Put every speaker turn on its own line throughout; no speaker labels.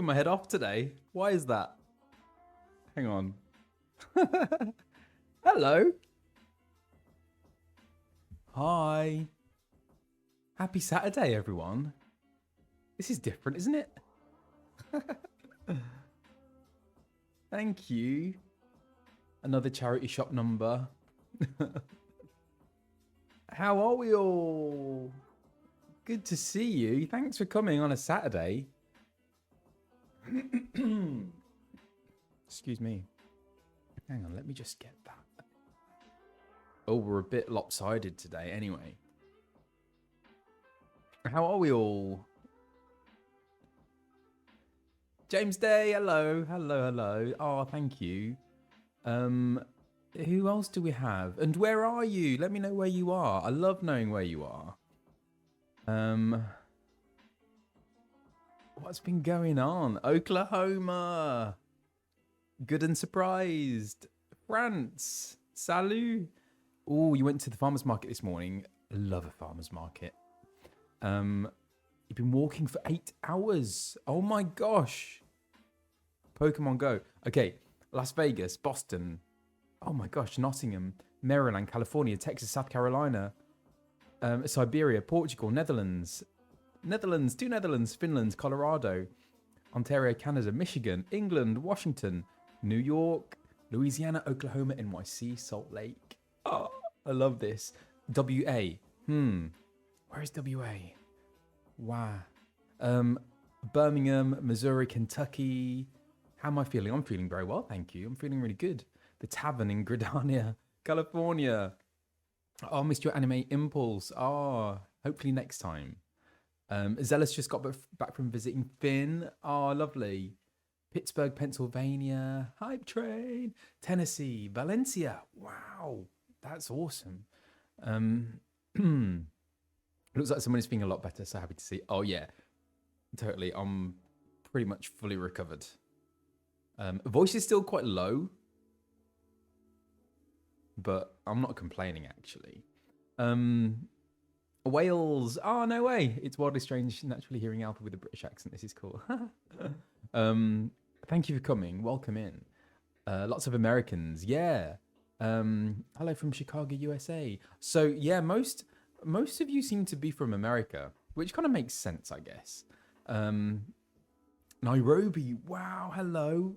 laughing my head off today. Why is that? Hang on. Hello. Hi. Happy Saturday, everyone. This is different, isn't it? Thank you. Another charity shop number. How are we all? Good to see you. Thanks for coming on a Saturday. Excuse me. Hang on, let me just get that. Oh, we're a bit lopsided today anyway. How are we all? James Day, hello. Hello. Oh, thank you. Who else do we have? And where are you? Let me know where you are. I love knowing where you are. What's been going on? Oklahoma. Good and surprised. France. Salut. Oh, you went to the farmer's market this morning. I love a farmer's market. You've been walking for 8 hours. Oh my gosh. Pokemon Go. Okay, Las Vegas, Boston. Oh my gosh, Nottingham, Maryland, California, Texas, South Carolina, Siberia, Portugal, Netherlands, two Netherlands, Finland, Colorado, Ontario, Canada, Michigan, England, Washington, New York, Louisiana, Oklahoma, NYC, Salt Lake. Oh, I love this. WA. Where is WA? Wow. Birmingham, Missouri, Kentucky. How am I feeling? I'm feeling very well, thank you. I'm feeling really good. The Tavern in Gridania, California. Oh, I missed your anime impulse. Oh, hopefully next time. Zealous just got back from visiting Finn. Oh, lovely. Pittsburgh, Pennsylvania. Hype Train. Tennessee. Valencia. Wow, that's awesome. Looks like someone is feeling a lot better, so happy to see. Oh, yeah, totally. I'm pretty much fully recovered. Voice is still quite low, but I'm not complaining, actually. Wales. Oh, no way. It's wildly strange naturally hearing Alpha with a British accent. This is cool. Thank you for coming. Welcome in. Lots of Americans. Yeah. Hello from Chicago, USA. So, yeah, most of you seem to be from America, which kind of makes sense, I guess. Nairobi. Wow. Hello.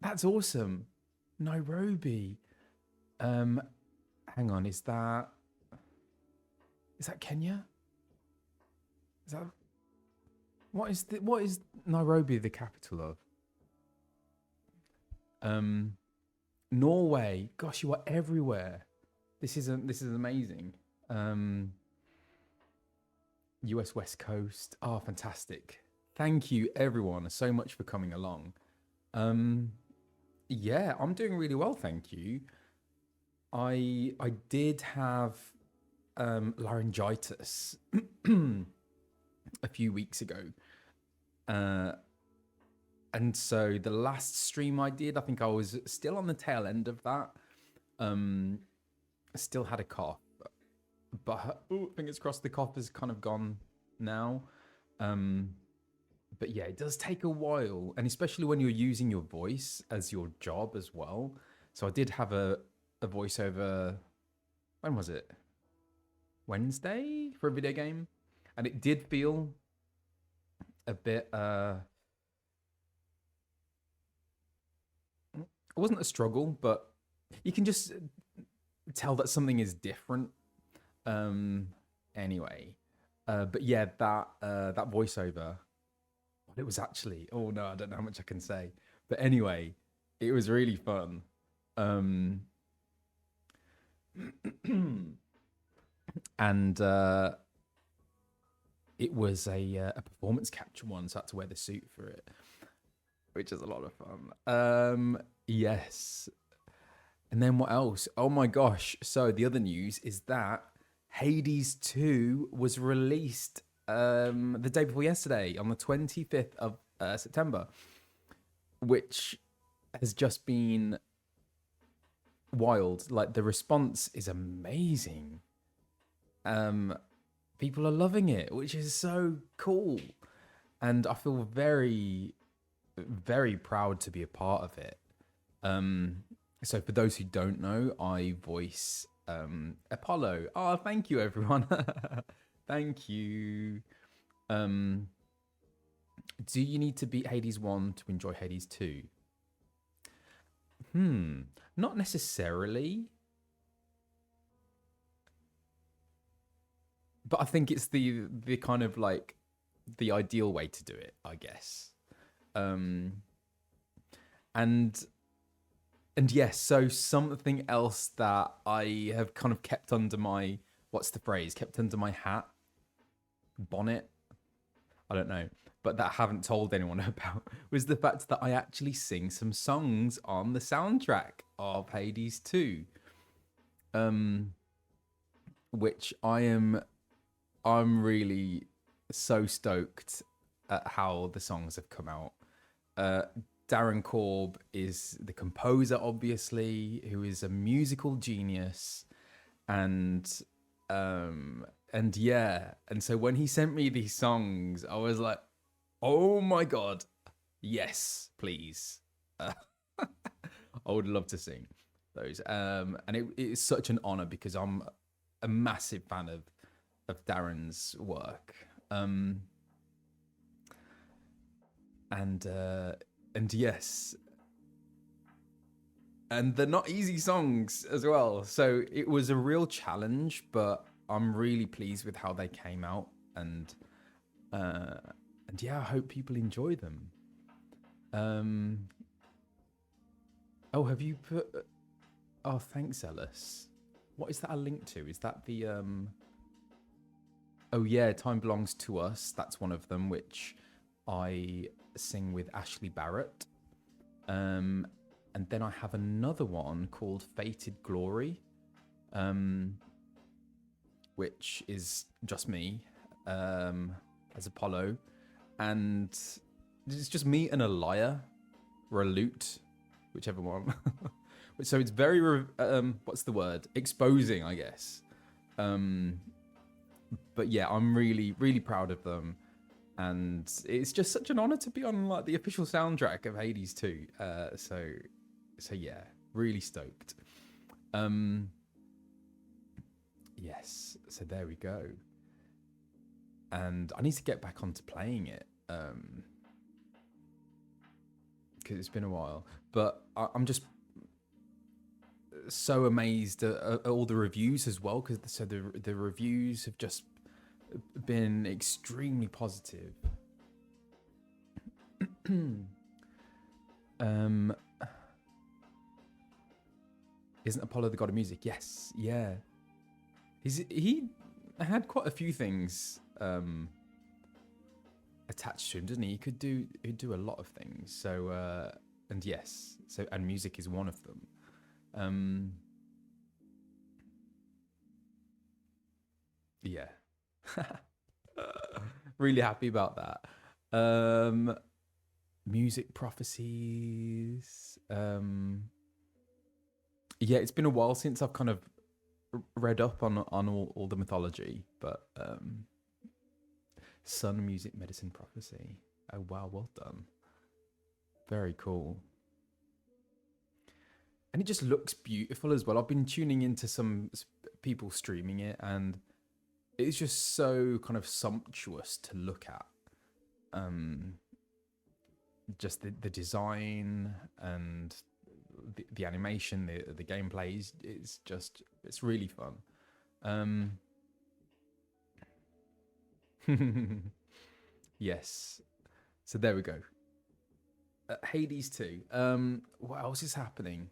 That's awesome. Nairobi. Hang on, is that Kenya? Is that what is Nairobi the capital of? Norway. Gosh, you are everywhere. This is amazing. US West Coast. Oh, fantastic. Thank you everyone so much for coming along. Yeah, I'm doing really well, thank you. I did have laryngitis a few weeks ago. And so the last stream I did, I think I was still on the tail end of that. I still had a cough. But fingers crossed the cough has kind of gone now. But yeah, it does take a while, and especially when you're using your voice as your job as well. So I did have a voiceover, when was it? Wednesday for a video game. And it did feel a bit, it wasn't a struggle, but you can just tell that something is different. Anyway, but yeah, that voiceover, it was actually, oh no, I don't know how much I can say, but anyway, it was really fun. And it was a performance capture one, so I had to wear the suit for it, which is a lot of fun. Yes. And then what else? Oh my gosh. So the other news is that Hades 2 was released the day before yesterday on the 25th of September, which has just been wild. Like, the response is amazing. People are loving it, which is so cool. and I feel very, very proud to be a part of it. So for those who don't know, I voice Apollo. Oh, thank you, everyone. Thank you. Do you need to beat Hades 1 to enjoy Hades 2? Not necessarily. But I think it's the kind of like the ideal way to do it, I guess. And yes, so something else that I have kind of kept under my, what's the phrase? Kept under my hat, bonnet. I don't know, but that I haven't told anyone about was the fact that I actually sing some songs on the soundtrack of Hades 2. Which I'm really so stoked at how the songs have come out. Darren Korb is the composer, obviously, who is a musical genius, and yeah, and so when he sent me these songs, I was like, oh my god, yes, please. I would love to sing those, and it is such an honor because I'm a massive fan of Darren's work, and yes, and they're not easy songs as well. So it was a real challenge, but I'm really pleased with how they came out, and yeah, I hope people enjoy them. Oh, have you put? Oh, thanks, Ellis. What is that a link to? Is that the Oh yeah, Time Belongs to Us. That's one of them, which I sing with Ashley Barrett. And then I have another one called Fated Glory, which is just me as Apollo. And it's just me and a lyre or a lute, whichever one. So it's very, what's the word? Exposing, I guess. But yeah, I'm really, really proud of them. And it's just such an honor to be on like the official soundtrack of Hades 2. So yeah, really stoked. Yes, so there we go. And I need to get back onto playing it. Because it's been a while. But I'm just so amazed at all the reviews as well, because so the reviews have just been extremely positive. Isn't Apollo the god of music? Yes, yeah. He had quite a few things attached to him, didn't he? He'd do a lot of things. So and yes, and music is one of them. Yeah. Really happy about that. Music prophecies. Yeah, it's been a while since I've kind of read up on all the mythology, but sun, music, medicine, prophecy. Oh wow, well done. Very cool. And it just looks beautiful as well. I've been tuning into some people streaming it, and it's just so kind of sumptuous to look at. Just the design and the animation, the gameplay it's really fun. Yes. So there we go. Hades 2. What else is happening?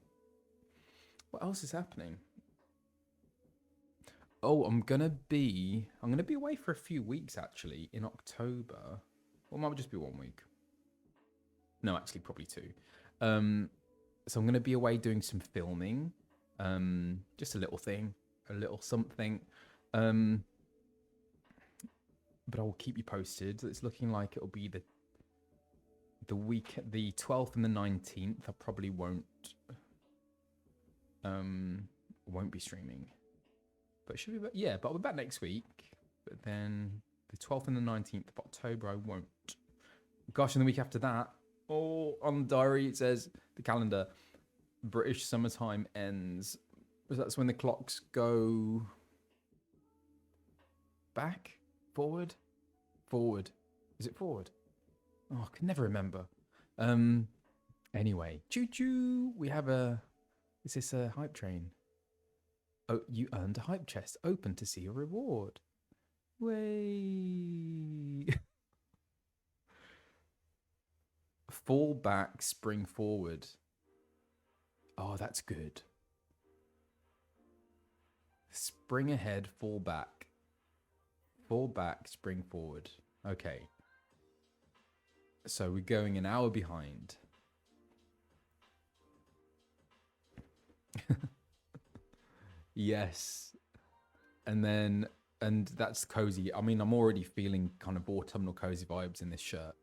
Oh, I'm gonna be away for a few weeks actually in October. Or it might just be 1 week. No, actually probably 2. So I'm gonna be away doing some filming. Just a little thing, a little something. But I will keep you posted. It's looking like it'll be the week, the 12th and the 19th. I probably won't be streaming, but it should be. Yeah, but I'll be back next week. But then the 12th and the 19th of October, I won't. Gosh, and the week after that, on the diary it says, the calendar, British summertime ends. That's when the clocks go back? Forward? Forward. Is it forward? Oh, I can never remember. Anyway, choo-choo. We have is this a hype train? Oh, you earned a hype chest. Open to see your reward. Way. Fall back, spring forward. Oh, that's good. Spring ahead, fall back. Fall back, spring forward. Okay. So we're going an hour behind. Yes. And that's cozy. I mean, I'm already feeling kind of autumnal cozy vibes in this shirt.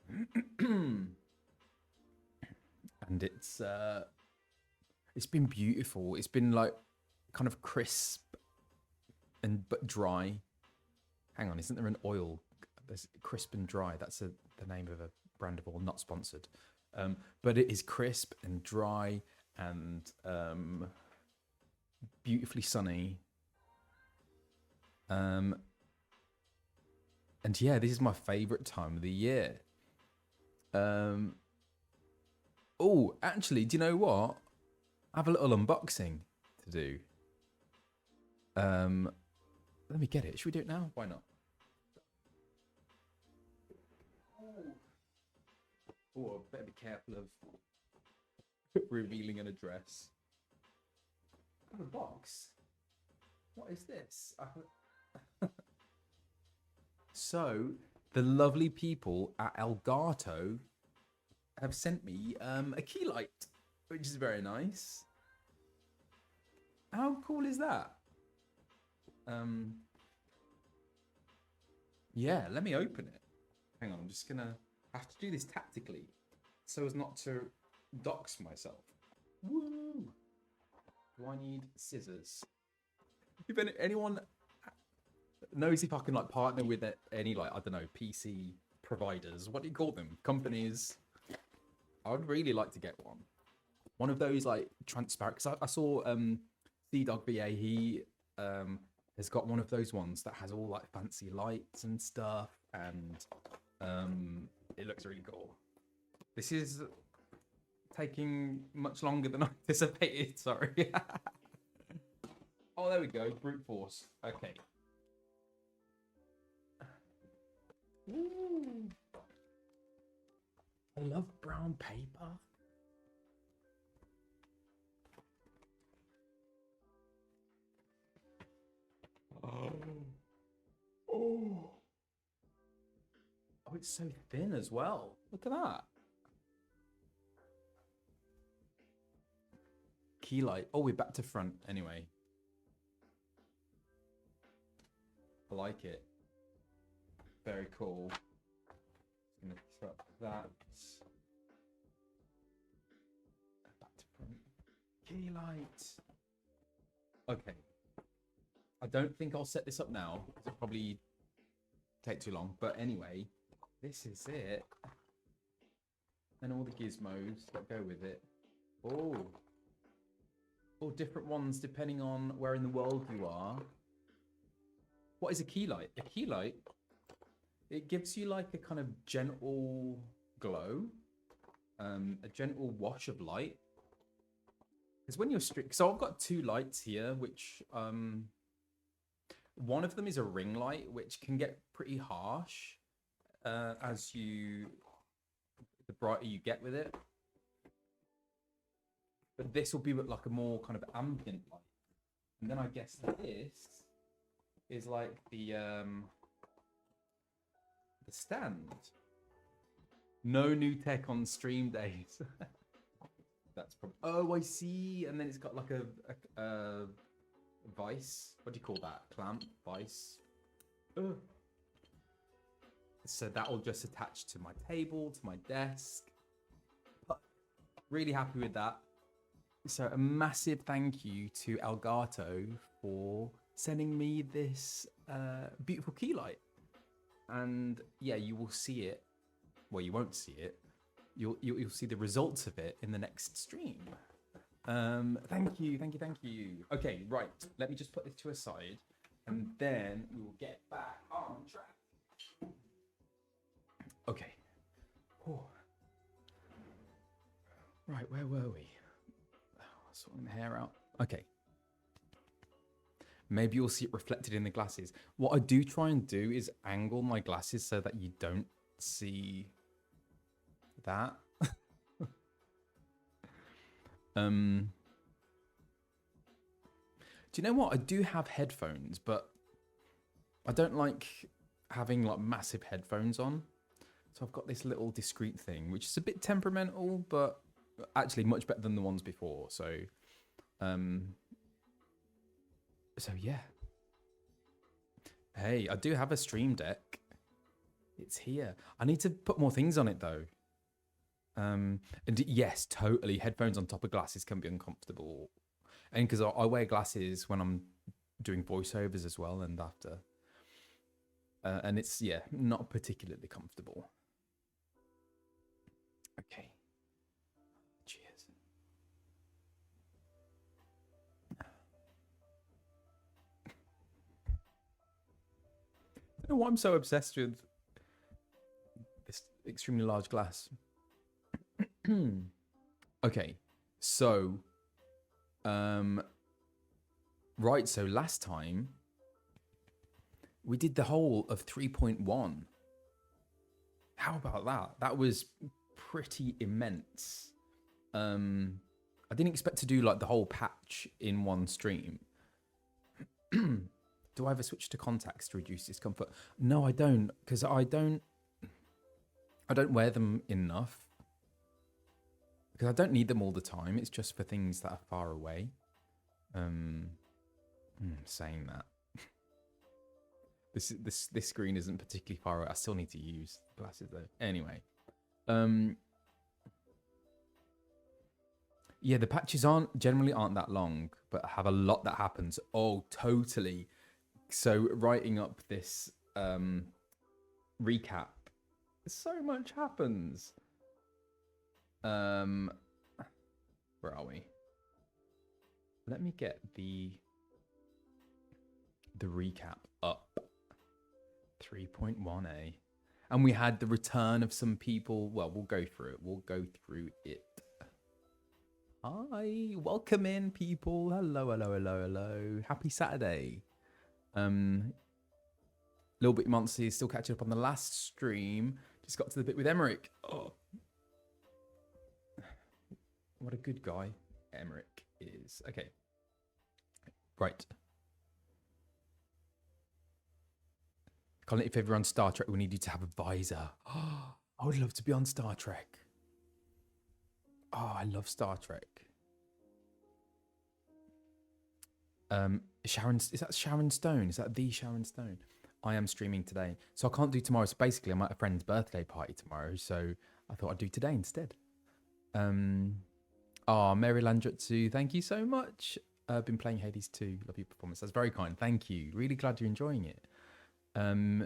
And it's been beautiful. It's been like kind of crisp but dry. Hang on, isn't there an oil? There's crisp and dry. That's the name of a brand of oil, not sponsored. But it is crisp and dry and beautifully sunny. And yeah, this is my favorite time of the year. Oh, actually, do you know what? I have a little unboxing to do. Let me get it. Should we do it now? Why not? Oh, I better be careful of revealing an address. I have a box. What is this? So, the lovely people at Elgato have sent me a key light, which is very nice. How cool is that? Yeah, let me open it. Hang on, I'm just gonna have to do this tactically so as not to dox myself. Woo! Do I need scissors? If anyone knows if I can like partner with any like, I don't know, PC providers, what do you call them? Companies. I would really like to get one. One of those like transparent, because I saw C-Dog VA, he has got one of those ones that has all like fancy lights and stuff, and it looks really cool. This is taking much longer than I anticipated, sorry. Oh, there we go, brute force. Okay. Ooh. I love brown paper. Oh, it's so thin as well. Look at that. Key light. Oh, we're back to front anyway. I like it. Very cool. Just gonna throw that. Back to front. Key light. Okay. I don't think I'll set this up now because it'll probably take too long. But anyway, this is it. And all the gizmos that go with it. Oh. All different ones depending on where in the world you are. What is a key light? A key light, it gives you like a kind of gentle glow, a gentle wash of light. Because when you're strict, so I've got two lights here, which one of them is a ring light, which can get pretty harsh the brighter you get with it. But this will be like a more kind of ambient light. And then I guess this is like the stand. No new tech on stream days. That's probably. Oh, I see. And then it's got like a vice. What do you call that? Clamp, vice. Ugh. So that will just attach to my table, to my desk. But really happy with that. So a massive thank you to Elgato for sending me this beautiful key light. And yeah, you will see it. Well, you won't see it. You'll see the results of it in the next stream. Thank you. Okay, right. Let me just put this to a side, and then we will get back on track. Okay. Oh. Right, where were we? Sorting the hair out. Okay. Maybe you'll see it reflected in the glasses. What I do try and do is angle my glasses so that you don't see that. Do you know what? I do have headphones, but I don't like having like massive headphones on. So I've got this little discreet thing, which is a bit temperamental, but actually much better than the ones before. So yeah. Hey, I do have a Stream Deck. It's here. I need to put more things on it though. And yes, totally. Headphones on top of glasses can be uncomfortable. And because I wear glasses when I'm doing voiceovers as well, and after. And it's, yeah, not particularly comfortable. Okay. Cheers. I don't know why I'm so obsessed with this extremely large glass. Okay, so right, so last time we did the whole of 3.1. How about that? That was pretty immense. I didn't expect to do like the whole patch in one stream. Do I ever switch to contacts to reduce discomfort? No, I don't, because I don't wear them enough. Because I don't need them all the time. It's just for things that are far away. Saying that. This screen isn't particularly far away. I still need to use glasses though. Anyway. Yeah, the patches generally aren't that long, but have a lot that happens. Oh, totally. So writing up this recap, so much happens. Where are we? Let me get the recap up. 3.1a. And we had the return of some people. Well, we'll go through it. Hi, welcome in, people. Hello. Happy Saturday. Little bit Monty still catching up on the last stream. Just got to the bit with Emmerich. Oh, what a good guy Emmerich is. Okay, right. Colin, if ever on Star Trek, we need you to have a visor. Oh, I would love to be on Star Trek. Oh, I love Star Trek. Sharon, is that Sharon Stone? Is that the Sharon Stone? I am streaming today, so I can't do tomorrow. So basically, I'm at a friend's birthday party tomorrow, so I thought I'd do today instead. Mary Landrutsu, thank you so much. I've been playing Hades 2. Love your performance. That's very kind. Thank you. Really glad you're enjoying it. Oh,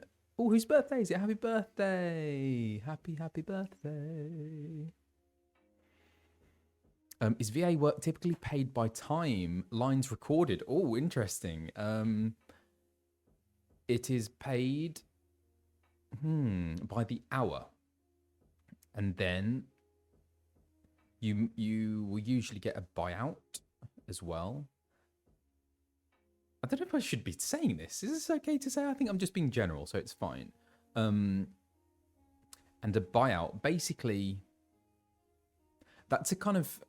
whose birthday is it? Happy birthday. Happy birthday. Is VA work typically paid by time? Lines recorded. Oh, interesting. It is paid by the hour. And then you will usually get a buyout as well. I don't know if I should be saying this. Is this okay to say? I think I'm just being general, so it's fine. And a buyout, basically, that's a kind of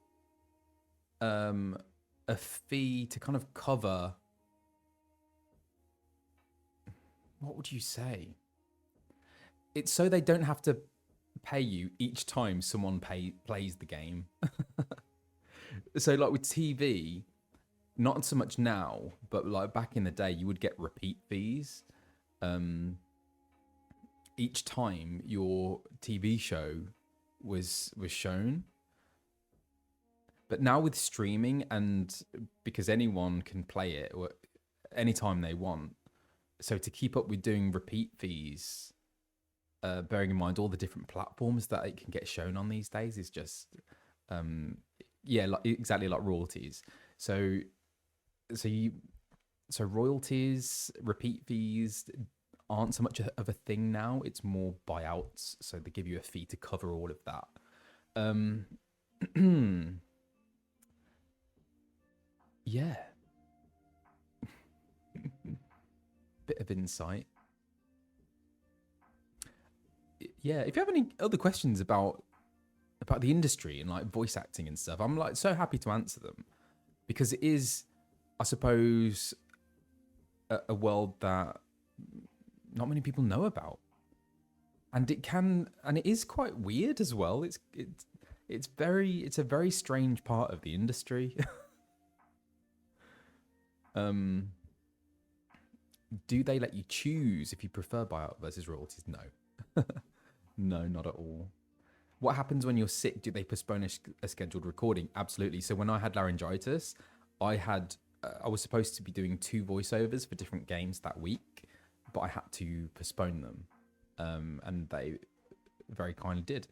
a fee to kind of cover. What would you say? It's so they don't have to pay you each time someone plays the game. So like with TV, not so much now, but like back in the day, you would get repeat fees each time your TV show was shown. But now with streaming, and because anyone can play it anytime they want, so to keep up with doing repeat fees, bearing in mind all the different platforms that it can get shown on these days is just yeah, like exactly like royalties. So so you so royalties, repeat fees aren't so much of a thing now. It's more buyouts, so they give you a fee to cover all of that. Yeah, bit of insight. Yeah, if you have any other questions about the industry and like voice acting and stuff, I'm like so happy to answer them, because it is, I suppose, a world that not many people know about, and it is quite weird as well. It's a very strange part of the industry. Do they let you choose if you prefer buyout versus royalties? No. No, not at all. What happens when you're sick? Do they postpone a scheduled recording? Absolutely. So when I had laryngitis, I was supposed to be doing 2 voiceovers for different games that week, but I had to postpone them, and they very kindly did.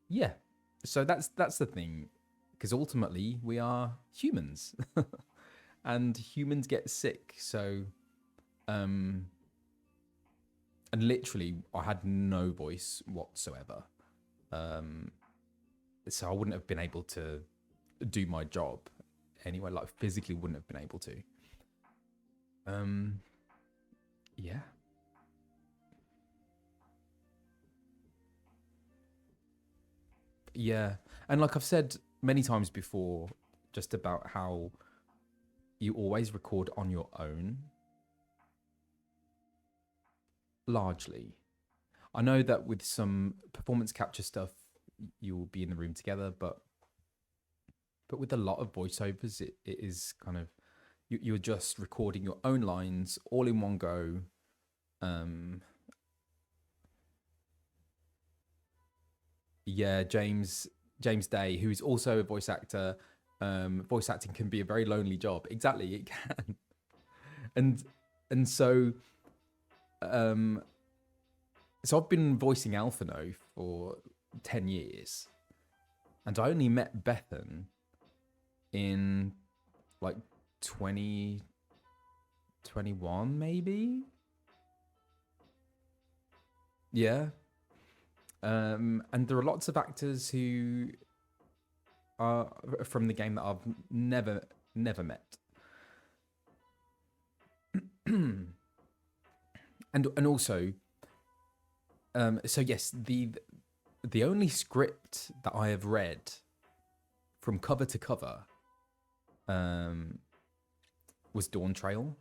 Yeah. So that's the thing, because ultimately we are humans, and humans get sick. So, and literally, I had no voice whatsoever. So I wouldn't have been able to do my job anyway. Like physically, wouldn't have been able to. Yeah. Yeah, and like I've said many times before, just about how you always record on your own, largely. I know that with some performance capture stuff, you will be in the room together, but with a lot of voiceovers, it is kind of you're just recording your own lines all in one go. Yeah, James Day, who is also a voice actor. Voice acting can be a very lonely job. Exactly, it can. And so so I've been voicing Alphinaud for 10 years, and I only met Bethan in like 2021, maybe. Yeah. And there are lots of actors who are from the game that I've never met. And also, so yes, the only script that I have read from cover to cover was Dawn Trail.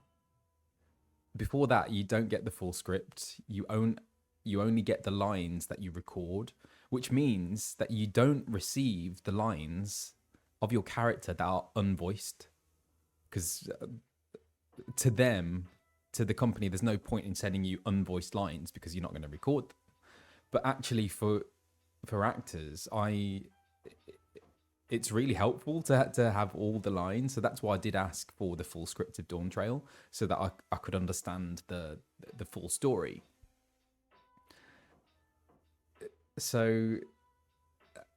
Before that, you don't get the full script. You only get the lines that you record, which means that you don't receive the lines of your character that are unvoiced, because to them, to the company, there's no point in sending you unvoiced lines because you're not going to record them. But actually, for actors, it's really helpful to have all the lines. So that's why I did ask for the full script of Dawn Trail, so that I could understand the full story. So,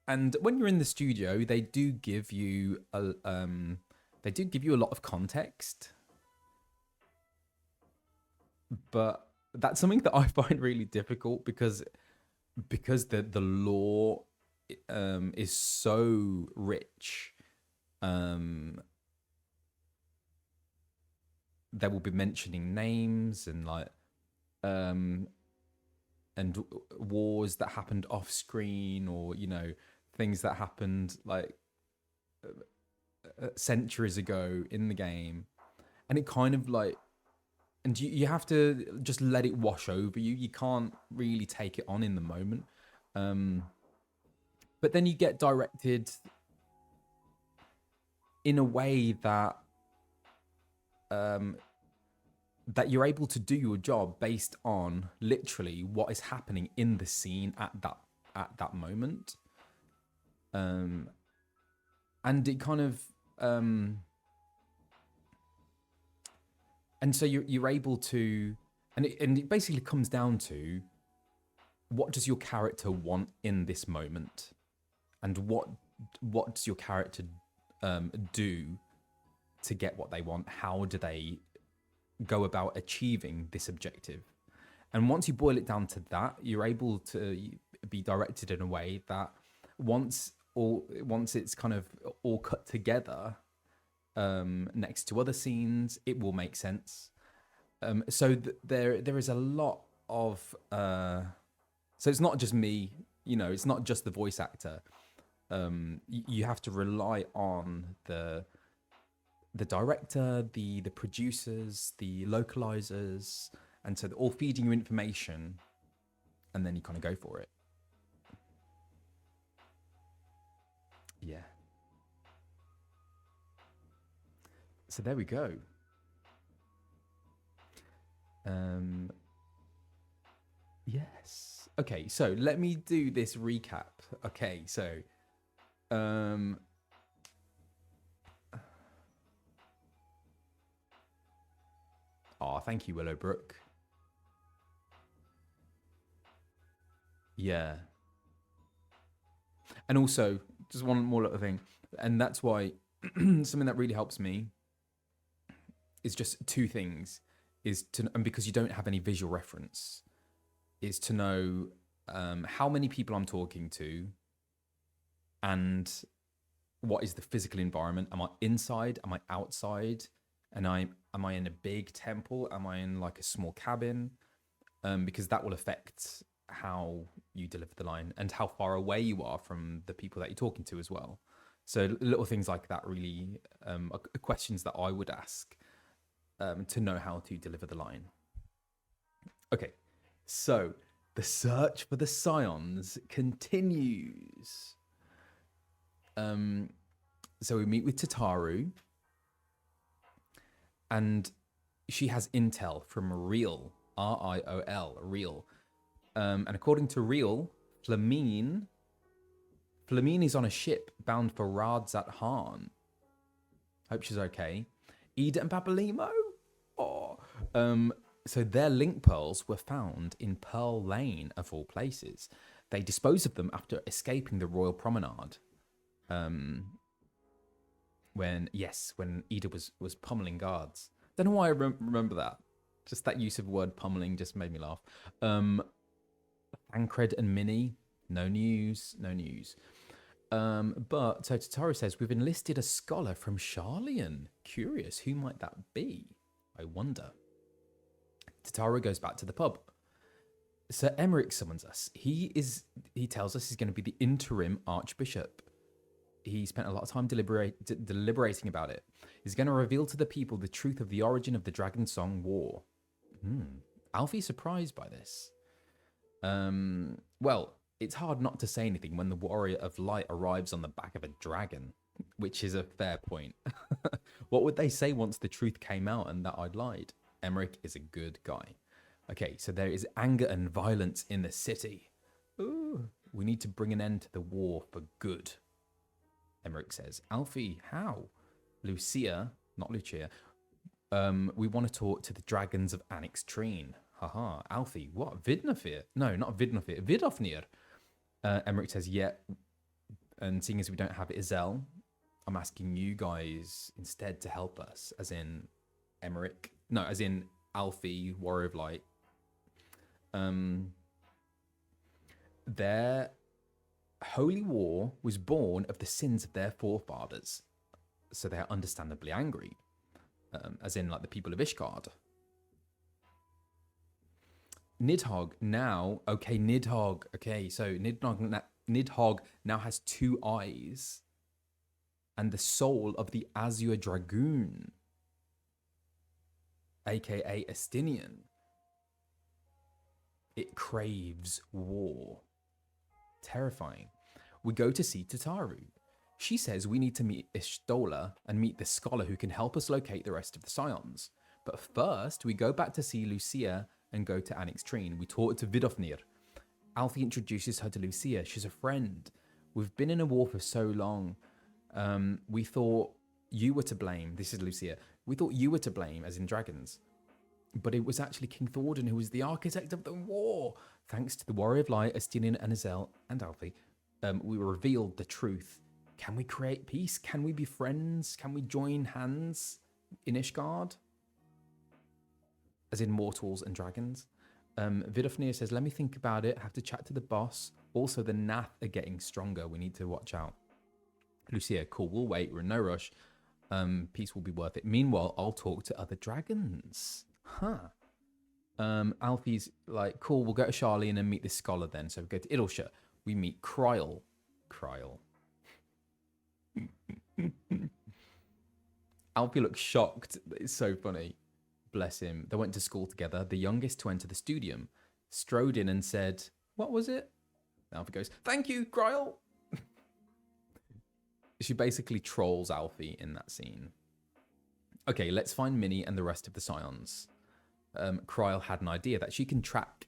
and when you're in the studio, they do give you a lot of context, but that's something that I find really difficult, because the lore is so rich. They will be mentioning names and like and wars that happened off screen, or things that happened like centuries ago in the game, and it kind of like, and you have to just let it wash over you. You can't really take it on in the moment. But then you get directed in a way that that you're able to do your job based on literally what is happening in the scene at that moment. And it kind of and so you're able to, and it basically comes down to what does your character want in this moment, and what does your character do to get what they want? How do they go about achieving this objective? And once you boil it down to that, you're able to be directed in a way that once it's kind of all cut together next to other scenes, it will make sense. So there is a lot of so it's not just me, it's not just the voice actor. You have to rely on the director, the producers, the localizers, and so they're all feeding you information, and then you kind of go for it. Yeah. So there we go. Yes. Okay, so let me do this recap. Okay, so thank you, Willowbrook. Yeah. And also, just one more little thing, and that's why something that really helps me is just two things, and because you don't have any visual reference, is to know how many people I'm talking to, and what is the physical environment. Am I inside? Am I outside? And am I in a big temple? Am I in like a small cabin? Because that will affect how you deliver the line and how far away you are from the people that you're talking to as well. So little things like that really are questions that I would ask to know how to deliver the line. Okay, so the search for the Scions continues. So we meet with Tataru, and she has intel from Riol, R-I-O-L, Riol. And according to Riol, Flamine is on a ship bound for Radzat Han. Hope she's okay. Ida and Papalymo? Oh. So their link pearls were found in Pearl Lane, of all places. They disposed of them after escaping the Royal Promenade. When Ida was pummeling guards. Don't know why I remember that. Just that use of word pummeling just made me laugh. Tancred and Minnie, no news. But so Tataru says, we've enlisted a scholar from Sharlayan. Curious, who might that be? I wonder. Tataru goes back to the pub. Sir Emmerich summons us. He tells us he's going to be the interim archbishop. He spent a lot of time deliberating about it. He's going to reveal to the people the truth of the origin of the Dragon Song War. Alfie's surprised by this. Well, it's hard not to say anything when the Warrior of Light arrives on the back of a dragon, which is a fair point. What would they say once the truth came out and that I'd lied? Emmerich is a good guy. Okay, so there is anger and violence in the city. Ooh, we need to bring an end to the war for good. Emmerich says, Alfie, how? Lucia, not Lucia, we want to talk to the dragons of Annex Treen. Haha, Alfie, what? Vidnafir? No, not Vidnafir, Vidofnir. Emmerich says, yeah, and seeing as we don't have Izel, I'm asking you guys instead to help us, as in Emmerich. No, as in Alfie, Warrior of Light. Their holy war was born of the sins of their forefathers. So they are understandably angry. As in, like, the people of Ishgard. Nidhogg now... Okay, Nidhogg. Okay, so Nidhogg now has 2 eyes. And the soul of the Azure Dragoon. A.K.A. Estinian. It craves war. Terrifying. We go to see Tataru. She says we need to meet Ishtola and meet the scholar who can help us locate the rest of the Scions. But first, we go back to see Lucia and go to Annex Treen. We talk to Vidofnir. Alfie introduces her to Lucia. She's a friend. We've been in a war for so long. We thought you were to blame. This is Lucia. We thought you were to blame, as in dragons. But it was actually King Thordan who was the architect of the war. Thanks to the Warrior of Light, Estinian and Azel and Alfie, we revealed the truth. Can we create peace? Can we be friends? Can we join hands in Ishgard? As in mortals and dragons. Vidofnir says, let me think about it. Have to chat to the boss. Also, the Nath are getting stronger. We need to watch out. Lucia, cool. We'll wait. We're in no rush. Peace will be worth it. Meanwhile, I'll talk to other dragons. Huh. Alfie's like, cool, we'll go to Charlene and meet this scholar then. So we go to Eorzea. We meet Kryl. Alfie looks shocked. It's so funny. Bless him. They went to school together. The youngest to enter the studium strode in and said, what was it? Alfie goes, thank you, Kryl. She basically trolls Alfie in that scene. Okay, let's find Minnie and the rest of the Scions. Kryl had an idea that she can track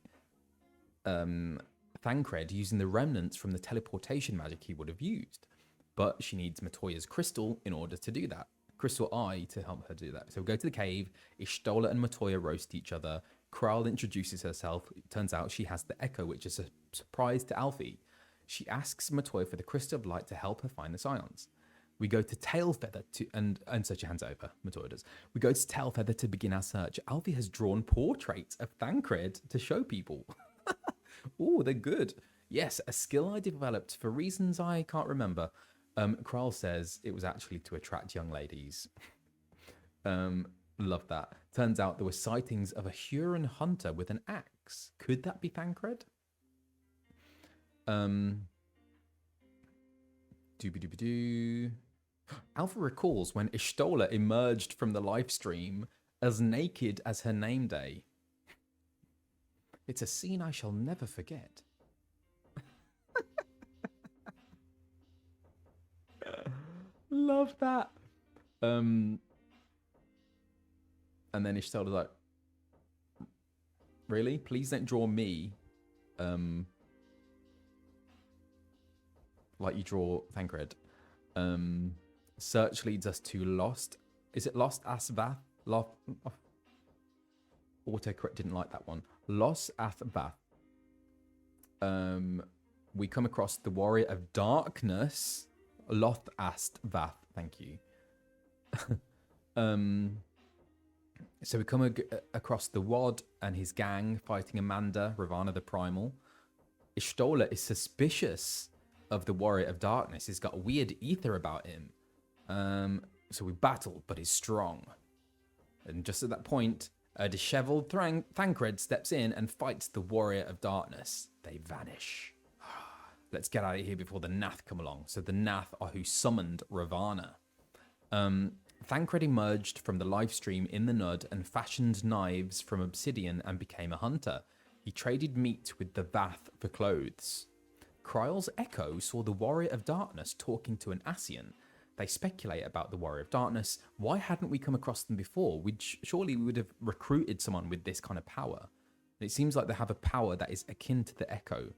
Thancred using the remnants from the teleportation magic he would have used. But she needs Matoya's crystal in order to do that. Crystal Eye to help her do that. So we go to the cave. Ishtola and Matoya roast each other. Kryl introduces herself. It turns out she has the Echo, which is a surprise to Alfie. She asks Matoya for the Crystal of Light to help her find the Scions. We go to Tailfeather and so she hands over. Matoya does. We go to Tailfeather to begin our search. Alfie has drawn portraits of Thancred to show people. Oh, they're good. Yes, a skill I developed for reasons I can't remember. Kryl says it was actually to attract young ladies. Love that. Turns out there were sightings of a Huron hunter with an axe. Could that be Thancred? Doobie-doobie-doo. Alpha recalls when Ishtola emerged from the live stream as naked as her name day. It's a scene I shall never forget. Love that. And then Ishtola's like, really? Please don't draw me like you draw Thancred. Search leads us to Lost. Is it Lost Asvath? Autocorrect didn't like that one. Lost Athbath. We come across the Warrior of Darkness. Loth Astvath. Thank you. So we come across the Wad and his gang fighting Amanda, Ravana the Primal. Ishtola is suspicious of the Warrior of Darkness. He's got weird ether about him. So we battle, but he's strong. And just at that point, a disheveled Thancred steps in and fights the Warrior of Darkness. They vanish. Let's get out of here before the Nath come along. So the Nath are who summoned Ravana. Thancred emerged from the live stream in the Nud and fashioned knives from obsidian and became a hunter. He traded meat with the Vath for clothes. Kryl's Echo saw the Warrior of Darkness talking to an Ascian. They speculate about the Warrior of Darkness. Why hadn't we come across them before? Surely we would have recruited someone with this kind of power. It seems like they have a power that is akin to the Echo.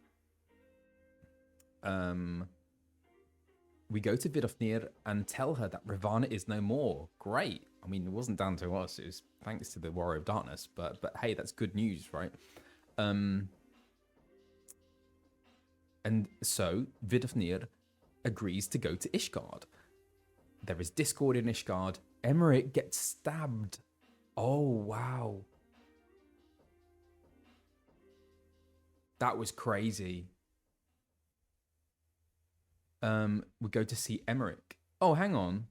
We go to Vidofnir and tell her that Ravana is no more. Great. I mean, it wasn't down to us. It was thanks to the Warrior of Darkness. But hey, that's good news, right? And so Vidofnir agrees to go to Ishgard. There is discord in Ishgard. Emmerich gets stabbed. Oh, wow. That was crazy. We go to see Emmerich. Oh, hang on.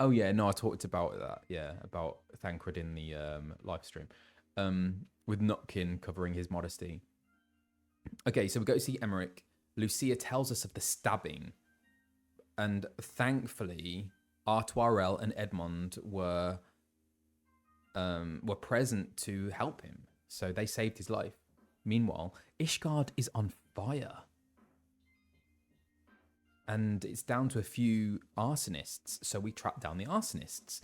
Oh, yeah. No, I talked about that. Yeah, about Thancred in the live stream. With Notkin covering his modesty. Okay, so we go to see Emmerich. Lucia tells us of the stabbing. And thankfully, Artoirel and Edmond were present to help him. So they saved his life. Meanwhile, Ishgard is on fire. And it's down to a few arsonists, so we track down the arsonists.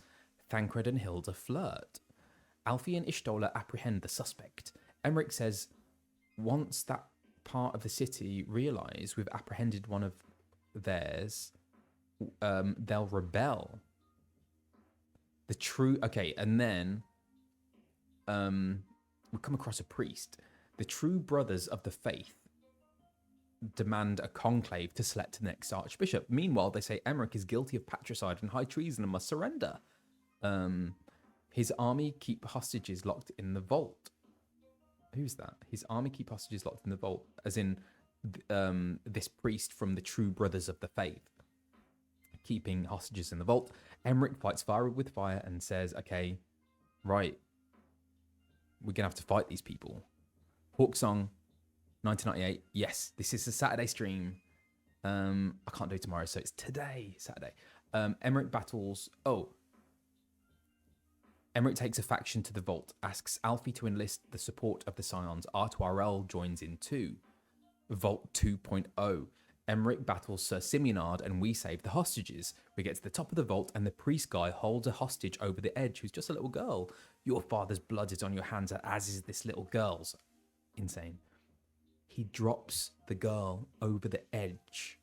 Thancred and Hilda flirt. Alfie and Ishtola apprehend the suspect. Emmerich says, once that part of the city realise we've apprehended one of theirs, they'll rebel. Okay, and then we come across a priest. The true brothers of the faith demand a conclave to select the next archbishop. Meanwhile, they say Emmerich is guilty of patricide and high treason and must surrender. His army keep hostages locked in the vault. Who's that? His army keep hostages locked in the vault, as in this priest from the true brothers of the faith keeping hostages in the vault. Emmerich fights fire with fire and says, okay, right, we're gonna have to fight these people. Hawksong, 1998. Yes, this is a Saturday stream. I can't do it tomorrow, so it's today, Saturday. Emmerich battles. Emmerich takes a faction to the vault, asks Alfie to enlist the support of the Scions. R2RL joins in too. Vault 2.0. Emmerich battles Sir Simeonard and we save the hostages. We get to the top of the vault and the priest guy holds a hostage over the edge who's just a little girl. Your father's blood is on your hands, as is this little girl's. Insane. He drops the girl over the edge.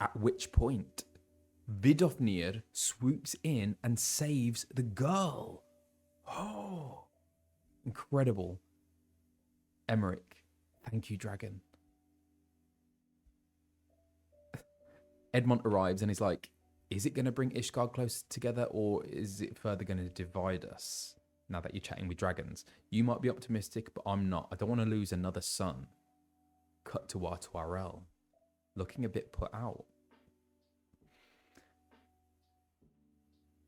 At which point, Vidofnir swoops in and saves the girl. Oh, incredible. Emmerich, thank you, dragon. Edmond arrives and is like, is it going to bring Ishgard closer together, or is it further going to divide us? Now that you're chatting with dragons, you might be optimistic, but I'm not. I don't want to lose another son. Cut to R2RL, looking a bit put out.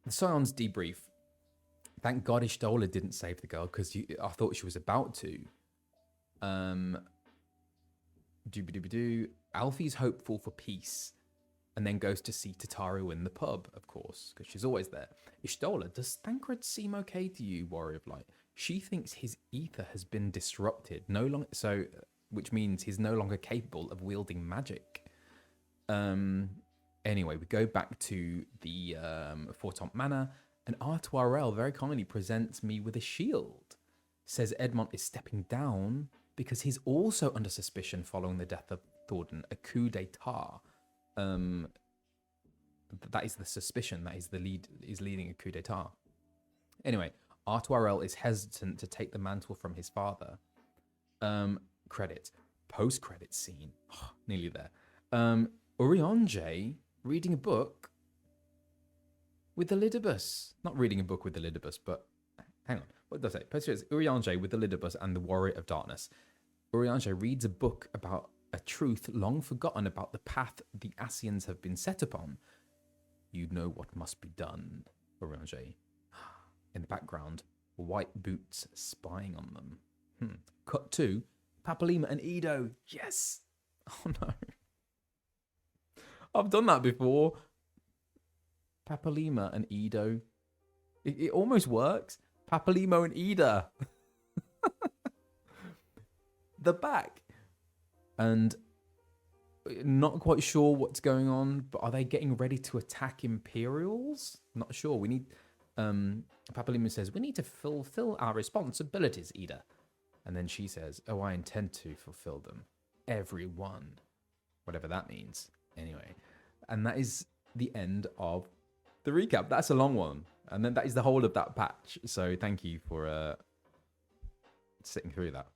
The Scions debrief. Thank God Ishtola didn't save the girl, because I thought she was about to. Alfie's hopeful for peace, and then goes to see Tataru in the pub, of course, because she's always there. Ishtola, does Thancred seem okay to you, Warrior of Light? She thinks his ether has been disrupted, which means he's no longer capable of wielding magic. Anyway, we go back to the Fortemps Manor, and R2RL very kindly presents me with a shield. Says Edmond is stepping down because he's also under suspicion following the death of Thornton, a coup d'etat. That is the suspicion that is leading a coup d'etat. Anyway, R2RL is hesitant to take the mantle from his father. Credits. Post-credit scene. Oh, nearly there. Urianger reading a book with the Lidibus. Not reading a book with the Lidibus, but hang on. What does it say? Post-credits. Urianger with the Lidibus and the Warrior of Darkness. Urianger reads a book about a truth long forgotten about the path the Ascians have been set upon. You know what must be done, Urianger. In the background, white boots spying on them. Cut to Papalima and Edo. Yes. Oh no. I've done that before. Papalima and Edo. It almost works. Papalimo and Ida. The back. And not quite sure what's going on, but are they getting ready to attack Imperials? Not sure. We need... Papalima says, we need to fulfill our responsibilities, Ida. And then she says, oh, I intend to fulfill them. Everyone. Whatever that means. Anyway. And that is the end of the recap. That's a long one. And then that is the whole of that patch. So thank you for sitting through that.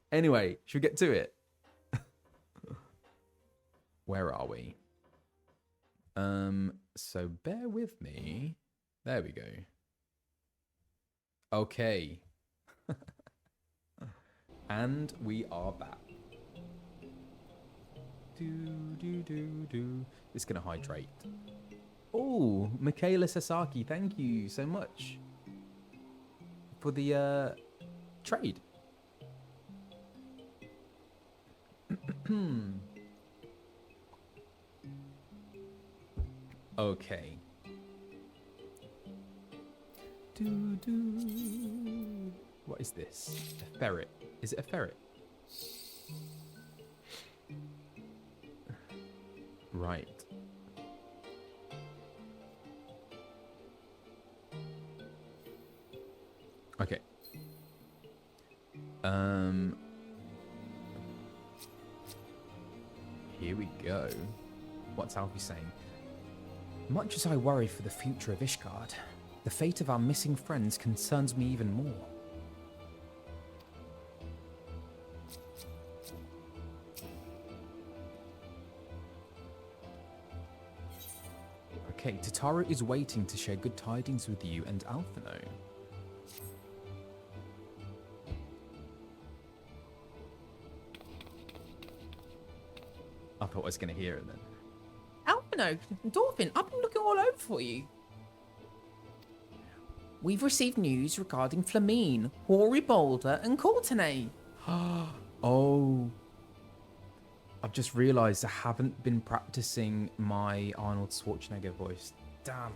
Anyway, should we get to it? Where are we? So bear with me. There we go. Okay. And we are back. It's gonna hydrate. Oh, Michaela Sasaki, thank you so much for the trade. Okay. What is this? A ferret. Is it a ferret? Right. Okay. Here we go. What's Alfie saying? Much as I worry for the future of Ishgard, the fate of our missing friends concerns me even more. Okay, Tataru is waiting to share good tidings with you and Alphinaud. I thought I was going to hear it then.
Alphinaud, Dolphin, I've been looking all over for you. We've received news regarding Flamine, Hoary Boulder, and Courtenay.
Oh. I've just realised I haven't been practicing my Arnold Schwarzenegger voice. Damn.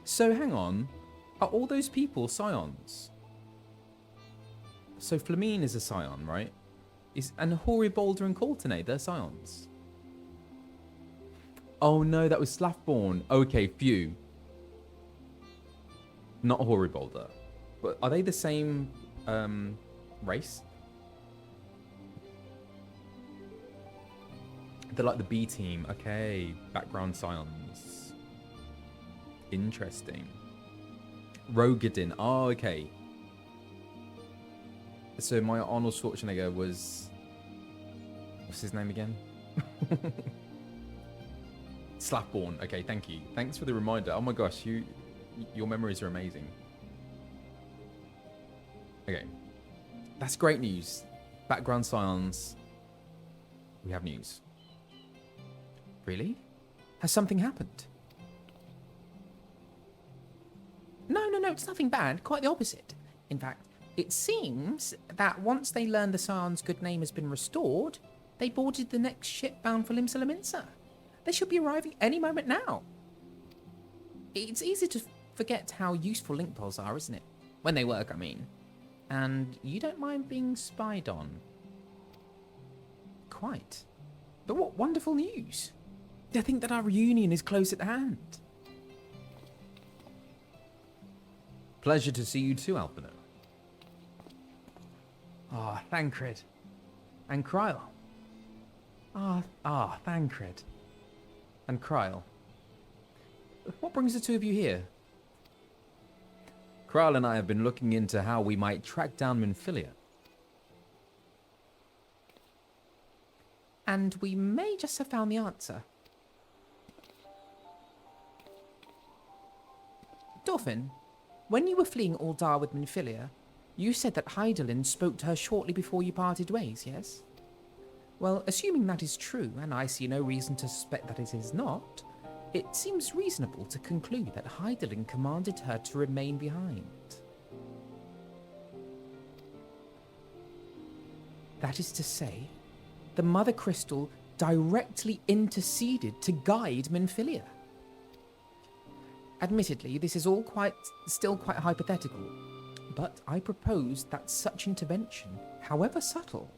So hang on. Are all those people scions? So Flamine is a scion, right? And Hoary Boulder and Courtenay, they're scions. Oh no, that was Slathborn. Okay, phew. Not Hoary Boulder. But are they the same race? They're like the B team. Okay, background scions. Interesting. Rogadin. Oh, okay. So my Arnold Schwarzenegger was... What's his name again? Slathborn. Okay, thank you. Thanks for the reminder. Oh my gosh, your memories are amazing. Okay. That's great news. Background scions. We have news. Really? Has something happened?
No, it's nothing bad. Quite the opposite. In fact, it seems that once they learn the Scion's good name has been restored, they boarded the next ship bound for Limsa. They should be arriving any moment now. It's easy to forget how useful link pods are, isn't it? When they work, I mean. And you don't mind being spied on.
Quite. But what wonderful news. I think that our reunion is close at hand. Pleasure to see you too, Alphinaud. Ah, Thancred. And Kryl. Thancred. And Kryl. What brings the two of you here? Kryl and I have been looking into how we might track down Minfilia.
And we may just have found the answer. Dolphin, when you were fleeing Uldar with Minfilia, you said that Hydaelyn spoke to her shortly before you parted ways, yes? Well, assuming that is true, and I see no reason to suspect that it is not, it seems reasonable to conclude that Hydaelyn commanded her to remain behind. That is to say, the Mother Crystal directly interceded to guide Minfilia. Admittedly, this is all still quite hypothetical, but I propose that such intervention, however subtle,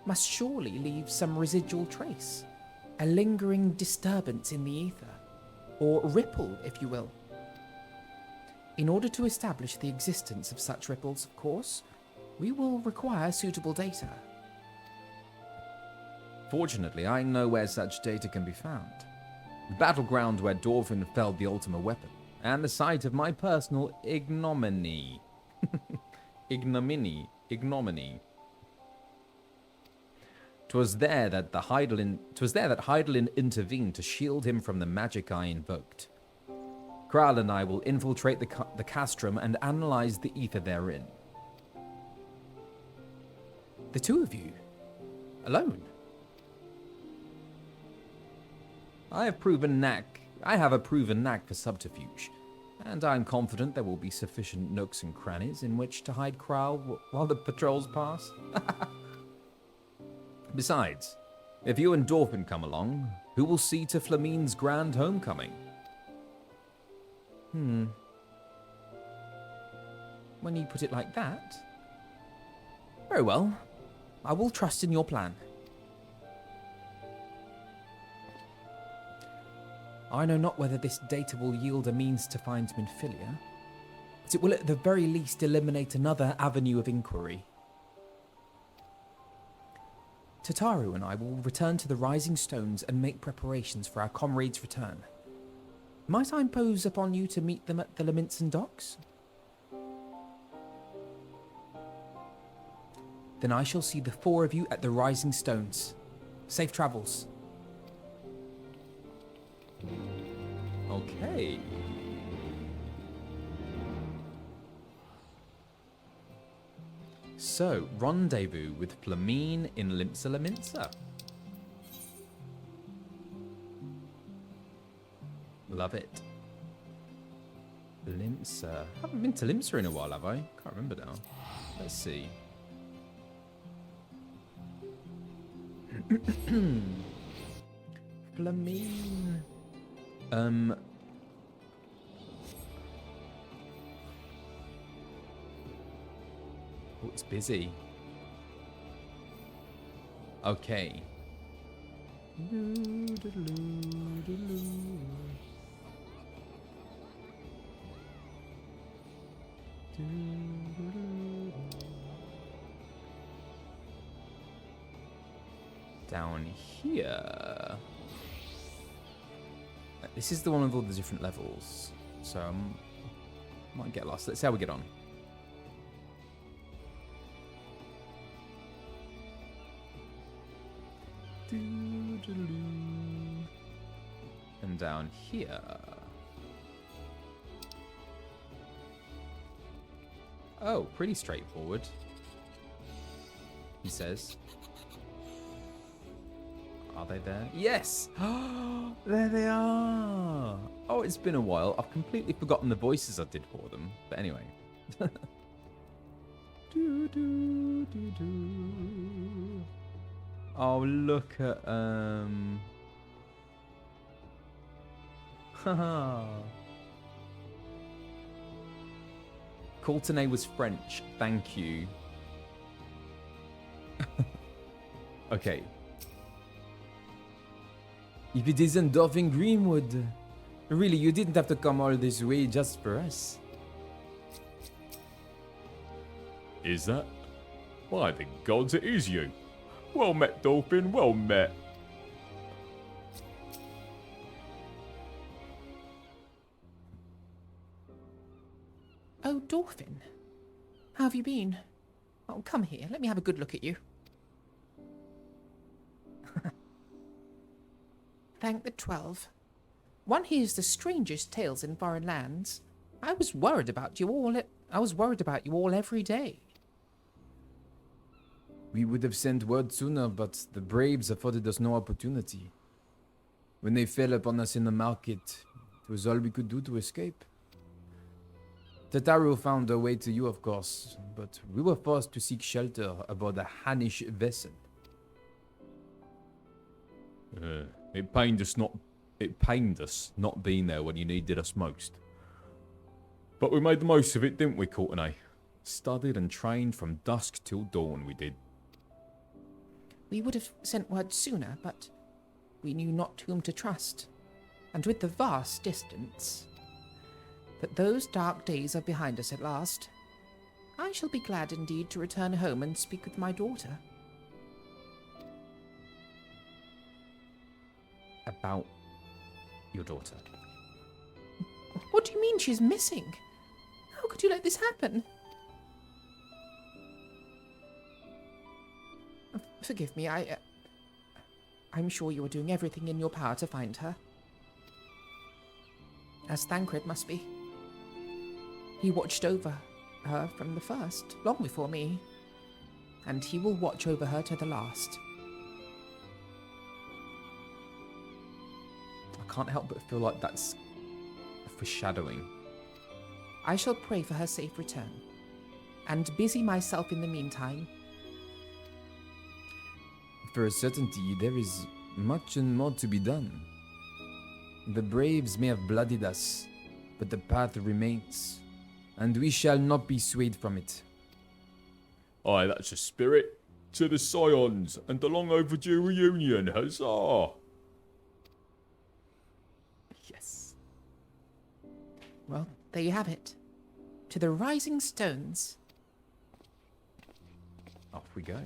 must surely leave some residual trace, a lingering disturbance in the ether, or ripple, if you will. In order to establish the existence of such ripples, of course, we will require suitable data.
Fortunately, I know where such data can be found. The battleground where Dorfin felled the Ultima weapon, and the site of my personal ignominy. Ignominy. 'Twas there that Hydaelyn intervened to shield him from the magic I invoked. Kryl and I will infiltrate the castrum and analyze the ether therein.
The two of you? Alone?
I have a proven knack for subterfuge, and I'm confident there will be sufficient nooks and crannies in which to hide Kryl while the patrols pass. Besides, if you and Dorfin come along, who will see to Flamine's grand homecoming?
When you put it like that... Very well. I will trust in your plan. I know not whether this data will yield a means to find Minfilia, but it will at the very least eliminate another avenue of inquiry. Tataru and I will return to the Rising Stones and make preparations for our comrades' return. Might I impose upon you to meet them at the Leminson docks? Then I shall see the 4 of you at the Rising Stones. Safe travels.
Okay. So, rendezvous with Flamine in Limsa Laminsa. Love it. Limsa. I haven't been to Limsa in a while, have I? Can't remember now. Let's see. Flamine. Oh, it's busy. Okay. Down here. This is the one with all the different levels, so I might get lost. Let's see how we get on. And down here. Oh, pretty straightforward, he says. Are they there? Yes! There they are! Oh, it's been a while. I've completely forgotten the voices I did for them. But anyway. Oh, look at, Haha. Coultenay was French. Thank you. Okay. If it isn't Dolphin Greenwood, really, you didn't have to come all this way just for us.
Is that? By the gods, it is you. Well met, Dolphin, well met.
Oh, Dolphin. How have you been? Oh, come here. Let me have a good look at you. Thank the 12. One hears the strangest tales in foreign lands. I was worried about you all every day.
We would have sent word sooner, but the Braves afforded us no opportunity. When they fell upon us in the market, it was all we could do to escape. Tataru found a way to you, of course, but we were forced to seek shelter aboard a Hannish vessel.
It pained us not being there when you needed us most. But we made the most of it, didn't we, Courtenay? Studied and trained from dusk till dawn, we did.
We would have sent word sooner, but we knew not whom to trust. And with the vast distance. But those dark days are behind us at last. I shall be glad indeed to return home and speak with my daughter.
About your daughter.
What do you mean she's missing? How could you let this happen? Forgive me, I'm sure you are doing everything in your power to find her. As Thancred must be. He watched over her from the first, long before me. And he will watch over her to the last.
I can't help but feel like that's a foreshadowing.
I shall pray for her safe return, and busy myself in the meantime.
For a certainty, there is much and more to be done. The Braves may have blooded us, but the path remains, and we shall not be swayed from it.
Aye, that's a spirit. To the Scions, and the long overdue reunion, huzzah!
Yes.
Well, there you have it. To the Rising Stones.
Off we go.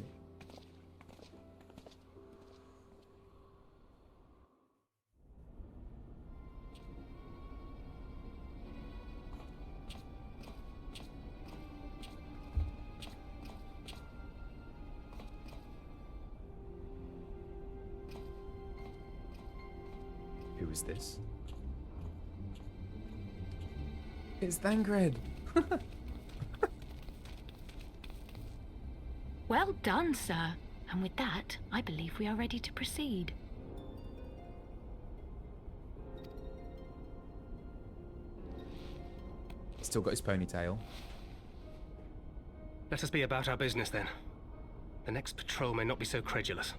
Who is this? It's Thancred.
Well done, sir. And with that, I believe we are ready to proceed.
Still got his ponytail.
Let us be about our business then. The next patrol may not be so credulous.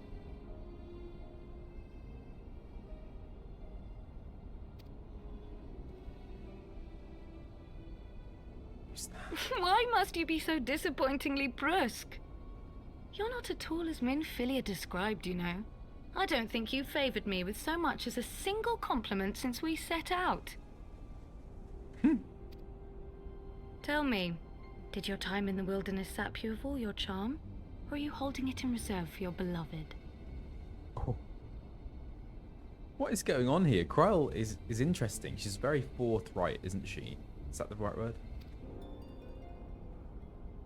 Who's that?
Why must you be so disappointingly brusque? You're not at all as Minfilia described, you know. I don't think you favoured me with so much as a single compliment since we set out. Tell me, did your time in the wilderness sap you of all your charm? Or are you holding it in reserve for your beloved?
Oh. What is going on here? Coils is interesting. She's very forthright, isn't she? Is that the right word?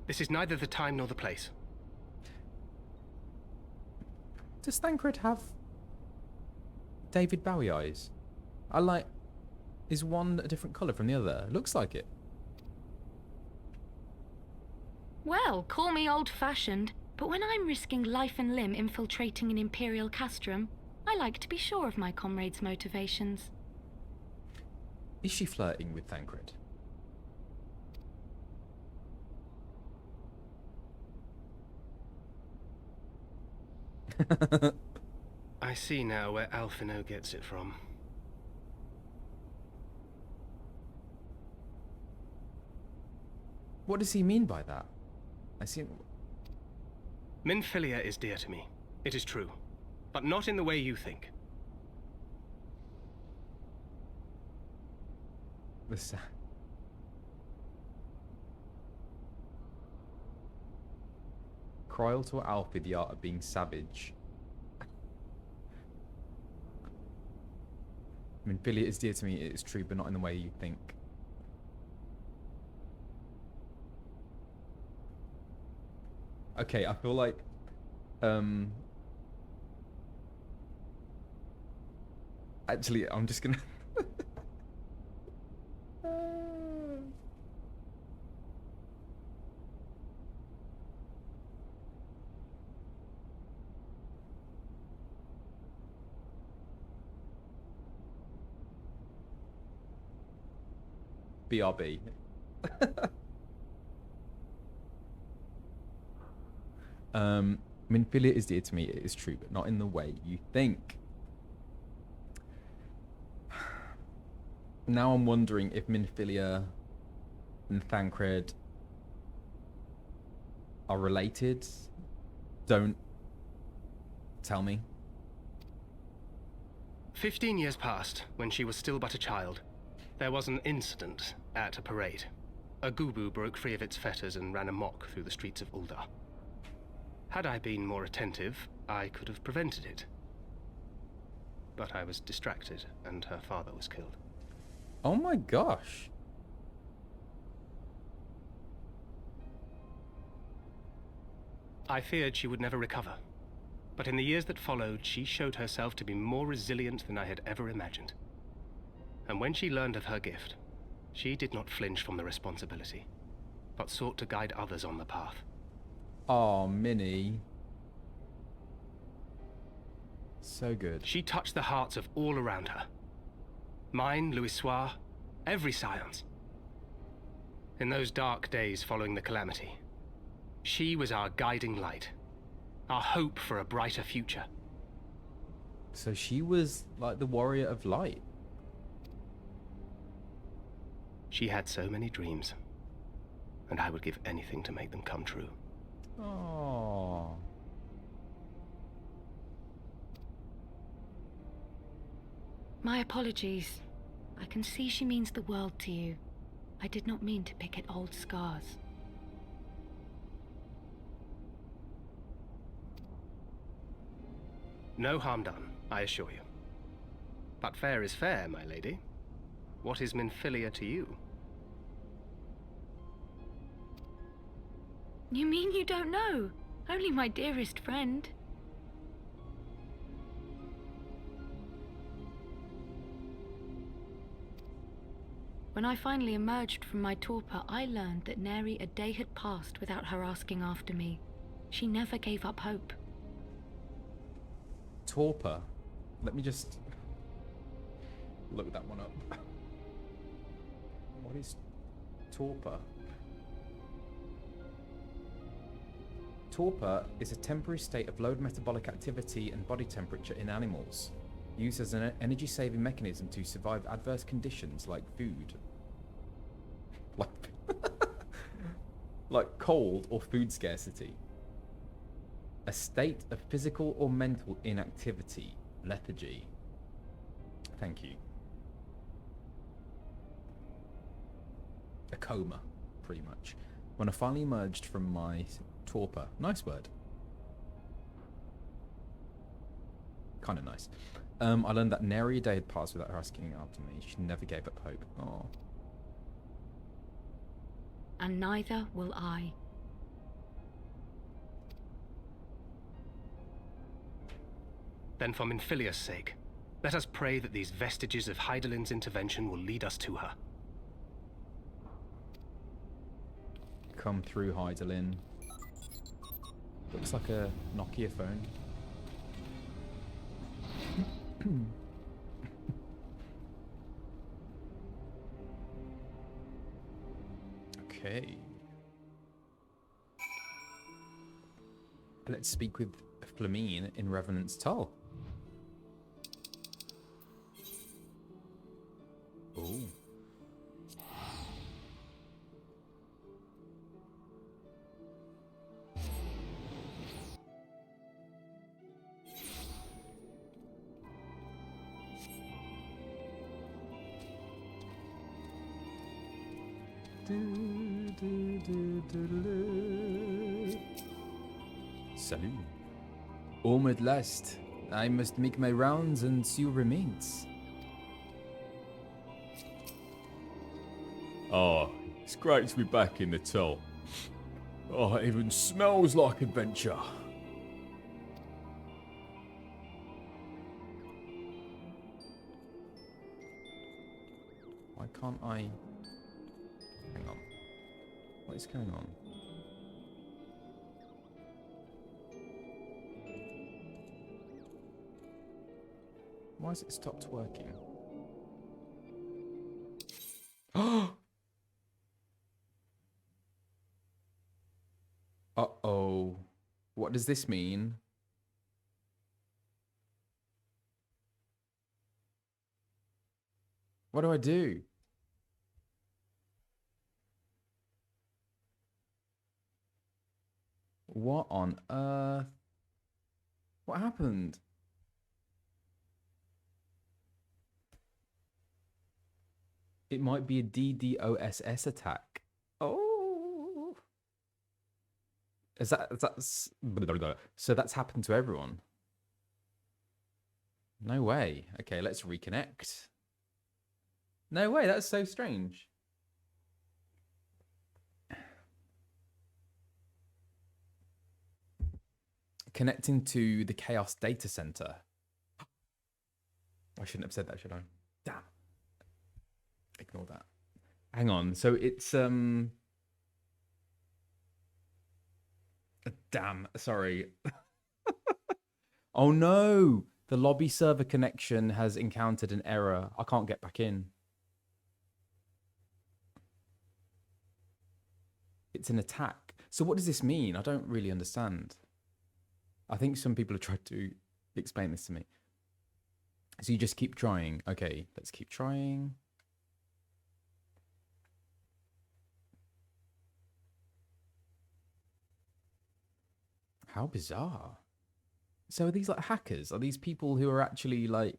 This is neither the time nor the place.
Does Thancred have David Bowie eyes? I like... Is one a different colour from the other? Looks like it.
Well, call me old-fashioned, but when I'm risking life and limb infiltrating an Imperial castrum, I like to be sure of my comrades' motivations.
Is she flirting with Thancred?
I see now where Alphinaud gets it from.
What does he mean by that? I see...
Minfilia is dear to me. It is true. But not in the way you think.
This... Coils or Alfie, the art of being savage. Minfilia is dear to me, it is true, but not in the way you think. Okay, I feel like actually I'm just gonna BRB. Minfilia is dear to me, it is true, but not in the way you think. Now I'm wondering if Minfilia and Thancred are related. Don't tell me.
15 years passed when she was still but a child. There was an incident at a parade. A gubu broke free of its fetters and ran amok through the streets of Ul'dah. Had I been more attentive, I could have prevented it. But I was distracted, and her father was killed.
Oh my gosh.
I feared she would never recover. But in the years that followed, she showed herself to be more resilient than I had ever imagined. And when she learned of her gift, she did not flinch from the responsibility, but sought to guide others on the path.
Oh, Minnie. So good.
She touched the hearts of all around her. Mine, Louisoire, every science. In those dark days following the calamity, she was our guiding light, our hope for a brighter future.
So she was like the warrior of light.
She had so many dreams, and I would give anything to make them come true.
Oh.
My apologies. I can see she means the world to you. I did not mean to pick at old scars.
No harm done, I assure you. But fair is fair, my lady. What is Minfilia to you?
You mean you don't know? Only my dearest friend. When I finally emerged from my torpor, I learned that nary a day had passed without her asking after me. She never gave up hope.
Torpor. Let me just look that one up. What is torpor? Torpor is a temporary state of low metabolic activity and body temperature in animals, used as an energy-saving mechanism to survive adverse conditions like food. Like cold or food scarcity. A state of physical or mental inactivity. Lethargy. Thank you. A coma, pretty much. When I finally emerged from my torpor. Nice word. Kind of nice. I learned that nary a day had passed without her asking after me. She never gave up hope. Oh.
And neither will I.
Then for Minfilia's sake, let us pray that these vestiges of Hydalin's intervention will lead us to her.
Come through, Hydaelyn. Looks like a Nokia phone. Okay. Let's speak with Flamine in Revenant's Tull. Oh. Salut. Home at last. I must make my rounds and see who remains.
Oh, it's great to be back in the Tull. Oh, it even smells like adventure.
Why can't I... Hang on. What is going on? Why has it stopped working? Uh-oh. What does this mean? What do I do? What on earth? What happened? It might be a DDoSS attack. Oh. So that's happened to everyone? No way. Okay, let's reconnect. No way, that's so strange. Connecting to the Chaos data center. I shouldn't have said that, should I? Damn. Ignore that. Hang on. So it's damn, sorry. Oh no. The lobby server connection has encountered an error. I can't get back in. It's an attack. So what does this mean? I don't really understand. I think some people have tried to explain this to me. So you just keep trying. Okay, let's keep trying. How bizarre. So are these like hackers? Are these people who are actually like...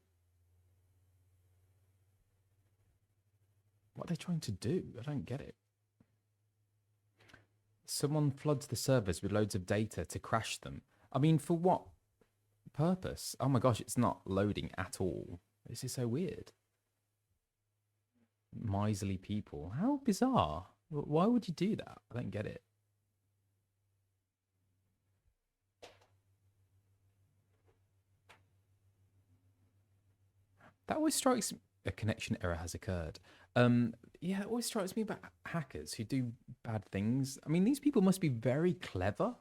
What are they trying to do? I don't get it. Someone floods the servers with loads of data to crash them. I mean, for what purpose? Oh my gosh, it's not loading at all. This is so weird. Miserly people. How bizarre. Why would you do that? I don't get it. That always strikes... A connection error has occurred. Yeah, it always strikes me about hackers who do bad things. I mean, these people must be very clever,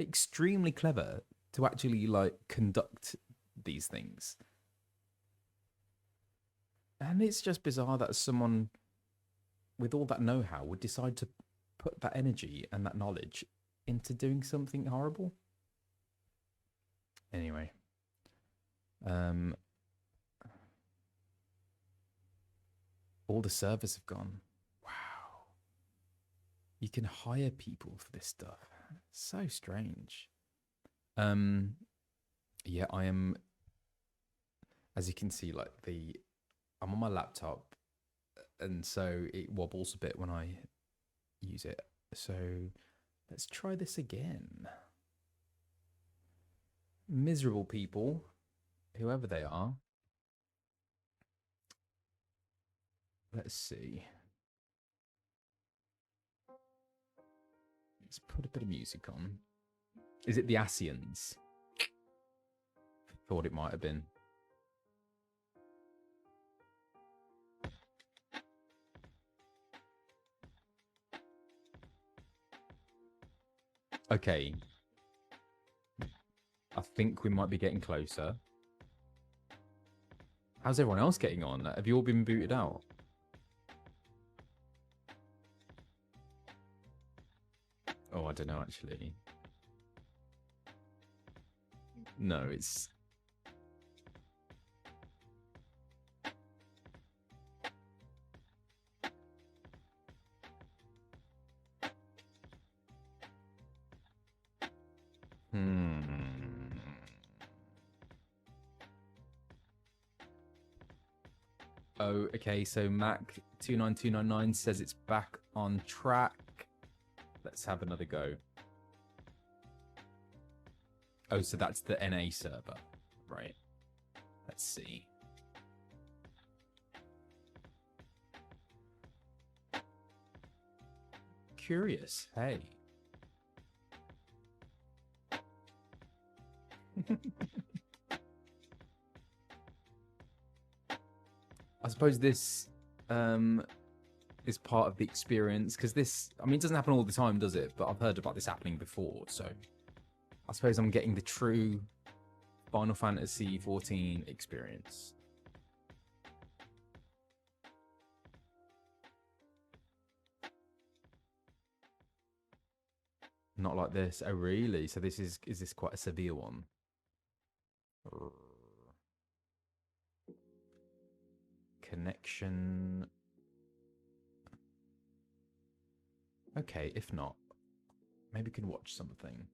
extremely clever, to actually like conduct these things. And it's just bizarre that someone with all that know-how would decide to put that energy and that knowledge into doing something horrible. Anyway, all the servers have gone. Wow. You can hire people for this stuff. So strange. Yeah, I am, as you can see, like I'm on my laptop, and so it wobbles a bit when I use it. So let's try this again. Miserable people, whoever they are. Let's see. Let's put a bit of music on. Is it the Asians? Thought it might have been. Okay. I think we might be getting closer. How's everyone else getting on? Have you all been booted out? Oh, I don't know, actually. No, it's... Oh, okay, so Mac29299 says it's back on track. Let's have another go. Oh, so that's the NA server. Right. Let's see. Curious. Hey. I suppose this is part of the experience, because this, I mean, it doesn't happen all the time, does it? But I've heard about this happening before, so I suppose I'm getting the true Final Fantasy XIV experience. Not like this. Oh, really? So this is this quite a severe one? Connection. Okay, if not, maybe we can watch something.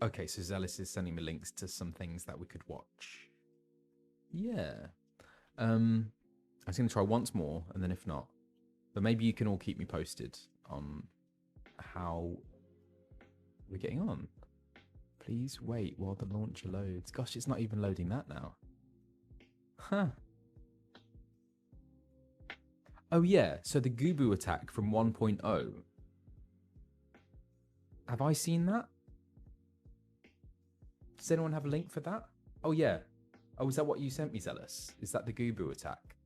Okay, so Zealous is sending me links to some things that we could watch. Yeah. I was going to try once more, and then if not, but maybe you can all keep me posted on how we're getting on. Please wait while the launcher loads. Gosh, it's not even loading that now. Huh. Oh yeah, so the Gubu attack from 1.0. Have I seen that? Does anyone have a link for that? Oh yeah. Oh, is that what you sent me, Zealous? Is that the Gubu attack?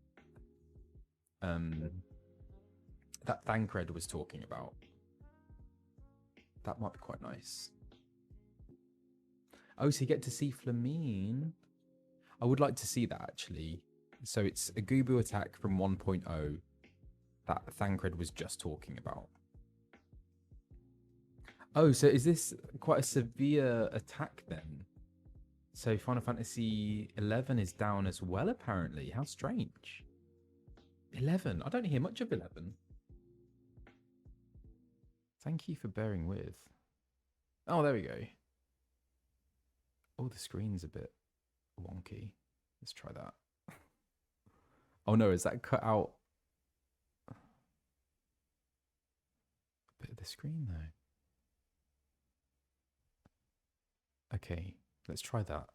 That Thancred was talking about. That might be quite nice. Oh, so you get to see Flamine. I would like to see that, actually. So it's a Gubu attack from 1.0 that Thancred was just talking about. Oh, so is this quite a severe attack then? So Final Fantasy XI is down as well, apparently. How strange. 11. I don't hear much of 11. Thank you for bearing with. Oh, there we go. Oh, the screen's a bit wonky. Let's try that. Oh no, is that cut out a bit of the screen though? Okay, let's try that.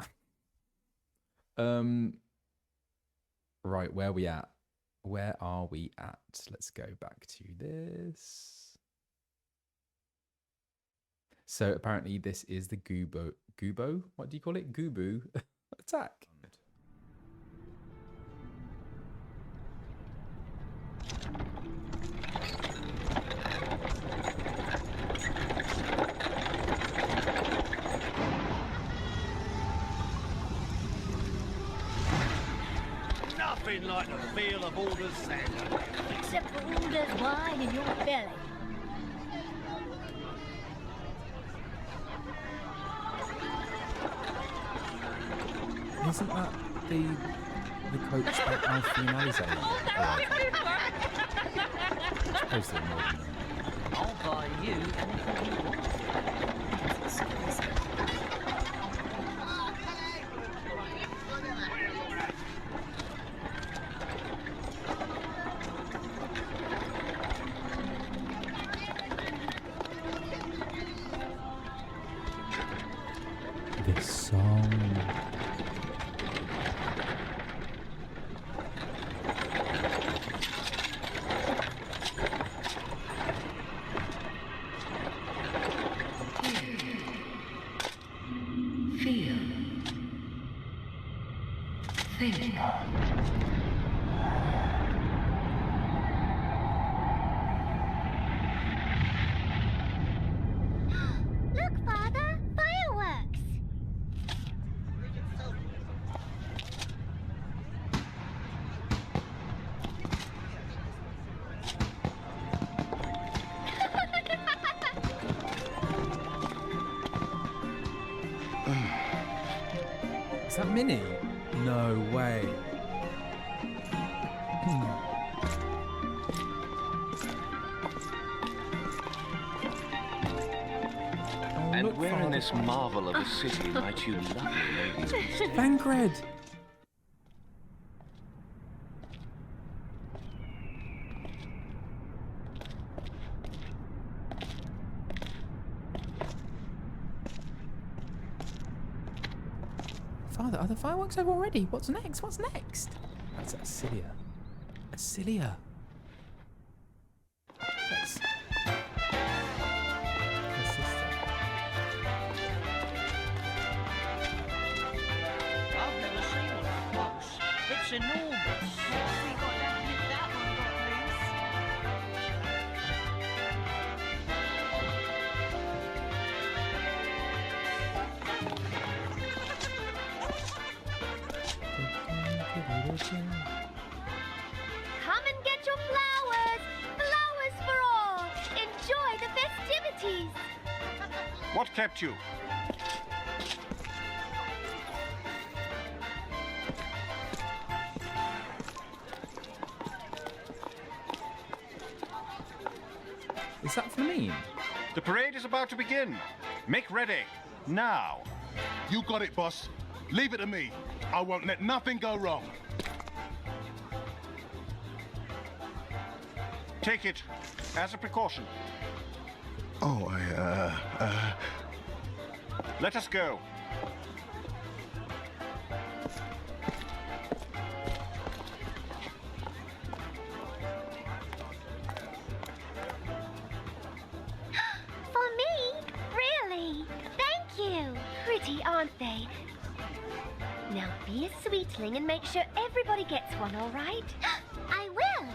Right, where are we at? Where are we at? Let's go back to this. So apparently this is the Gubo, what do you call it? Gubu attack.
like the feel of Alder's sand.
Except for Alder's wine in your belly.
Isn't that the coach that Alphinaud VA It's supposed to be more than that.
I'll buy you anything you want.
This song.
Feel. Think.
Look, Father! Fireworks!
Is that Minnie? No way.
And
look,
where in
Father.
this marvel of a city might you lovely ladies be staying?
Thancred!
Father, are the fireworks over already? What's next? What's next?
That's Acilia. Acilia. That's her sister.
I've never seen one up close. It's enormous.
We got down if that one got loose.
Come and get your flowers! Flowers for all! Enjoy the festivities!
What kept you?
Is that Flamine?
The parade is about to begin. Make ready. Now.
You got it, boss. Leave it to me. I won't let nothing go wrong.
Take it as a precaution.
Oh,
Let us go.
For me? Really? Thank you! Pretty, aren't they? Now be a sweetling and make sure everybody gets one, all right? I will!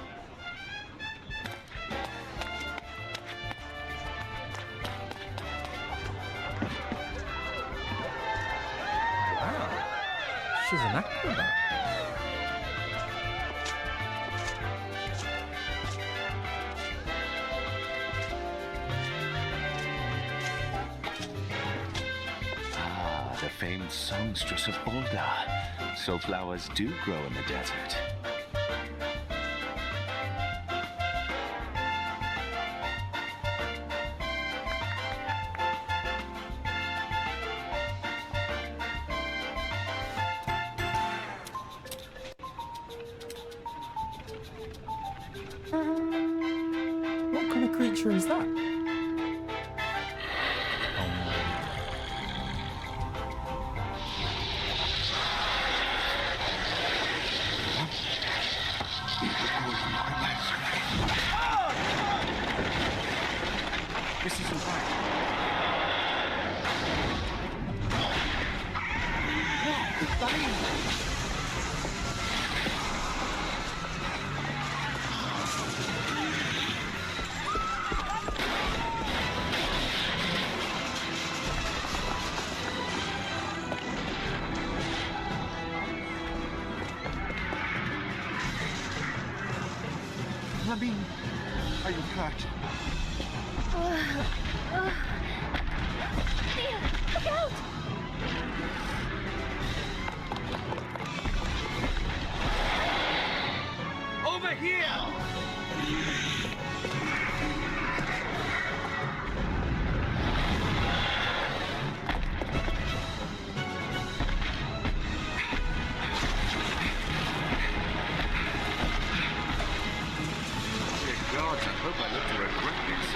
Wow. She's an acrobat.
Ah, the famed songstress of Ulda. So flowers do grow in the desert.
What kind of creature is that?
This isn't right.
cracked.
Theo, look out!
Over here! Dear gods, I hope I live to regret this.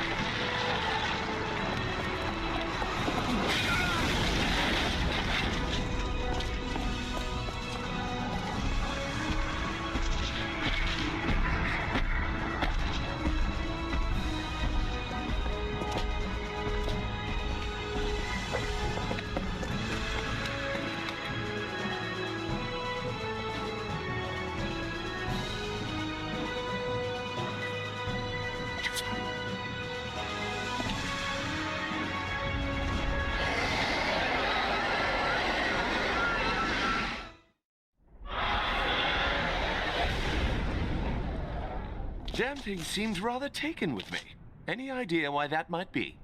Jamping seems rather taken with me. Any idea why that might be?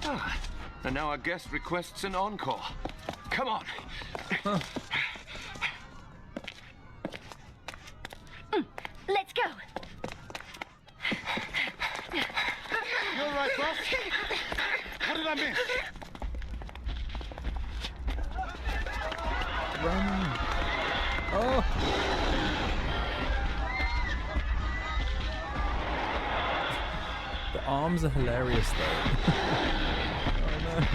Ah, and now our guest requests an encore. Come on.
Let's go.
You all right, boss? What did I miss?
Run. Oh. The arms are hilarious though. Oh no.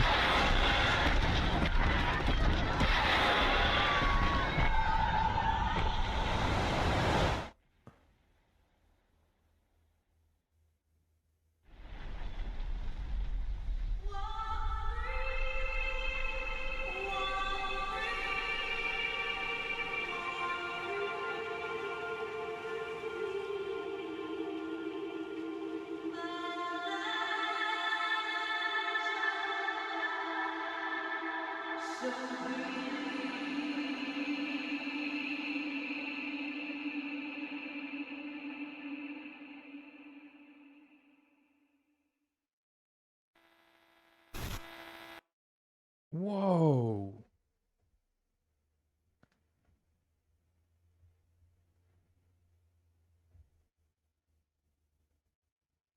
Whoa.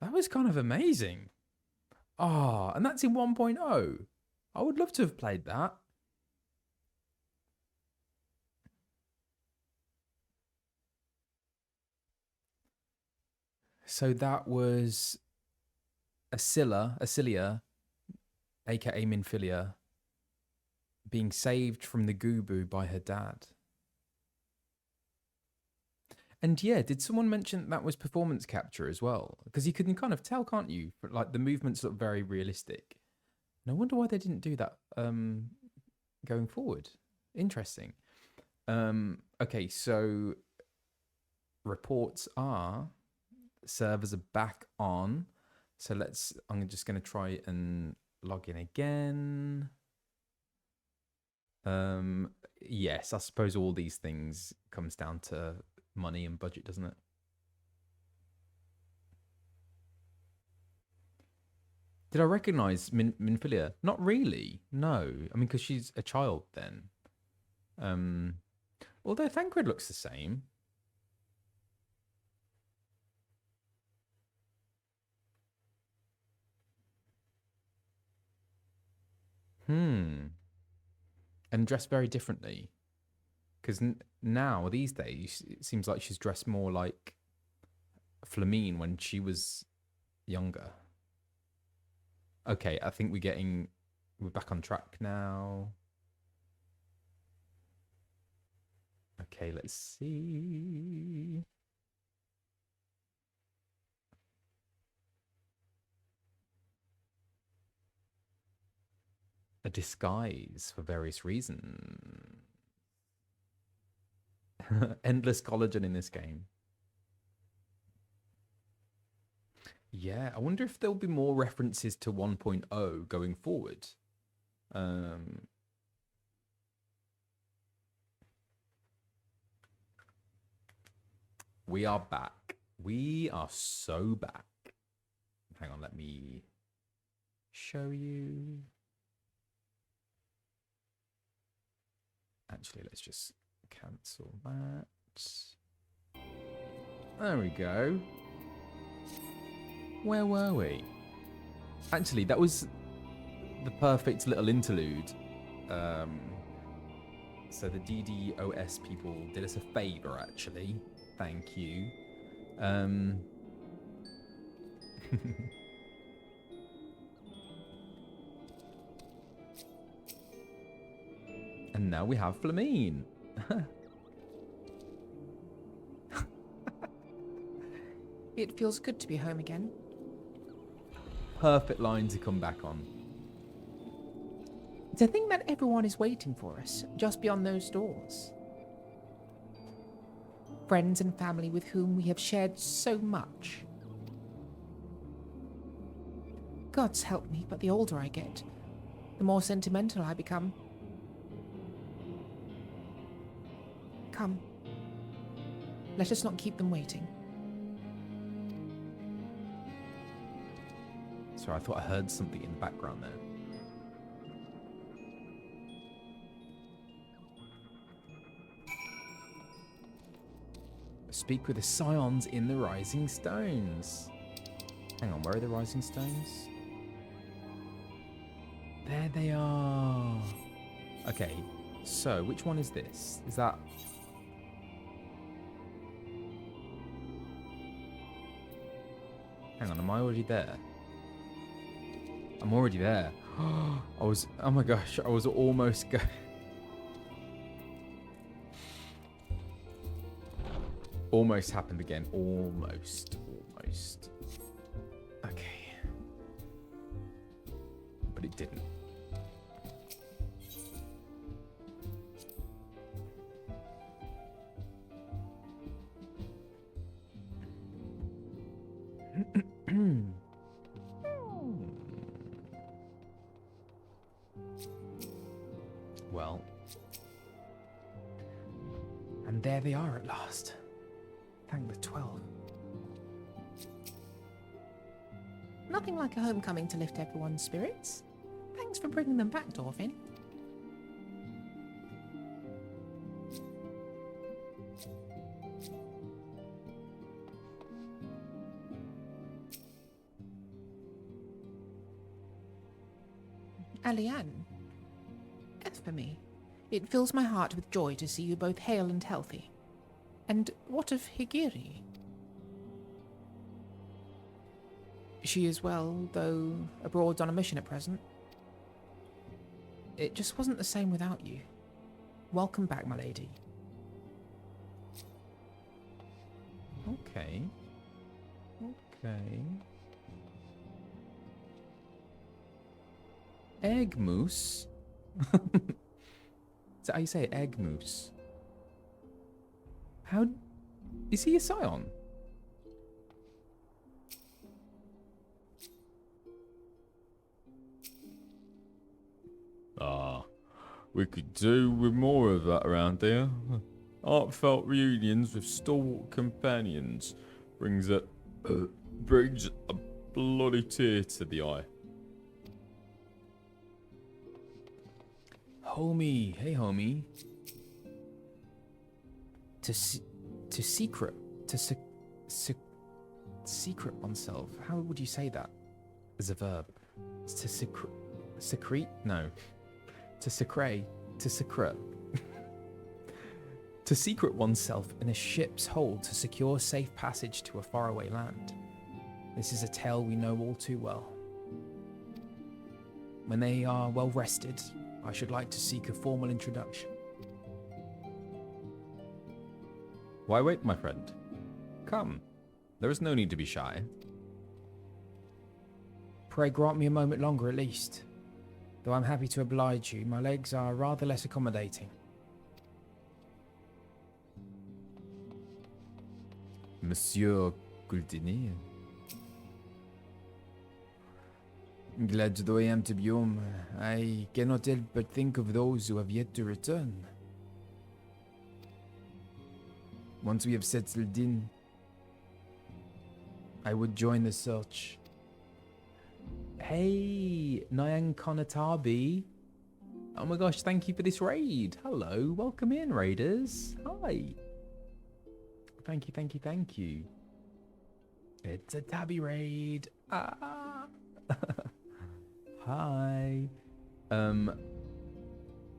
That was kind of amazing. Ah, and that's in 1.0. I would love to have played that. So that was Acelia, aka Minfilia, being saved from the Gubu by her dad. And yeah, did someone mention that was performance capture as well? Because you can kind of tell, can't you? Like the movements look very realistic. And I wonder why they didn't do that going forward. Interesting. Okay, so reports are servers are back on. So I'm just going to try and log in again. Yes, I suppose all these things comes down to money and budget, doesn't it? Did I recognize Minfilia? Not really. No. I mean, because she's a child then. Although Thancred looks the same. And dressed very differently. Because now, these days, it seems like she's dressed more like Flamine when she was younger. Okay, I think we're back on track now. Okay, let's see. A disguise for various reasons. Endless collagen in this game. Yeah, I wonder if there'll be more references to 1.0 going forward. We are back. We are so back. Hang on, let me show you. Actually, let's just cancel that. There we go. Where were we? Actually, that was the perfect little interlude. So the DDoS people did us a favor, actually. Thank you. And now we have Flamine.
It feels good to be home again.
Perfect line to come back on.
To think that everyone is waiting for us just beyond those doors. Friends and family with whom we have shared so much. Gods help me, but the older I get, the more sentimental I become. Come, let us not keep them waiting.
Sorry, I thought I heard something in the background there. Speak with the scions in the Rising Stones. Hang on, where are the Rising Stones? There they are. Okay, so which one is this? Is that... Hang on, am I already there? I'm already there. Oh my gosh, I was almost going... Almost happened again. Almost. Okay. But it didn't. Well. And there they are at last. Thank the 12.
Nothing like a homecoming to lift everyone's spirits. Thanks for bringing them back, Dorfin. Alianne, as for me, it fills my heart with joy to see you both hale and healthy. And what of Higiri? She is well, though abroad on a mission at present. It just wasn't the same without you. Welcome back, my lady.
Okay. Egg mousse? Is that how you say it? Egg mousse? How... Is he a scion?
We could do with more of that around here. Heartfelt reunions with stalwart companions brings a bloody tear to the eye.
Homie. Hey, homie. Secret oneself. How would you say that as a verb? To secrete? No. To secrete. To secret oneself in a ship's hold to secure safe passage to a faraway land. This is a tale we know all too well. When they are well rested, I should like to seek a formal introduction.
Why wait, my friend? Come. There is no need to be shy.
Pray grant me a moment longer at least. Though I'm happy to oblige you, my legs are rather less accommodating.
Monsieur Coultinier. Glad though I am to be home, I cannot help but think of those who have yet to return. Once we have settled in, I would join the search. Hey, Nyan Konatabi. Oh my gosh, thank you for this raid. Hello, welcome in, raiders. Hi. Thank you, thank you, thank you. It's a tabby raid. Ah. Hi.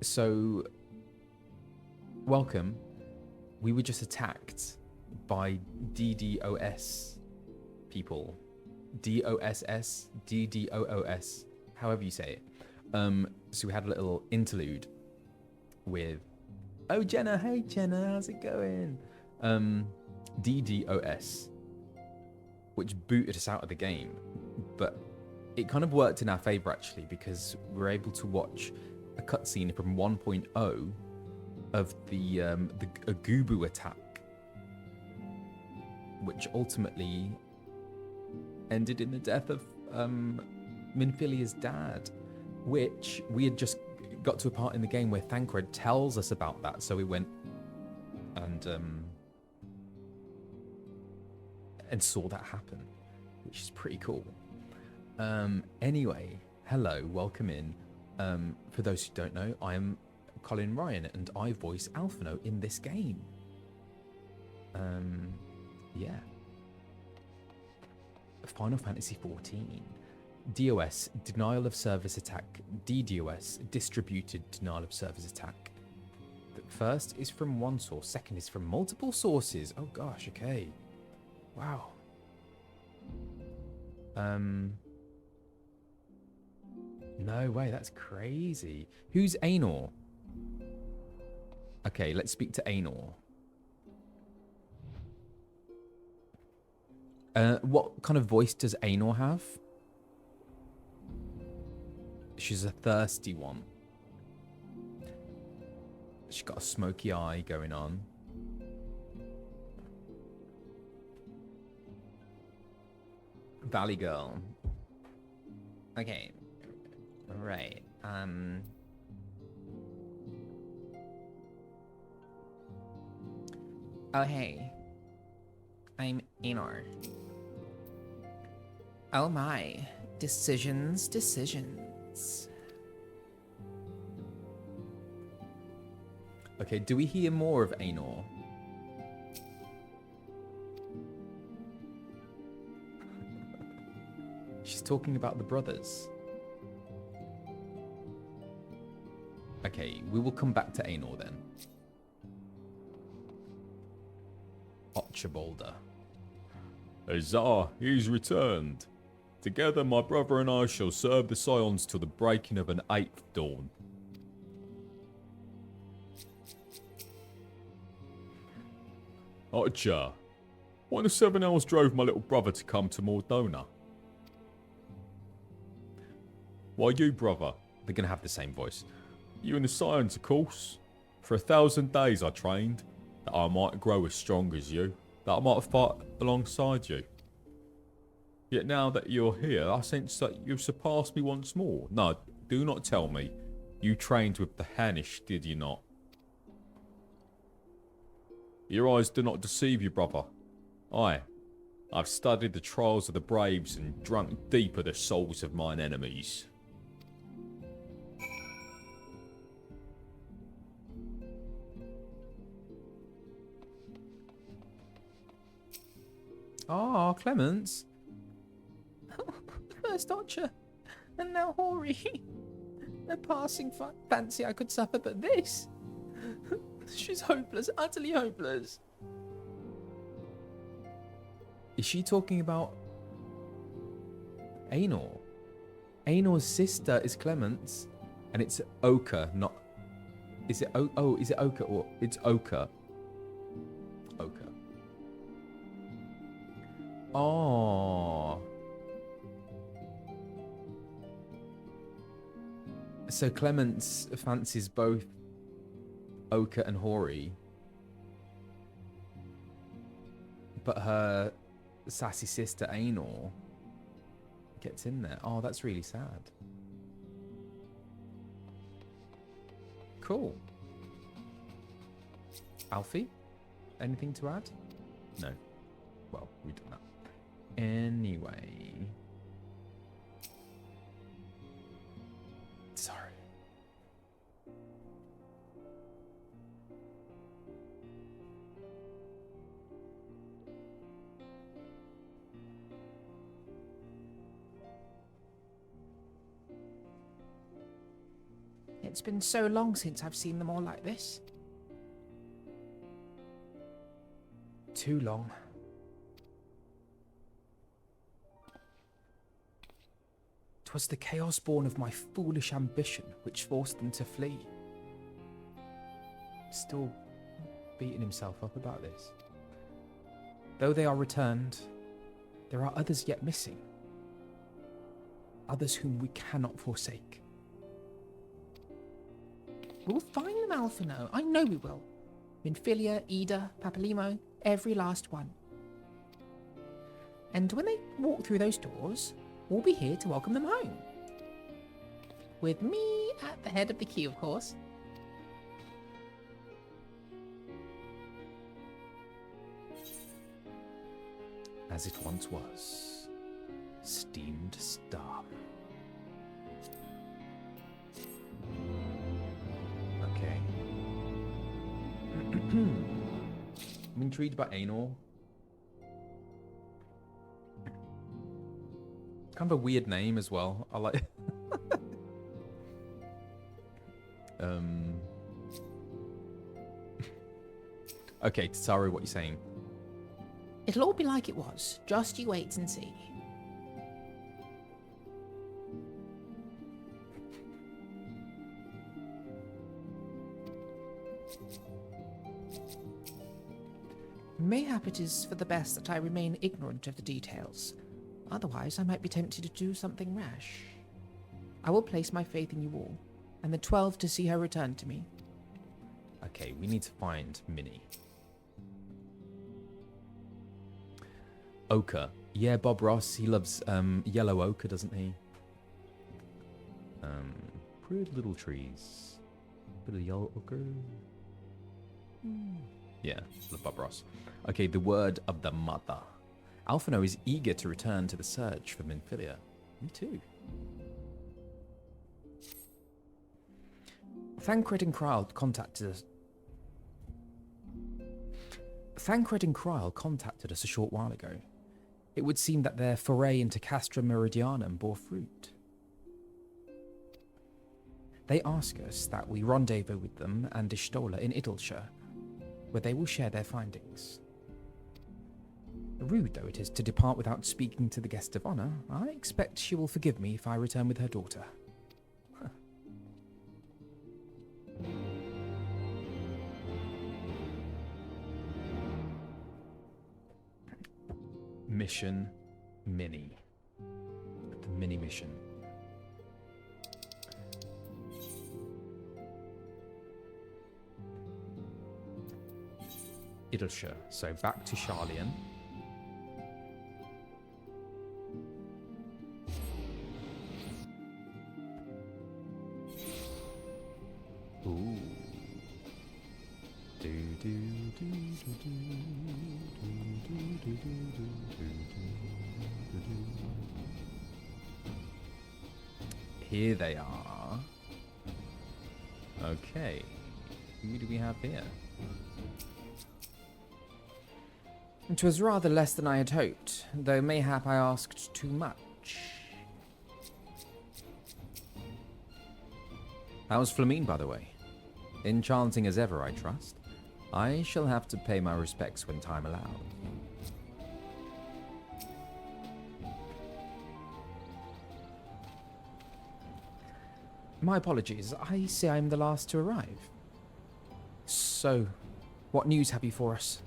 So, welcome. We were just attacked by DDoS people. DOSS, DDoOS, however you say it. So we had a little interlude with, oh Jenna, hey Jenna, how's it going? DDoS, which booted us out of the game, but it kind of worked in our favor actually, because we were able to watch a cutscene from 1.0 of the Agubu attack, which ultimately ended in the death of Minfilia's dad, which we had just got to a part in the game where Thancred tells us about that, so we went and saw that happen, which is pretty cool. Anyway, hello, welcome in. For those who don't know, I am Colin Ryan and I voice Alphinaud in this game. Yeah. Final Fantasy XIV. DOS, denial of service attack. DDoS, distributed denial of service attack. The first is from one source, second is from multiple sources. Oh gosh, okay. Wow. No way, that's crazy. Who's Aenor? Okay, let's speak to Aenor. What kind of voice does Aenor have? She's a thirsty one. She's got a smoky eye going on. Valley Girl. Okay. Right.
Oh, hey. I'm Aenor. Oh my. Decisions.
Okay, do we hear more of Aenor? She's talking about the brothers. Okay, we will come back to Aenor then. Archibalda.
Huzzah, he's returned. Together my brother and I shall serve the Scions till the breaking of an 8th dawn. Archer, what in the 7 hours drove my little brother to come to Mordona? Why you, brother?
They're going to have the same voice.
You and the Scions, of course. For 1,000 days I trained, that I might grow as strong as you, that I might fight alongside you. Yet now that you're here, I sense that you've surpassed me once more. No, do not tell me. You trained with the Hanish, did you not? Your eyes do not deceive you, brother. I've studied the trials of the braves and drunk deep of the souls of mine enemies.
Oh, Clements.
First Archer, and now Hori. No passing fancy I could suffer, but this. She's hopeless, utterly hopeless.
Is she talking about Aenor? Aenor's sister is Clements, and it's Oka, not... Is it is it Oka or... It's Oka. Oka. Oh. So Clements fancies both Oka and Hori, but her sassy sister Aenor gets in there. Oh, that's really sad. Cool. Alfie, anything to add? No. Well, we've done that. Anyway. Sorry.
It's been so long since I've seen them all like this.
Too long.
"'Twas the chaos born of my foolish ambition which forced them to flee."
Still beating himself up about this. "Though they are returned, there are others yet missing. Others whom we cannot forsake."
"We'll find them, Alphinaud. I know we will. Minfilia, Ida, Papalimo, every last one. And when they walk through those doors, we'll be here to welcome them home. With me at the head of the queue, of course."
As it once was. Steamed star. Okay. I'm intrigued by Anor. Kind of a weird name as well. I like. Okay, sorry, what you saying?
"It'll all be like it was. Just you wait and see." "Mayhap it is for the best that I remain ignorant of the details. Otherwise, I might be tempted to do something rash. I will place my faith in you all, and the 12 to see her return to me."
Okay, we need to find Minnie. Ochre. Yeah, Bob Ross, he loves yellow ochre, doesn't he? Pretty little trees. Bit of yellow ochre. Yeah, love Bob Ross. Okay, the word of the mother. Alphinaud is eager to return to the search for Minfilia. Me too. Thancred and Kryl contacted us a short while ago. It would seem that their foray into Castra Meridianum bore fruit. They ask us that we rendezvous with them and Ishtola in Idleshire, where they will share their findings. Rude though it is to depart without speaking to the guest of honour, I expect she will forgive me if I return with her daughter. Mission Mini. The mini mission. Idleshire. So back to Charlian. Ooh. Here they are. Okay. Who do we have here?
It was rather less than I had hoped, though mayhap I asked too much.
How's Flamine, by the way? Enchanting as ever, I trust. I shall have to pay my respects when time allows.
My apologies, I see I'm the last to arrive. So, what news have you for us?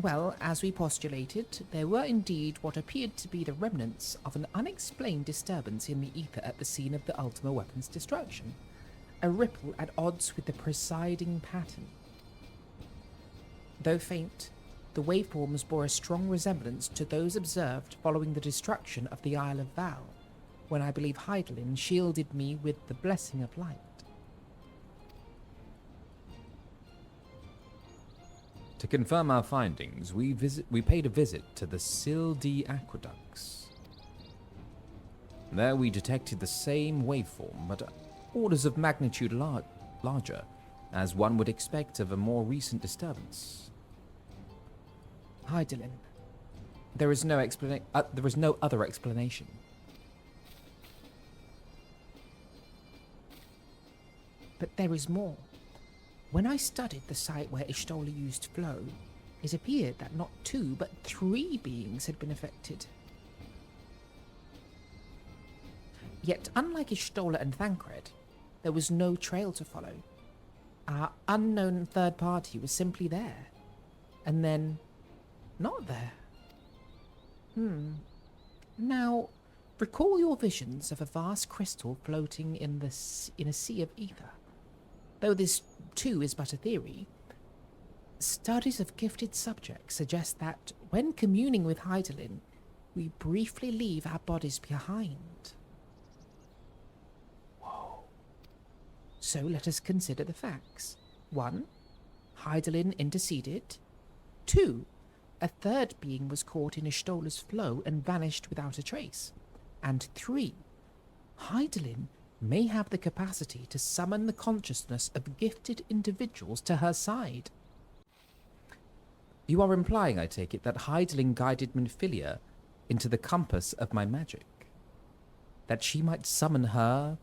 Well, as we postulated, there were indeed what appeared to be the remnants of an unexplained disturbance in the ether at the scene of the Ultima weapon's destruction. A ripple at odds with the presiding pattern. Though faint, the waveforms bore a strong resemblance to those observed following the destruction of the Isle of Val, when I believe Hydaelyn shielded me with the blessing of light. To confirm our findings, we paid a visit to the Sildi aqueducts. There we detected the same waveform, but orders of magnitude larger, as one would expect of a more recent disturbance. Hydaelyn, there is no other explanation. But there is more. When I studied the site where Y'shtola used flow, it appeared that not 2 but 3 beings had been affected. Yet, unlike Y'shtola and Thancred, there was no trail to follow. Our unknown third party was simply there, and then not there. Now, recall your visions of a vast crystal floating in a sea of ether. Though this, too, is but a theory, studies of gifted subjects suggest that, when communing with Hydaelyn, we briefly leave our bodies behind. Whoa. So let us consider the facts. 1. Hydaelyn interceded. 2. A third being was caught in Y'shtola's flow and vanished without a trace. And 3. Hydaelyn may have the capacity to summon the consciousness of gifted individuals to her side. You are implying, I take it, that Hydaelyn guided Minfilia into the compass of my magic. That she might summon her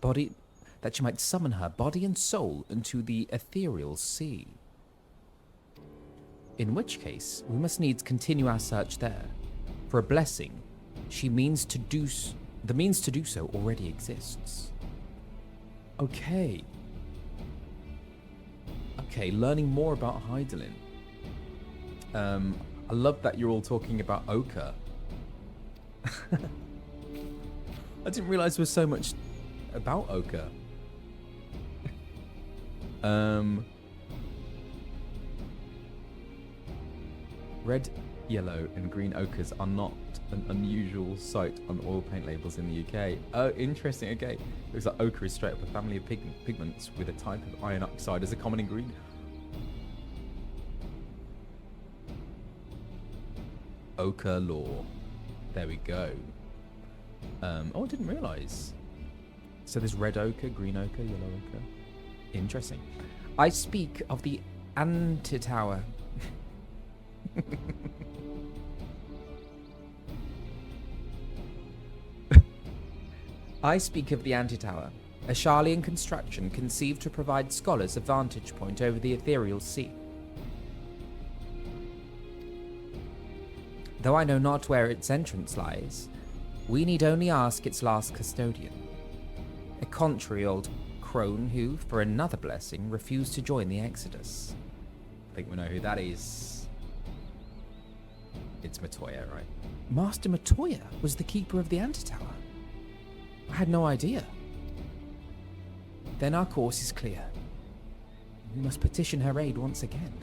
body and soul into the ethereal sea. In which case, we must needs continue our search there. For a blessing, the means to do so already exists. Okay, learning more about Hydaelyn. I love that you're all talking about ochre. I didn't realize there was so much about ochre. Red, yellow, and green ochres are not an unusual sight on oil paint labels in the UK. Oh, interesting. Okay, it looks like ochre is straight up a family of pigments with a type of iron oxide as a common ingredient. Ochre lore. There we go. Oh, I didn't realise. So there's red ochre, green ochre, yellow ochre. Interesting. I speak of the Antitower. I speak of the Antitower, a Sharlayan construction conceived to provide scholars a vantage point over the ethereal sea. Though I know not where its entrance lies, we need only ask its last custodian, a contrary old crone who, for another blessing, refused to join the Exodus. I think we know who that is. It's Matoya, right? Master Matoya was the keeper of the Antitower. I had no idea. Then our course is clear. We must petition her aid once again.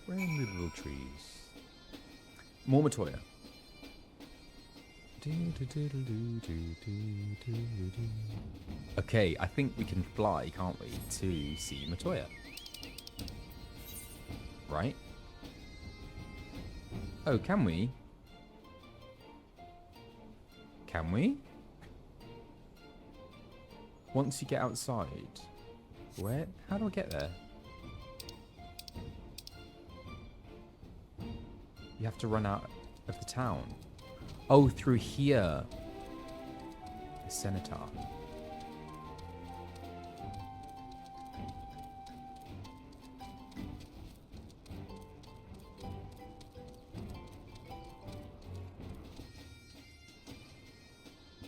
Random little trees. More Matoya. Okay, I think we can fly, can't we, to see Matoya? Right? Oh, can we? Can we? Once you get outside. Where? How do I get there? You have to run out of the town. Oh, through here. The Centaur.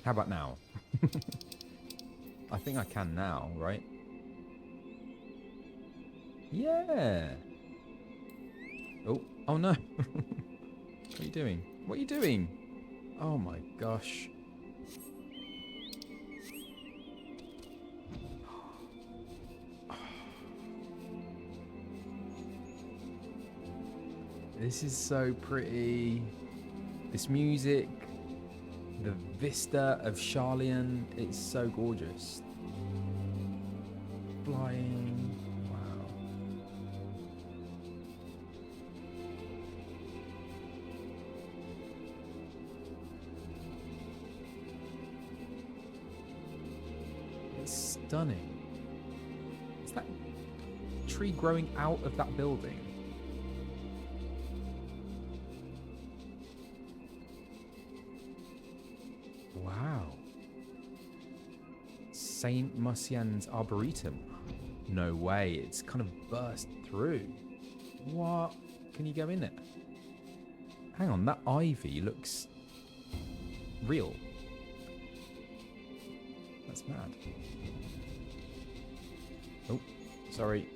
How about now? I think I can now, right? Yeah. Oh no. What are you doing? What are you doing? Oh my gosh. This is so pretty. This music.
The vista of Charlian, it's so gorgeous. Flying, wow. It's stunning. Is that tree growing out of that building? Wow. Saint Mucian's Arboretum. No way, it's kind of burst through. What? Can you go in it? Hang on, that ivy looks real. That's mad. Oh, sorry.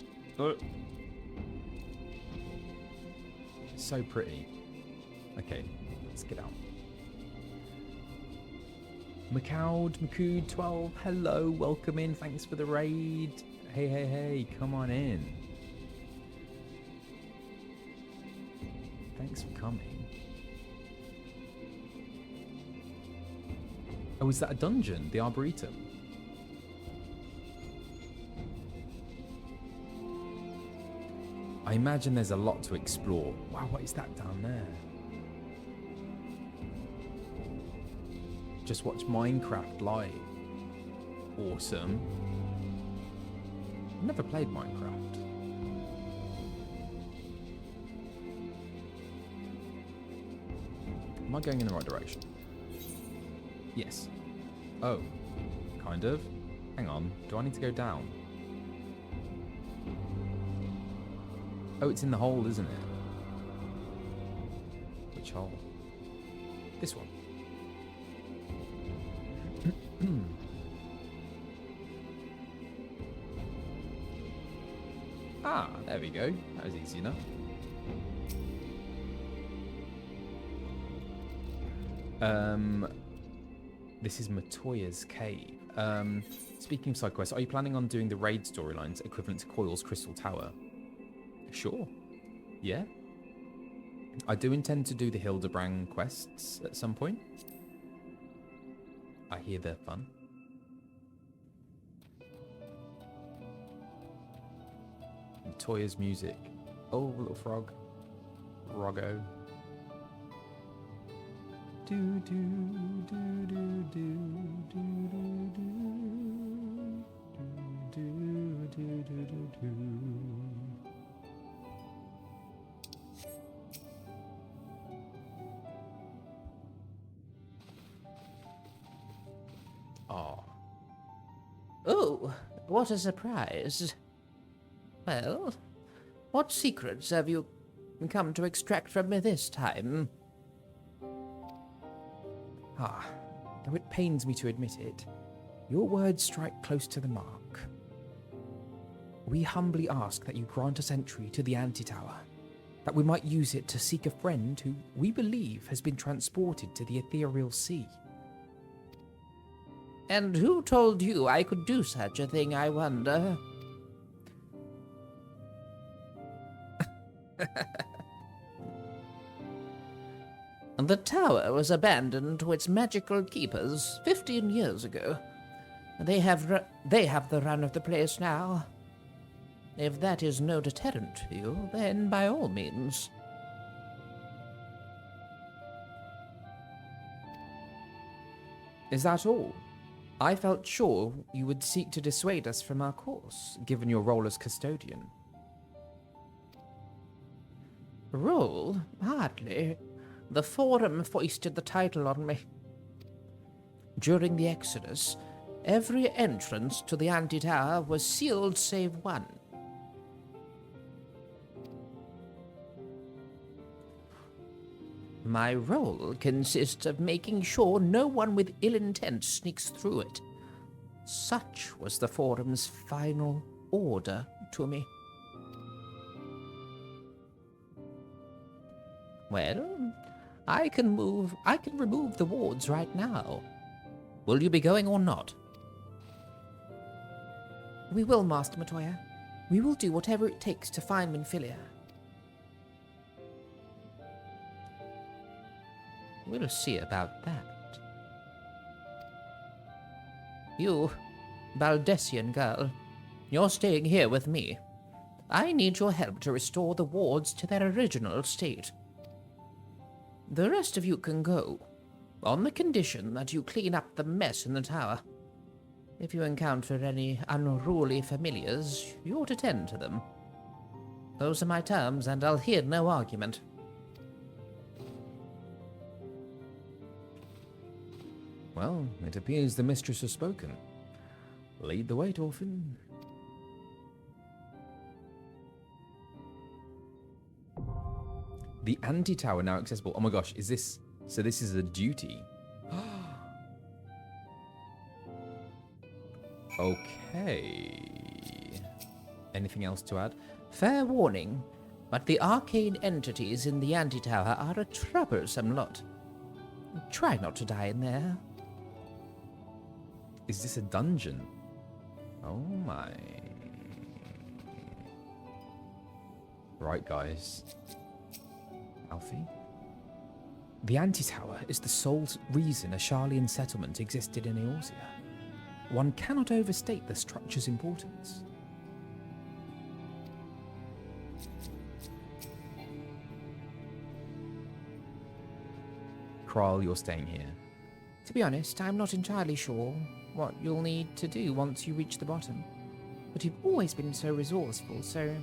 So pretty. Okay, let's get out. Macoud 12, hello, welcome in, thanks for the raid. Hey, come on in. Thanks for coming. Oh, is that a dungeon? The Arboretum? I imagine there's a lot to explore. Wow, what is that down there? Just watch Minecraft live. Awesome. Never played Minecraft. Am I going in the right direction? Yes. Oh, kind of. Hang on, do I need to go down? Oh, it's in the hole, isn't it? Which hole? This one. Ah, there we go. That was easy enough. This is Matoya's cave. Speaking of side quests, are you planning on doing the raid storylines equivalent to Coils Crystal Tower? Sure. Yeah. I do intend to do the Hildebrand quests at some point. I hear they're fun. Toya's music. Oh, little frog. Roggo. Do do do do do do do do do do do.
Oh, what a surprise. Well, what secrets have you come to extract from me this time?
Though it pains me to admit it, your words strike close to the mark. We humbly ask that you grant us entry to the Antitower, that we might use it to seek a friend who we believe has been transported to the ethereal sea.
And who told you I could do such a thing, I wonder? The tower was abandoned to its magical keepers 15 years ago. They have the run of the place now. If that is no deterrent to you, then by all means.
Is that all? I felt sure you would seek to dissuade us from our course, given your role as custodian.
Role? Hardly. The Forum foisted the title on me. During the Exodus, every entrance to the Antitower was sealed save one. My role consists of making sure no one with ill intent sneaks through it. Such was the Forum's final order to me. Well, I can remove the wards right now. Will you be going or not?
We will, Master Matoya. We will do whatever it takes to find Minfilia.
We'll see about that. You, Baldessian girl, you're staying here with me. I need your help to restore the wards to their original state. The rest of you can go, on the condition that you clean up the mess in the tower. If you encounter any unruly familiars, you ought to tend to them. Those are my terms, and I'll hear no argument.
Well, it appears the mistress has spoken. Lead the way, Dorfin. The anti-tower now accessible. Oh my gosh, is this... So this is a duty. Okay. Anything else to add?
Fair warning, but the arcane entities in the anti-tower are a troublesome lot. Try not to die in there.
Is this a dungeon? Oh my. Right, guys. Alfie? The anti-tower is the sole reason a Sharlayan settlement existed in Eorzea. One cannot overstate the structure's importance. Kral, you're staying here.
To be honest, I'm not entirely sure what you'll need to do once you reach the bottom. But you've always been so resourceful, so...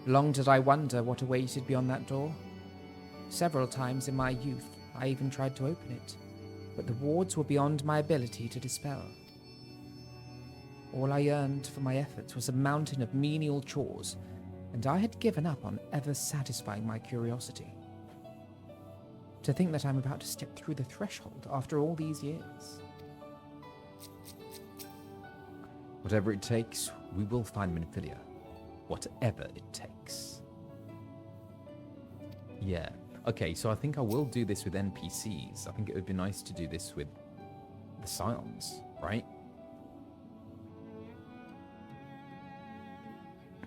Long did I wonder what awaited beyond that door. Several times in my youth, I even tried to open it, but the wards were beyond my ability to dispel. All I earned for my efforts was a mountain of menial chores, and I had given up on ever satisfying my curiosity. To think that I'm about to step through the threshold after all these years.
Whatever it takes, we will find Minfilia. Whatever it takes. Yeah. Okay, so I think I will do this with NPCs. I think it would be nice to do this with the Scions, right?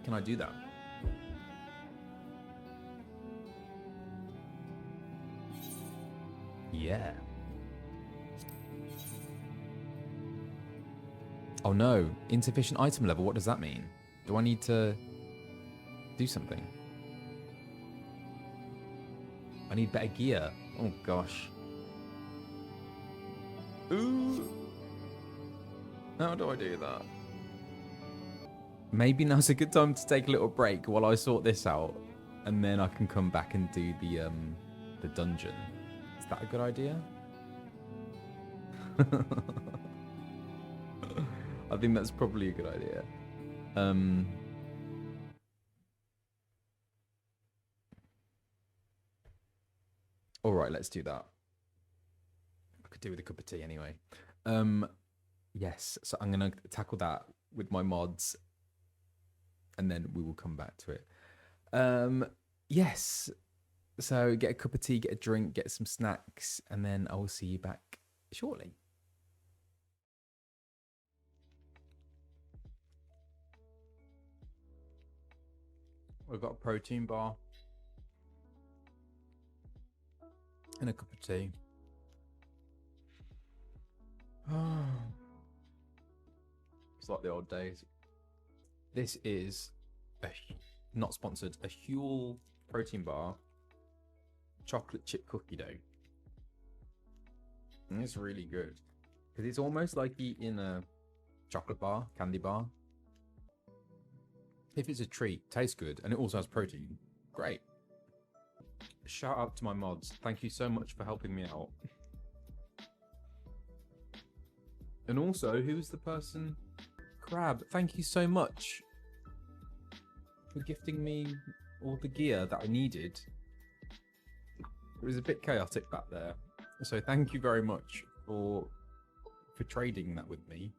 Can I do that? Yeah. Oh no, insufficient item level. What does that mean? Do I need to do something? I need better gear. Oh gosh. Ooh. How do I do that? Maybe now's a good time to take a little break while I sort this out, and then I can come back and do the dungeon. Is that a good idea? I think that's probably a good idea. All right, let's do that. I could do with a cup of tea anyway. Yes, so I'm gonna tackle that with my mods, and then we will come back to it. Yes. So get a cup of tea, get a drink, get some snacks, and then I will see you back shortly. We've got a protein bar and a cup of tea. It's like the old days. This is not sponsored, a Huel protein bar, chocolate chip cookie dough. And it's really good because it's almost like eating a chocolate bar, candy bar. If it's a treat, tastes good, and it also has protein. Great. Shout out to my mods. Thank you so much for helping me out. And also, who's the person? Crab, thank you so much for gifting me all the gear that I needed. It was a bit chaotic back there. So thank you very much for trading that with me.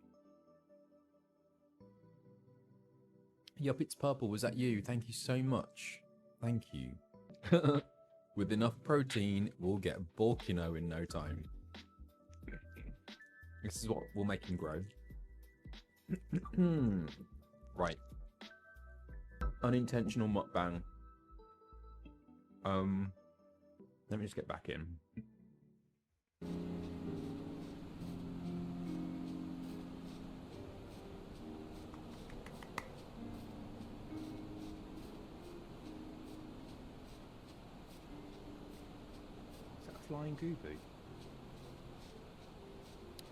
Yup, it's purple. Was that you? Thank you so much. Thank you. With enough protein, we'll get bulkino in no time. This is what will make him grow. Right. Unintentional mukbang. Let me just get back in. flying Gubu.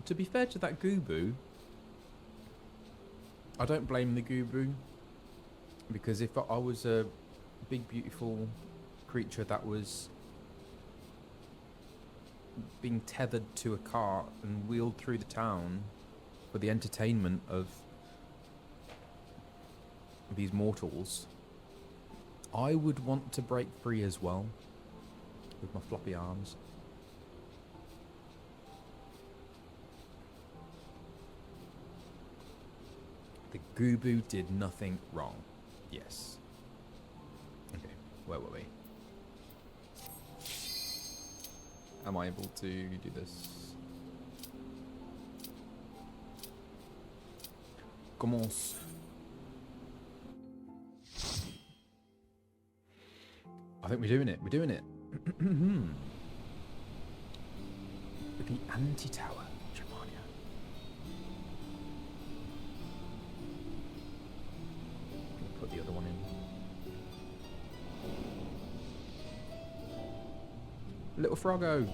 To be fair to that Gubu, I don't blame the Gubu, because if I was a big beautiful creature that was being tethered to a cart and wheeled through the town for the entertainment of these mortals, I would want to break free as well with my floppy arms. The Gubu did nothing wrong. Yes. Okay, where were we? Am I able to do this? Commence. I think we're doing it. We're doing it. The anti-tower, Germania. Put the other one in. Little Froggo. Do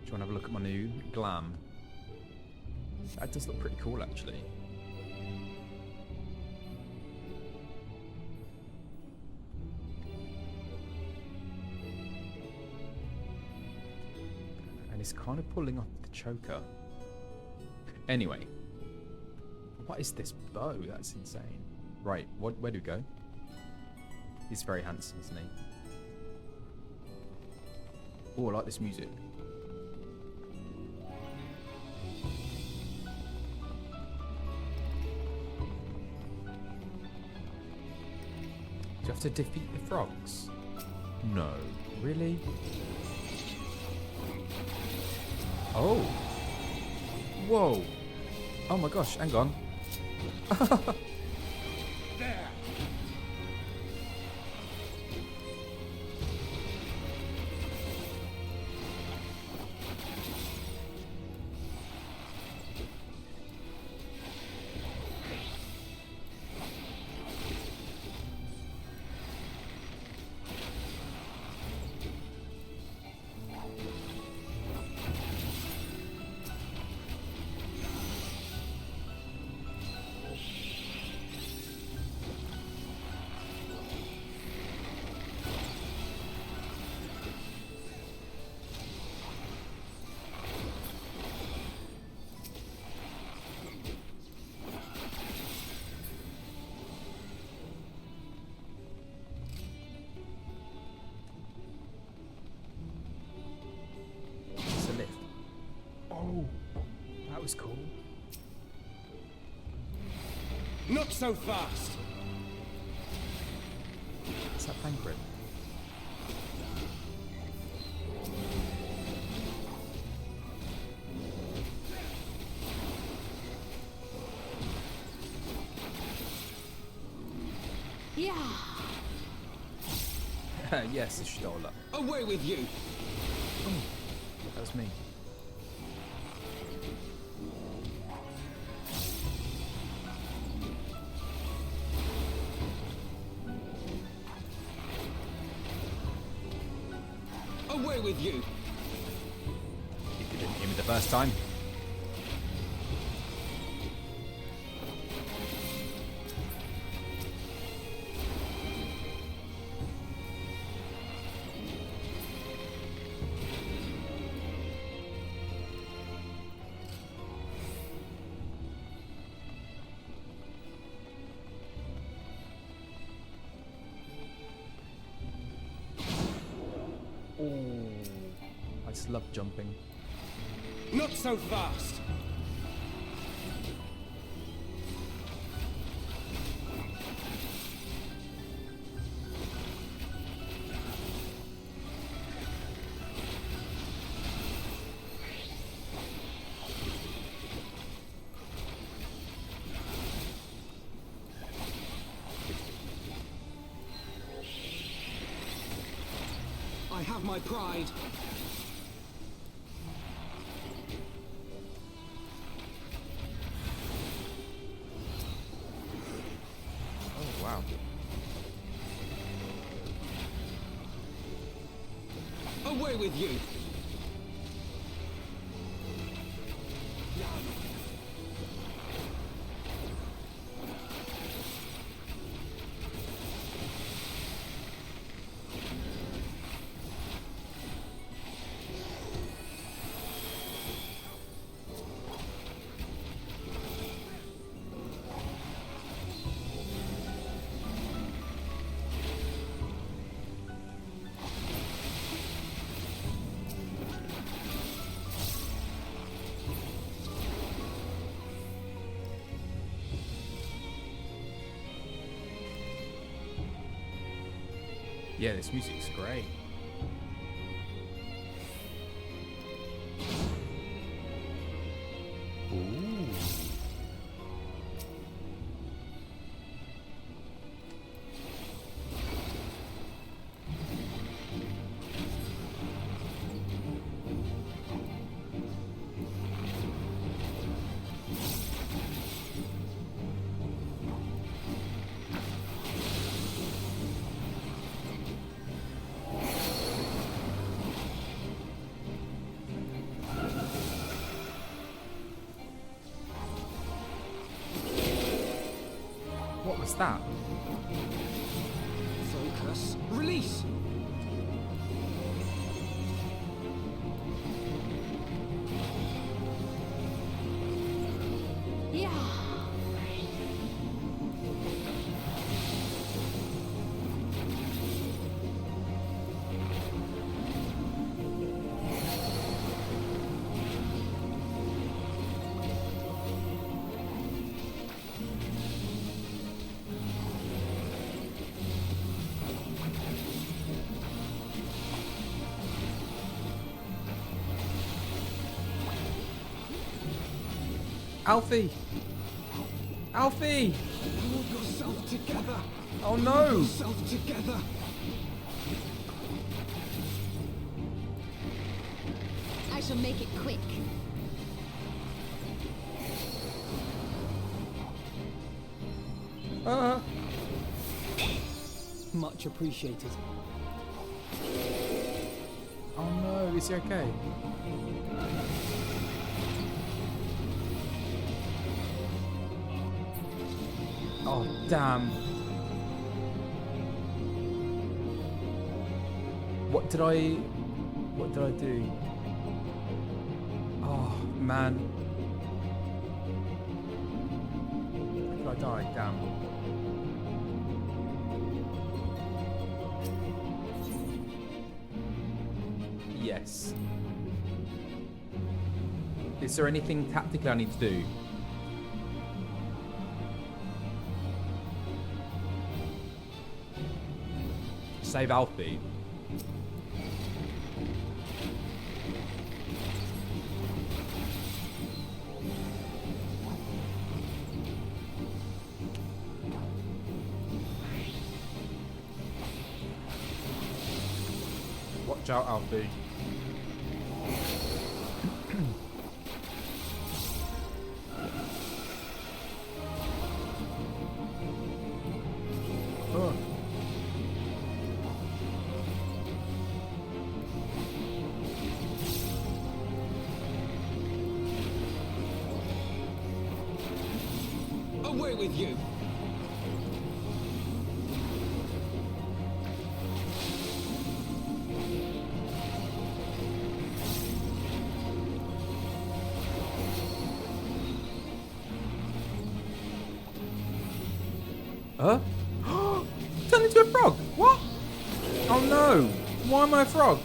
you want to have a look at my new glam? That does look pretty cool, actually. He's kind of pulling off the choker. Anyway. What is this bow? That's insane. Right, where do we go? He's very handsome, isn't he? Oh, I like this music. Do you have to defeat the frogs? No. Really? Oh. Whoa. Oh my gosh, hang on.
There.
That was cool.
Not so fast!
What's that banquet?
Yeah.
Yes, the Stoller.
Away with you!
Oh, that was me.
Away with you!
You didn't hear me the first time. I just love jumping.
Not so fast! I have my pride.
Oh, wow.
Away with you!
Yeah, this music's great. Ooh.
What was that?
Focus. Release!
Yeah.
Alfie! Alfie!
Hold yourself together!
Oh no!
Hold yourself together!
I shall make it quick.
Much appreciated.
Oh no, is he okay? Oh damn. What did I do? Oh man. How did I die? Damn. Yes. Is there anything tactical I need to do? Save Alfie. Watch out, Alfie. Oh.
Away with you!
Huh? Turned into a frog! What? Oh no! Why am I a frog?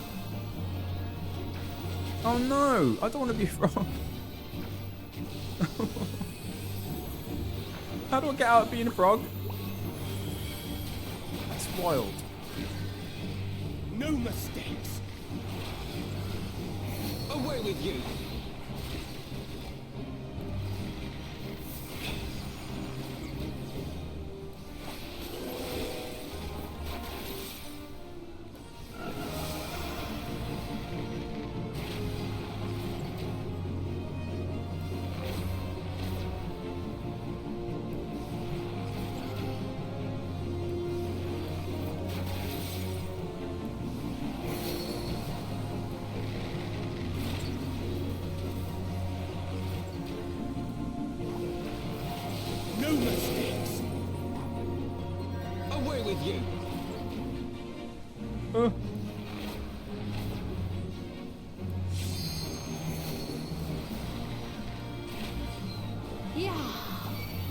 Oh no! I don't want to be a frog. How do I get out of being a frog? That's wild.
No mistakes! Away with you!
Yeah.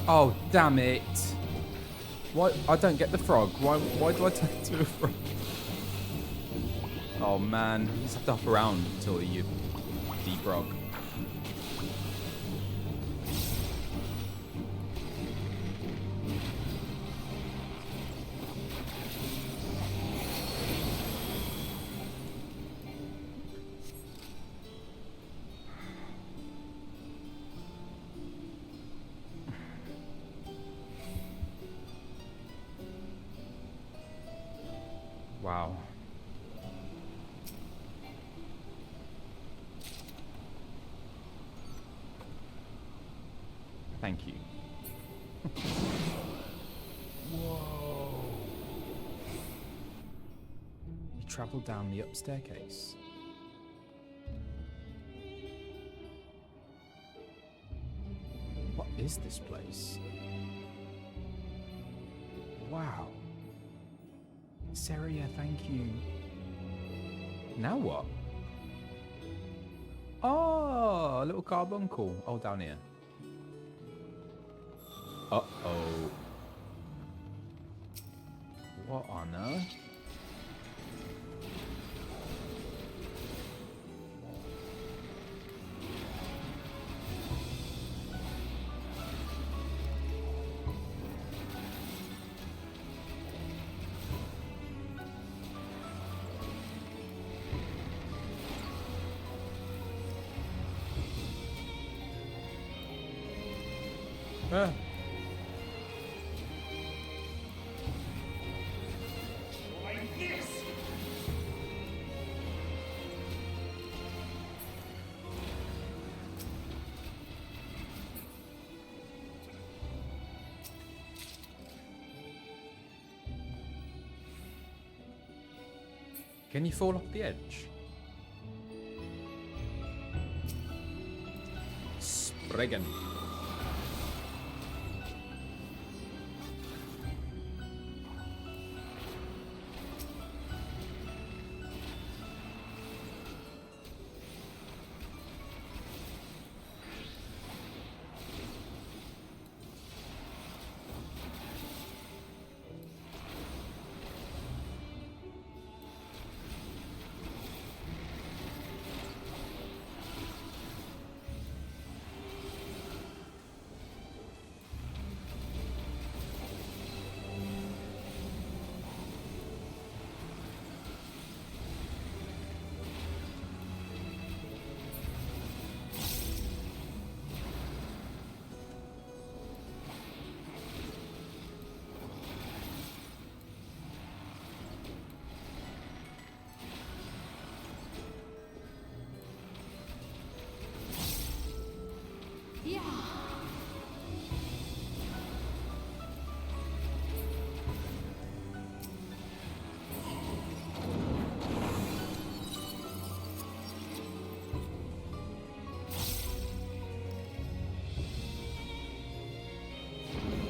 Oh, damn it. Why? I don't get the frog. Why do I turn into a frog? Oh, man. You just have to hop around until you defrog. Wow. Thank you. Whoa. You travel down the up staircase. What is this place? Wow. Eorzea, thank you. Now what? Oh, a little carbuncle. Oh, down here. Uh-oh. What on earth? Can you fall off the edge? Spriggan.
Yeah.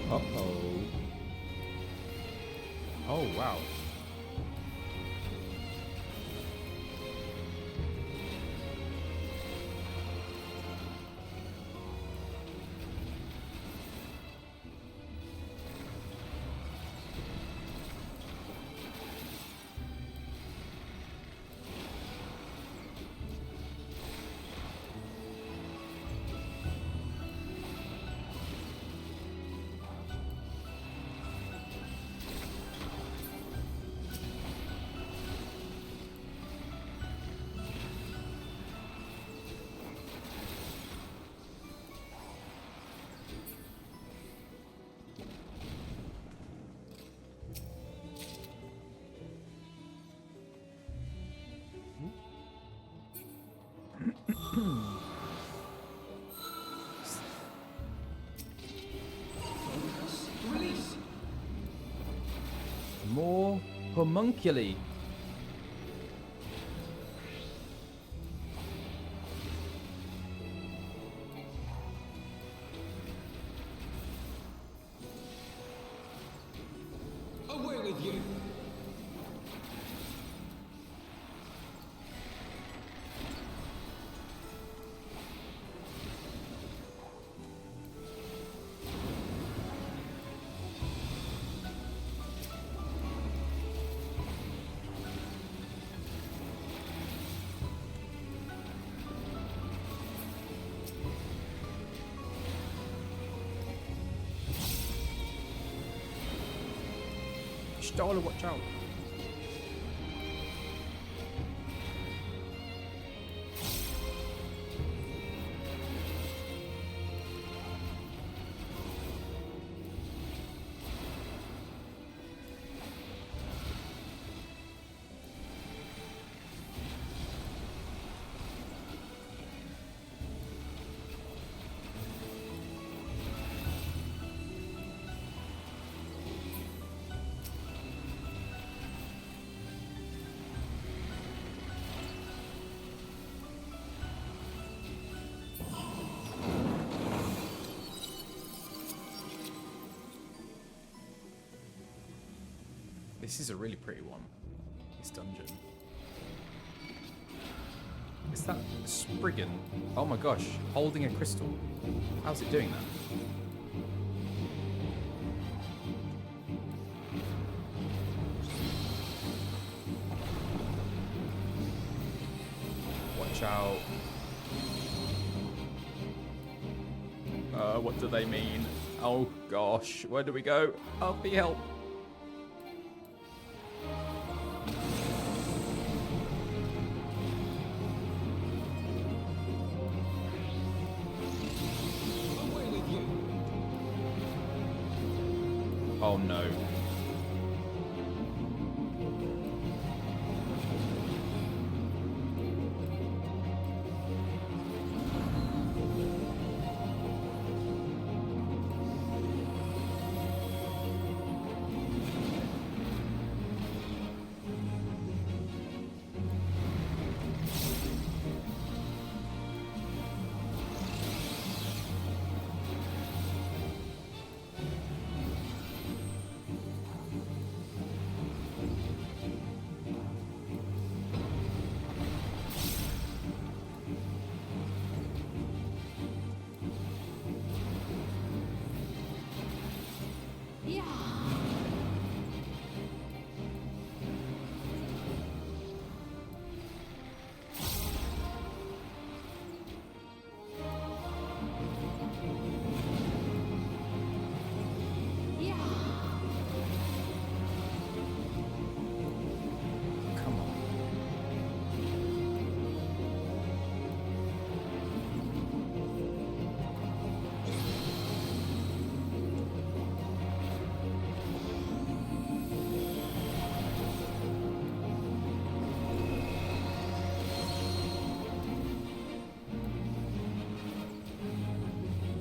Uh-oh. Oh, wow. More homunculi.
Away with you!
Stoller, watch out. This is a really pretty one, this dungeon. Is that a Spriggan? Oh my gosh, holding a crystal. How's it doing that? Watch out. What do they mean? Oh gosh, where do we go? Alfie, help. Oh no.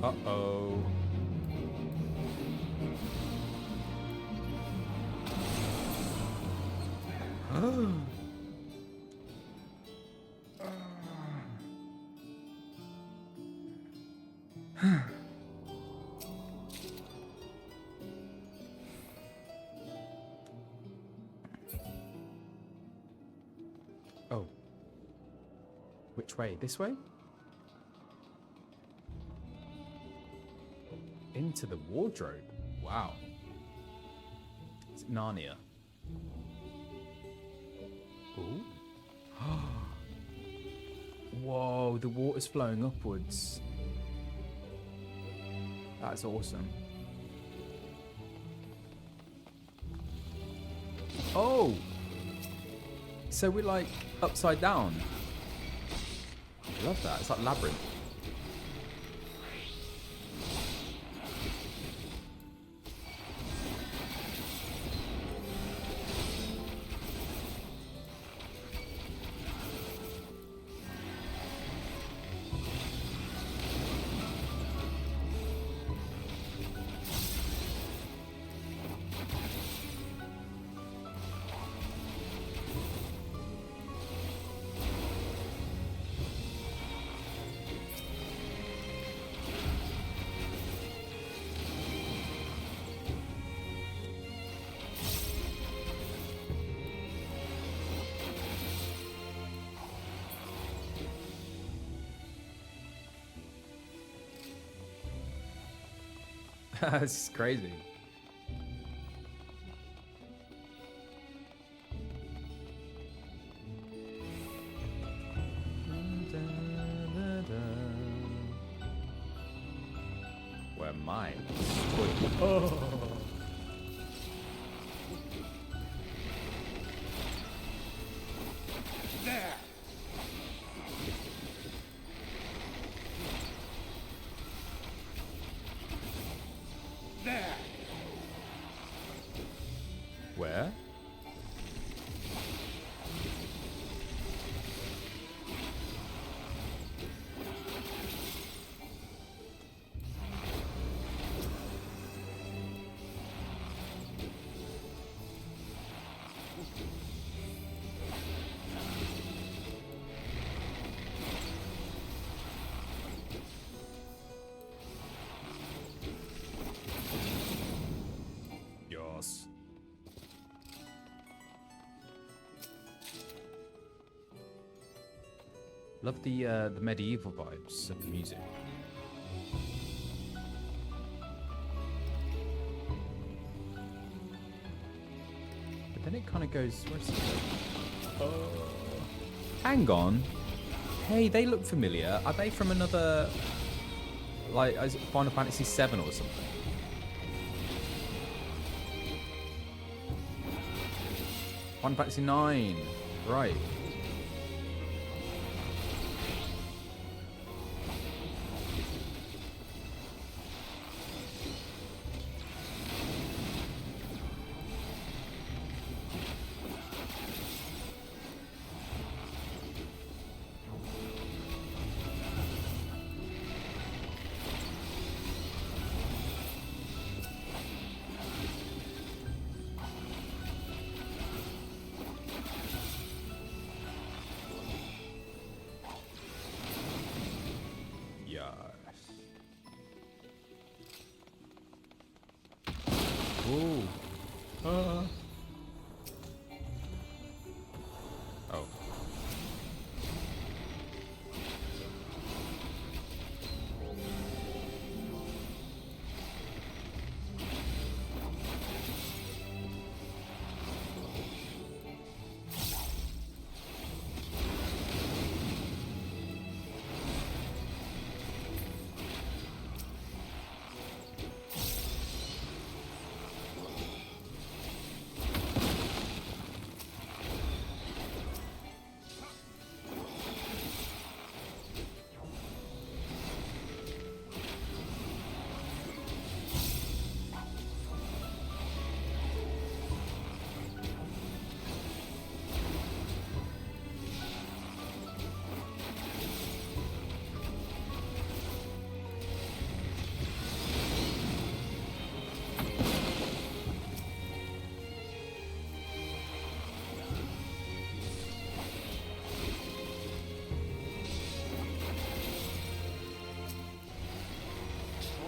Uh-oh. Oh. Which way? This way? Into the wardrobe. Wow. It's Narnia. Ooh. Whoa, the water's flowing upwards. That's awesome. Oh! So we're like upside down. I love that. It's like Labyrinth. This is crazy. Where am I? Oh. Love the medieval vibes of the music. But then it kind of goes. Where's it go? Hang on. Hey, they look familiar. Are they from another, like, is it Final Fantasy VII or something? Final Fantasy IX. Right. Ooh. Oh.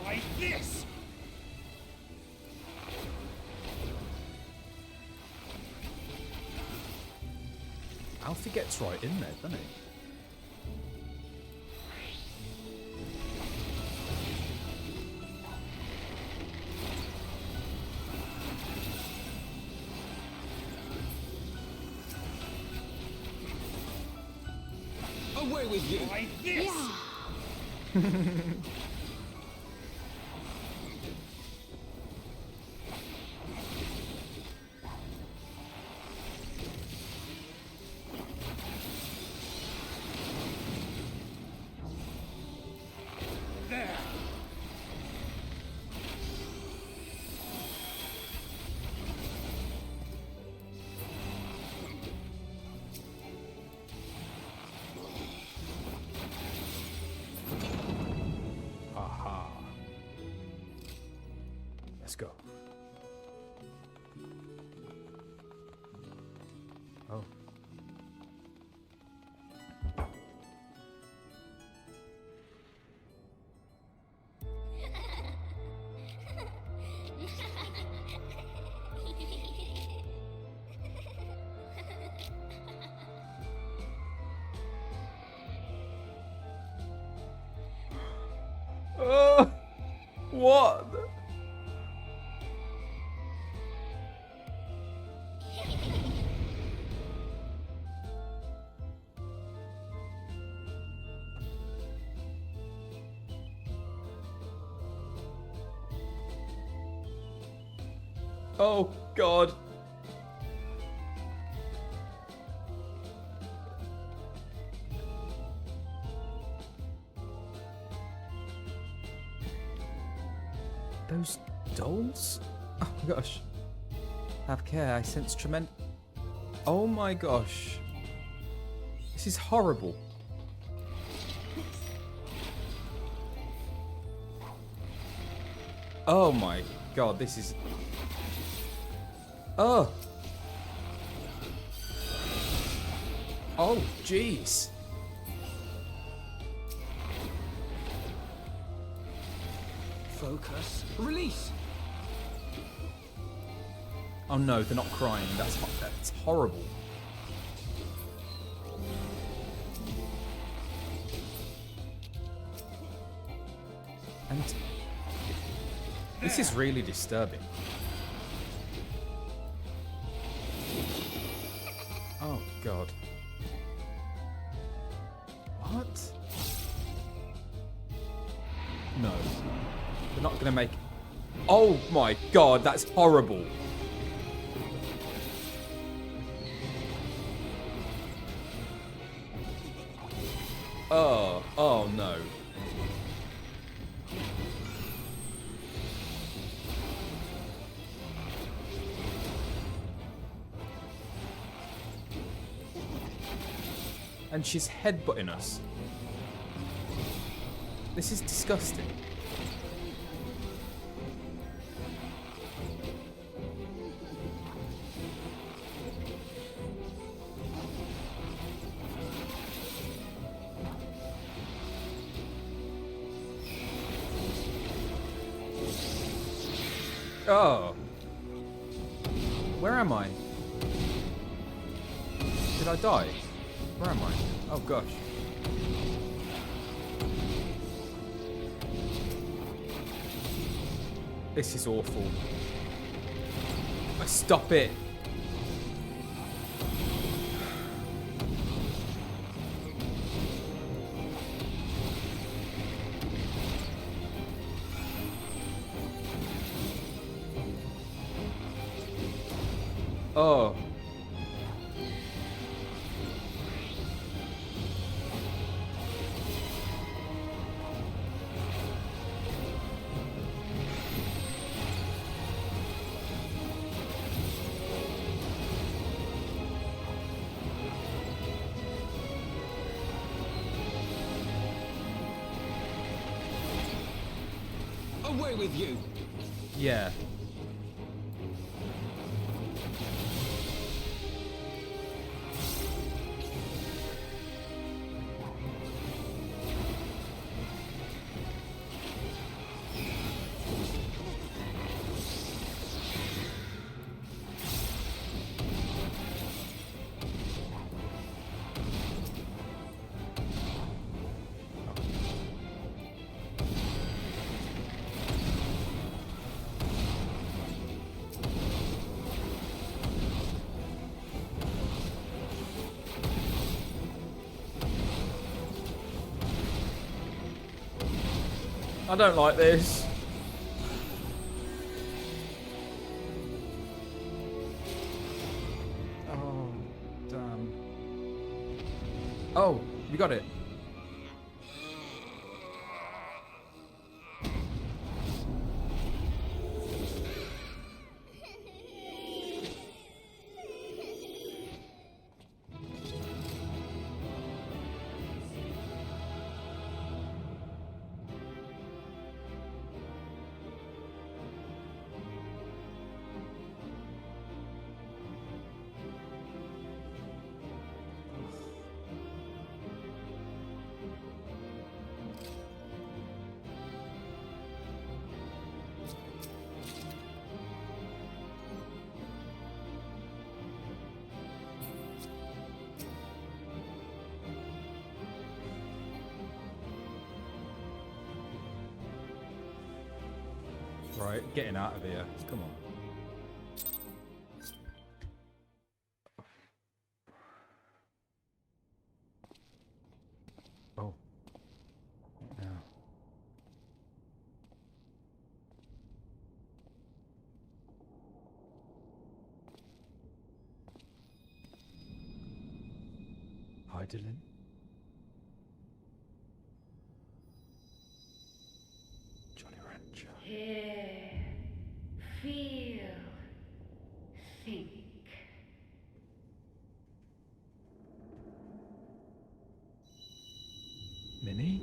Try this!
Alfie gets right in there, doesn't he?
Away with you! Try this!
Yeah.
There!
Aha. Let's go. Oh. What? Oh, God. Those dolls? Oh my gosh. Have care, I sense tremendous. Oh my gosh. This is horrible. Oh my God, this is. Oh. Oh, jeez.
Focus. Release.
Oh no, they're not crying. That's horrible. This is really disturbing. Oh, God. What? No. We're not going to make... Oh, my God. That's horrible. Oh, no. And she's headbutting us. This is disgusting. Oh. Where am I? Did I die? Where am I? Oh gosh. This is awful. Stop it. Oh.
Away with you!
Yeah. I don't like this. Oh, damn. Oh, we got it. Right, getting out of here. Come on. Oh. No. Heidelin? Jolly Rancher.
Hear, feel, think.
Minnie?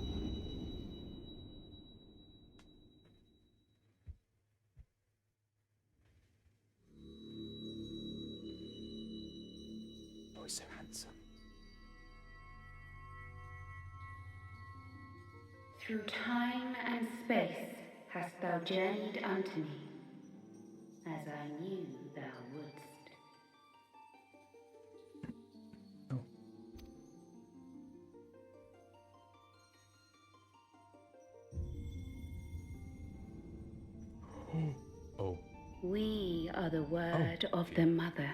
Oh, he's so handsome.
Through time and space hast thou journeyed unto me, as I knew thou wouldst.
Oh.
are the word of the Mother.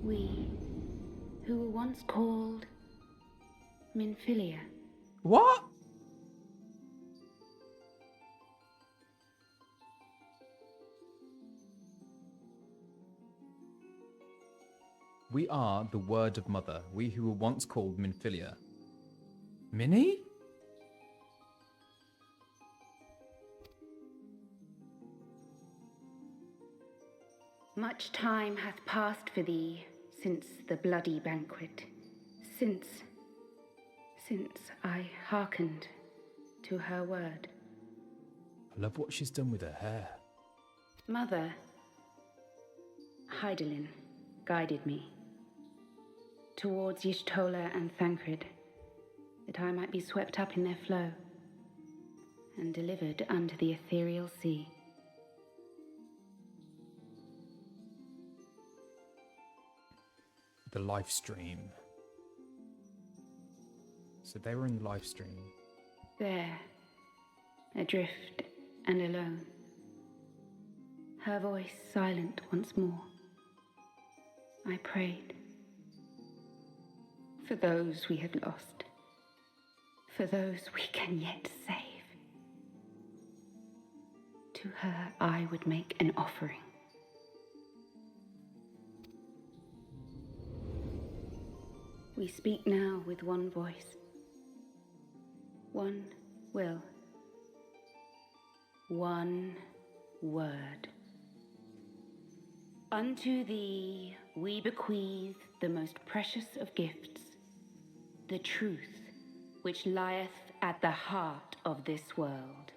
We, who were once called Minfilia.
What? We are the word of mother, we who were once called Minfilia. Minnie?
Much time hath passed for thee since the bloody banquet, since I hearkened to her word.
I love what she's done with her hair.
Mother, Hydaelyn guided me towards Y'shtola and Thancred, that I might be swept up in their flow and delivered unto the ethereal sea.
The live stream. So they were in the live stream.
There, adrift and alone, her voice silent once more, I prayed for those we had lost, for those we can yet save. To her I would make an offering. We speak now with one voice, one will, one word. Unto thee we bequeath the most precious of gifts, the truth which lieth at the heart of this world.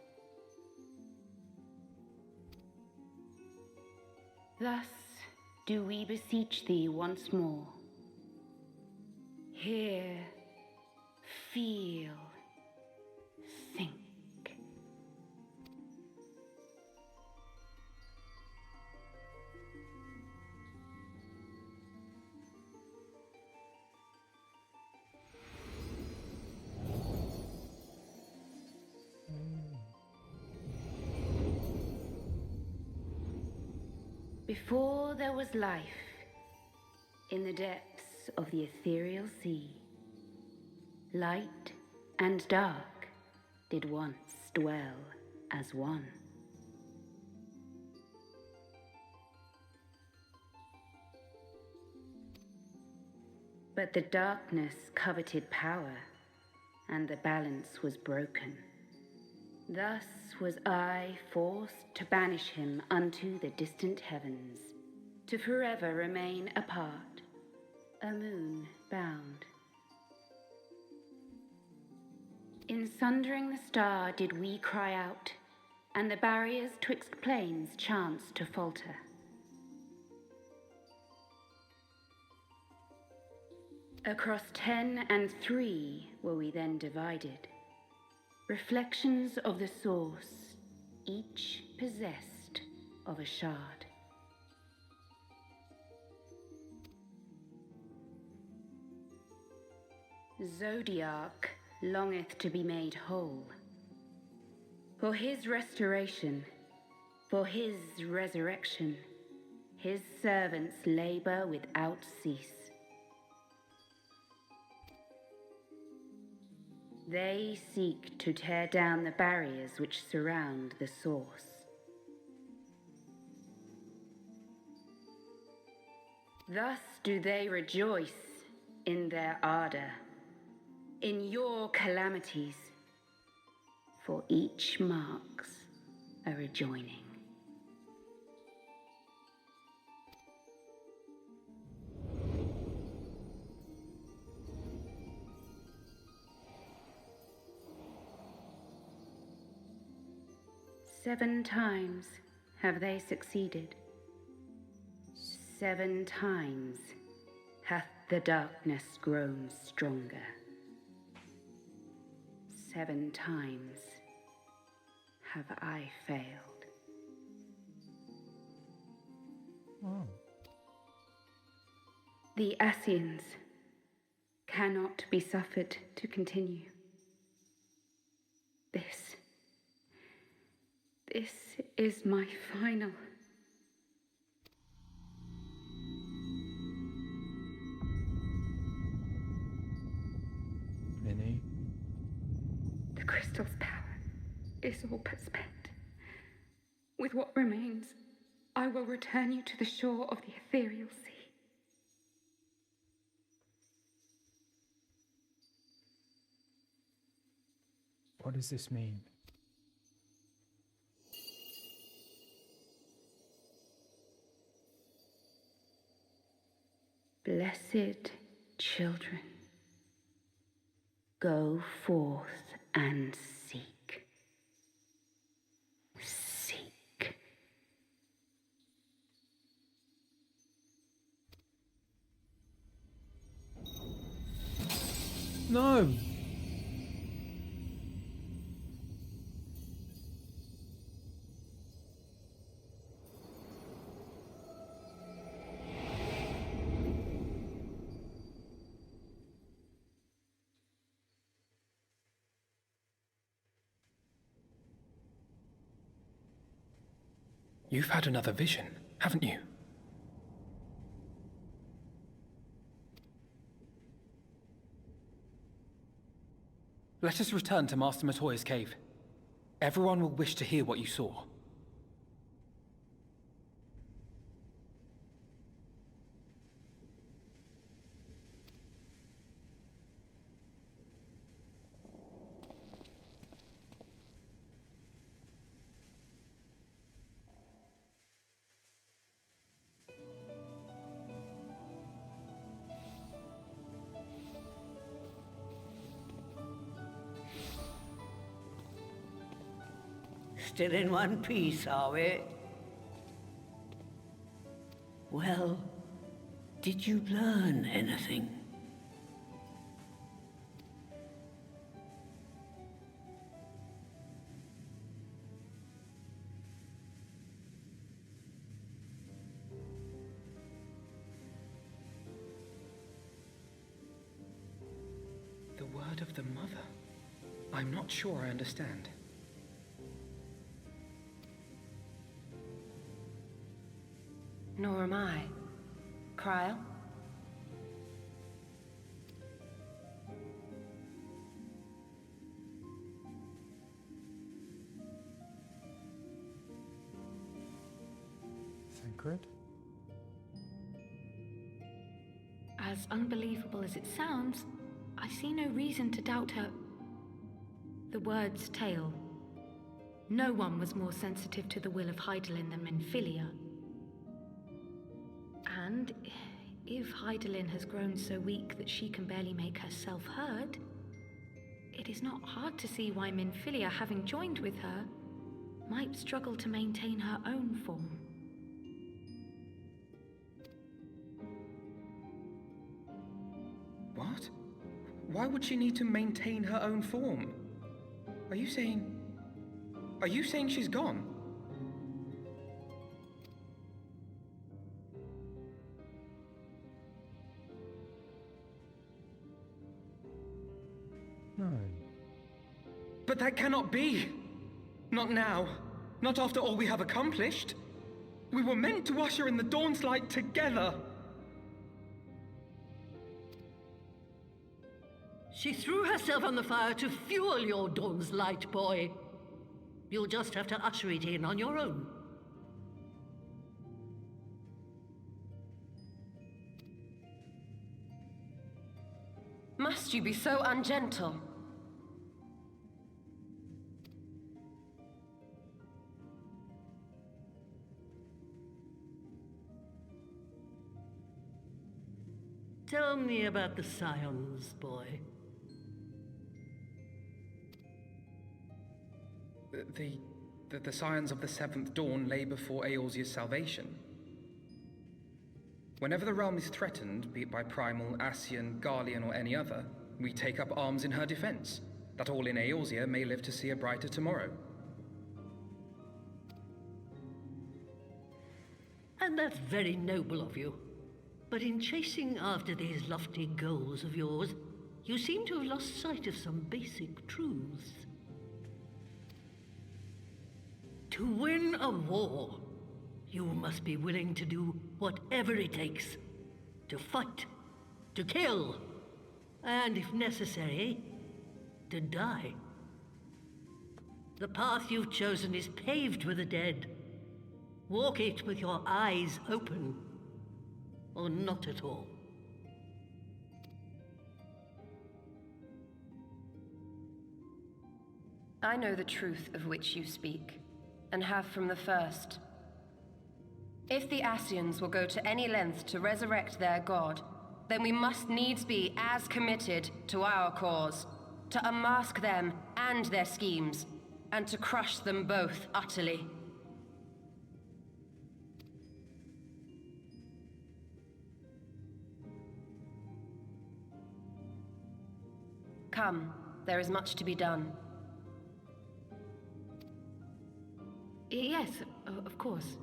Thus do we beseech thee once more. Hear, feel, think. Before there was life, in the depths of the ethereal sea, light and dark did once dwell as one. But the darkness coveted power, and the balance was broken. Thus was I forced to banish him unto the distant heavens, to forever remain apart, a moon bound. In sundering the star did we cry out, and the barriers twixt planes chanced to falter. Across 10 and 3 were we then divided, reflections of the source, each possessed of a shard. Zodiac longeth to be made whole. For his restoration, for his resurrection, his servants labor without cease. They seek to tear down the barriers which surround the source. Thus do they rejoice in their ardor, in your calamities, for each marks a rejoining. Seven times have they succeeded. 7 times hath the darkness grown stronger. 7 times have I failed.
Oh.
The Ascians cannot be suffered to continue. This is my final
Minnie.
The crystal's power is all but spent. With what remains, I will return you to the shore of the ethereal sea.
What does this mean?
Blessed children, go forth and seek. Seek.
No!
You've had another vision, haven't you? Let us return to Master Matoya's cave. Everyone will wish to hear what you saw.
Still in one piece, are we? Well, did you learn anything?
The word of the mother? I'm not sure I understand.
Nor am I. Cryle?
Sacred?
As unbelievable as it sounds, I see no reason to doubt her. The word's tale. No one was more sensitive to the will of Hydaelyn than Minfilia. And if Hydaelyn has grown so weak that she can barely make herself heard, it is not hard to see why Minfilia, having joined with her, might struggle to maintain her own form.
What? Why would she need to maintain her own form? Are you saying she's gone?
No.
But that cannot be! Not now. Not after all we have accomplished. We were meant to usher in the dawn's light together.
She threw herself on the fire to fuel your dawn's light, boy. You'll just have to usher it in on your own.
Must you be so ungentle?
Tell me about the Scions, boy.
The Scions of the Seventh Dawn lay before Eorzea's salvation. Whenever the realm is threatened, be it by Primal, Ascian, Garlean, or any other, we take up arms in her defense, that all in Eorzea may live to see a brighter tomorrow.
And that's very noble of you. But in chasing after these lofty goals of yours, you seem to have lost sight of some basic truths. To win a war, you must be willing to do whatever it takes. To fight, to kill, and if necessary, to die. The path you've chosen is paved with the dead. Walk it with your eyes open, or not at all.
I know the truth of which you speak, and have from the first. If the Ascians will go to any length to resurrect their god, then we must needs be as committed to our cause, to unmask them and their schemes, and to crush them both utterly. Come, there is much to be done.
Yes, of course.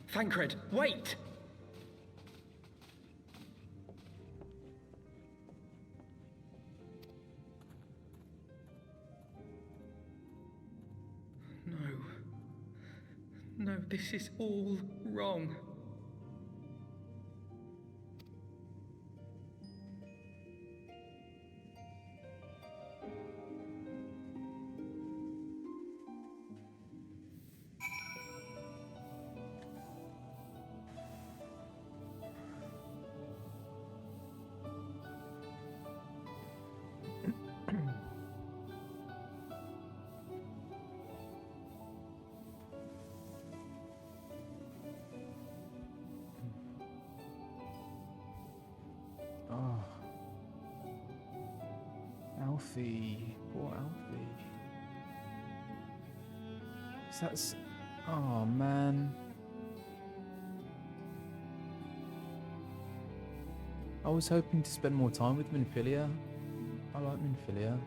Thancred, wait! No, this is all wrong.
Oh. Alfie. Poor Alfie. That's... Oh, man. I was hoping to spend more time with Minfilia. I like Minfilia.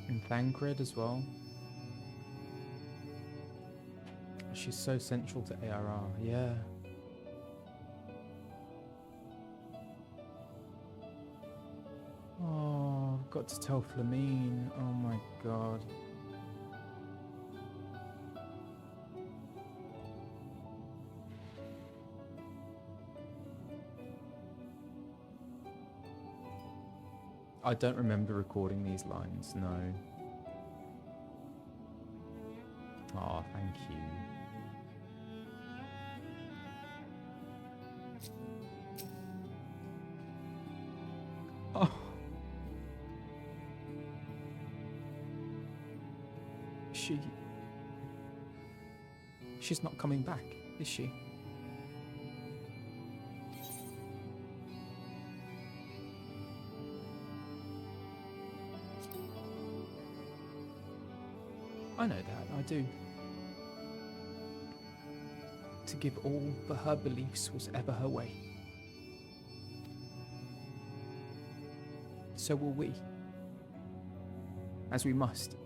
And Thancred as well. She's so central to ARR, yeah. Oh, I've got to tell Flamine. Oh my god. I don't remember recording these lines, no. Oh, thank you. Oh. She's not coming back, is she? I know that, I do. To give all for her beliefs was ever her way. So will we. As we must.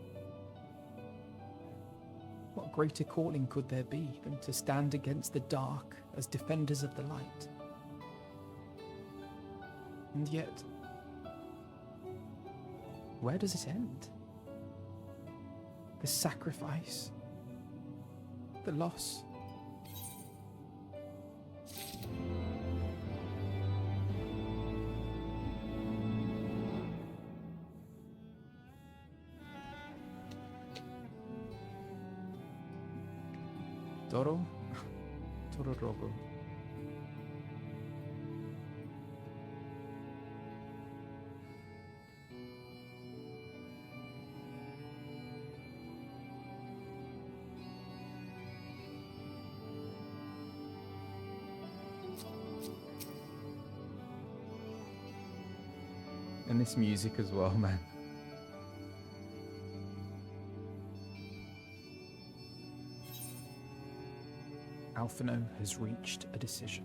What greater calling could there be than to stand against the dark as defenders of the light? And yet, where does it end? The sacrifice, the loss. Toro? Toro Rogo. And this music as well, man. Alphinaud has reached a decision.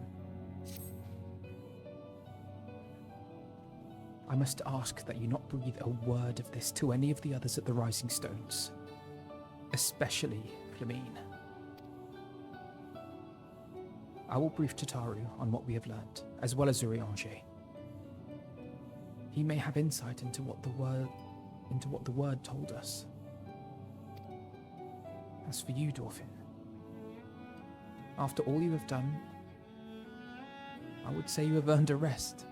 I must ask that you not breathe a word of this to any of the others at the Rising Stones. Especially Flamine. I will brief Tataru on what we have learned, as well as Eorzea. He may have insight into what the word told us. As for you, Dorfin, after all you have done, I would say you have earned a rest.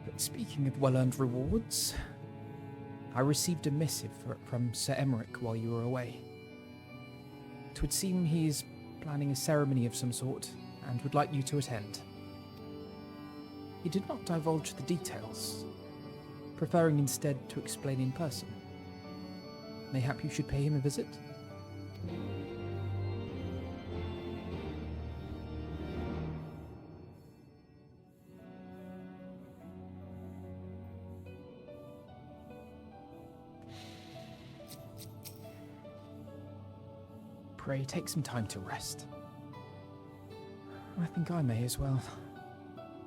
But speaking of well-earned rewards, I received a missive from Sir Emmerich while you were away. It would seem he is planning a ceremony of some sort and would like you to attend. He did not divulge the details, preferring instead to explain in person. Mayhap you should pay him a visit? Pray take some time to rest. I think I may as well.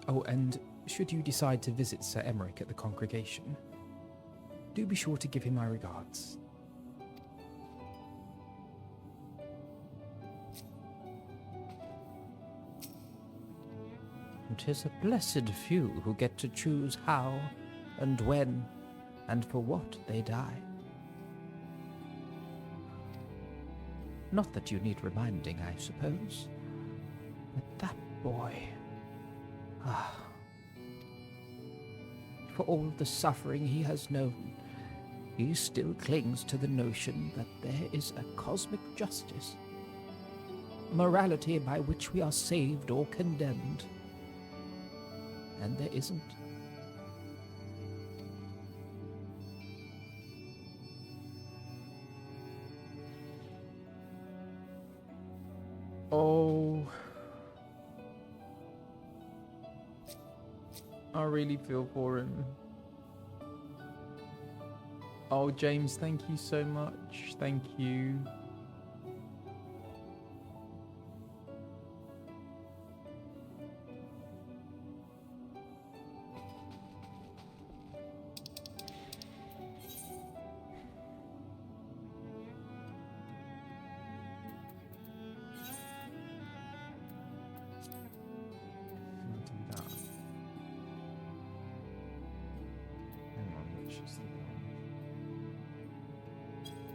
Oh, and should you decide to visit Sir Emmerich at the congregation, do be sure to give him my regards.
"'Tis a blessed few who get to choose how, and when, and for what they die. Not that you need reminding, I suppose. But that boy... For all the suffering he has known, he still clings to the notion that there is a cosmic justice, a morality by which we are saved or condemned. And there isn't.
Oh, I really feel for him. Oh, James, thank you so much. Thank you.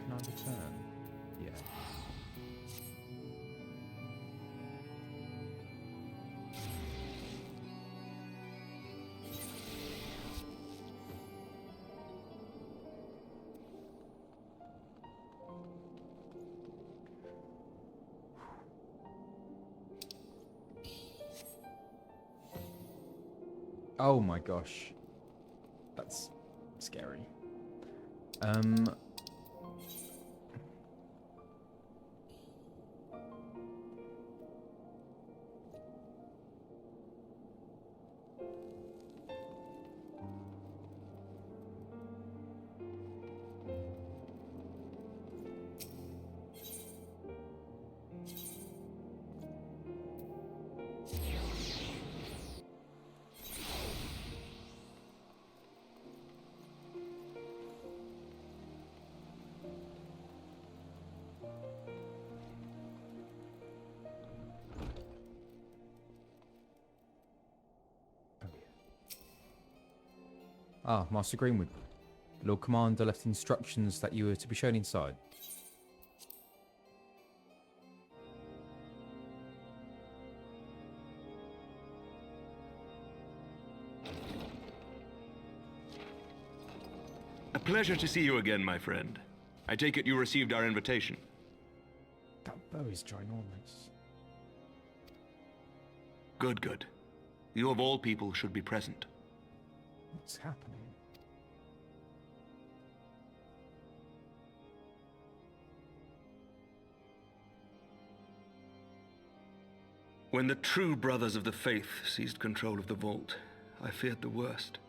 Can I return? Yeah. Oh my gosh. That's scary. Ah, Master Greenwood. The Lord Commander left instructions that you were to be shown inside.
A pleasure to see you again, my friend. I take it you received our invitation.
That bow is ginormous.
Good, good. You of all people should be present.
What's happening?
When the true brothers of the faith seized control of the vault, I feared the worst.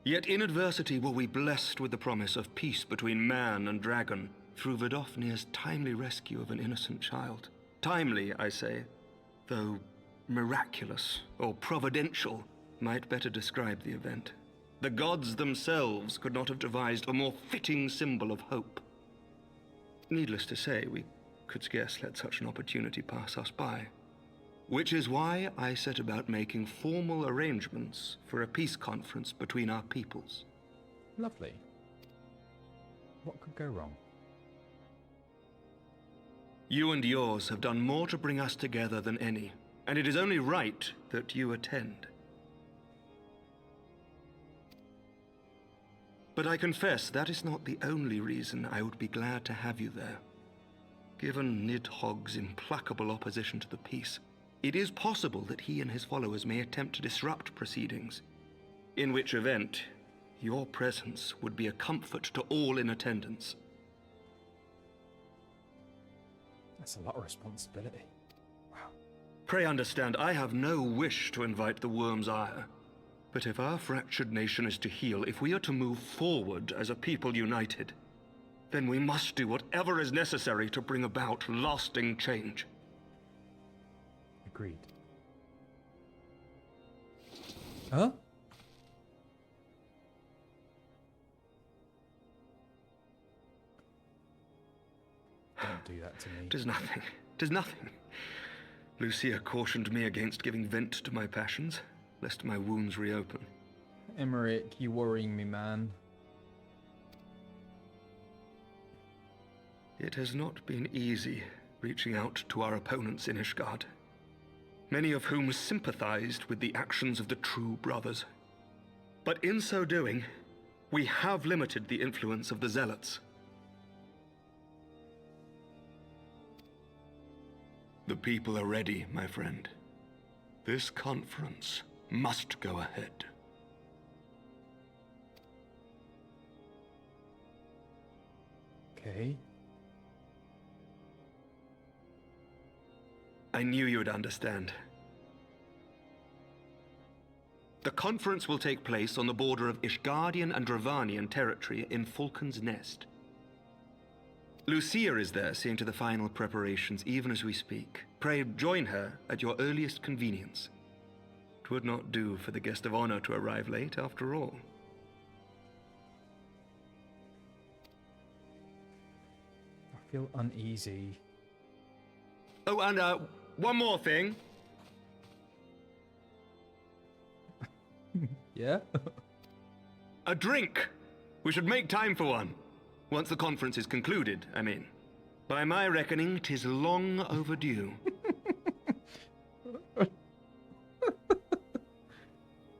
Yet in adversity were we blessed with the promise of peace between man and dragon through Vidofnir's timely rescue of an innocent child.
Timely, I say, though miraculous or providential might better describe the event. The gods themselves could not have devised a more fitting symbol of hope. Needless to say, we could scarce let such an opportunity pass us by. Which is why I set about making formal arrangements for a peace conference between our peoples.
Lovely. What could go wrong?
You and yours have done more to bring us together than any, and it is only right that you attend. But I confess that is not the only reason I would be glad to have you there. Given Nidhogg's implacable opposition to the peace, it is possible that he and his followers may attempt to disrupt proceedings, in which event your presence would be a comfort to all in attendance.
That's a lot of responsibility. Wow.
Pray understand, I have no wish to invite the worm's ire. But if our fractured nation is to heal, if we are to move forward as a people united, then we must do whatever is necessary to bring about lasting change.
Agreed. Huh? Don't do that to me.
'Tis nothing. 'Tis nothing. Lucia cautioned me against giving vent to my passions, lest my wounds reopen.
Emmerich, you worrying me, man.
It has not been easy reaching out to our opponents in Ishgard, many of whom sympathized with the actions of the true brothers. But in so doing, we have limited the influence of the zealots. The people are ready, my friend. This conference must go ahead.
Okay.
I knew you would understand. The conference will take place on the border of Ishgardian and Dravanian territory in Falcon's Nest. Lucia is there, seeing to the final preparations even as we speak. Pray join her at your earliest convenience. 'Twould not do for the guest of honor to arrive late, after all.
I feel uneasy.
Oh, and one more thing.
Yeah?
A drink! We should make time for one. Once the conference is concluded, I mean. By my reckoning, 'tis long overdue.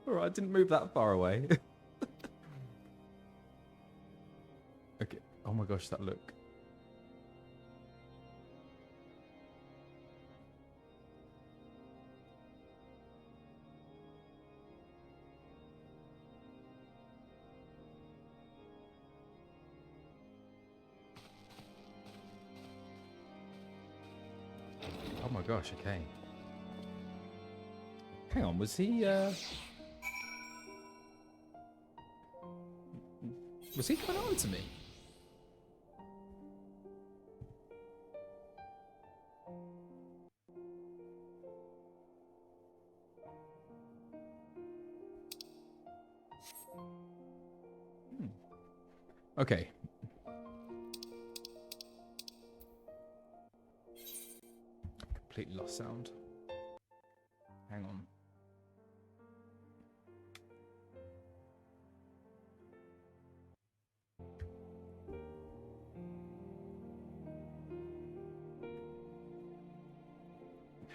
Alright, I didn't move that far away. Okay. Oh my gosh, that look. Oh my gosh, okay. Hang on, was he coming on to me? Okay. Completely lost sound. Hang on.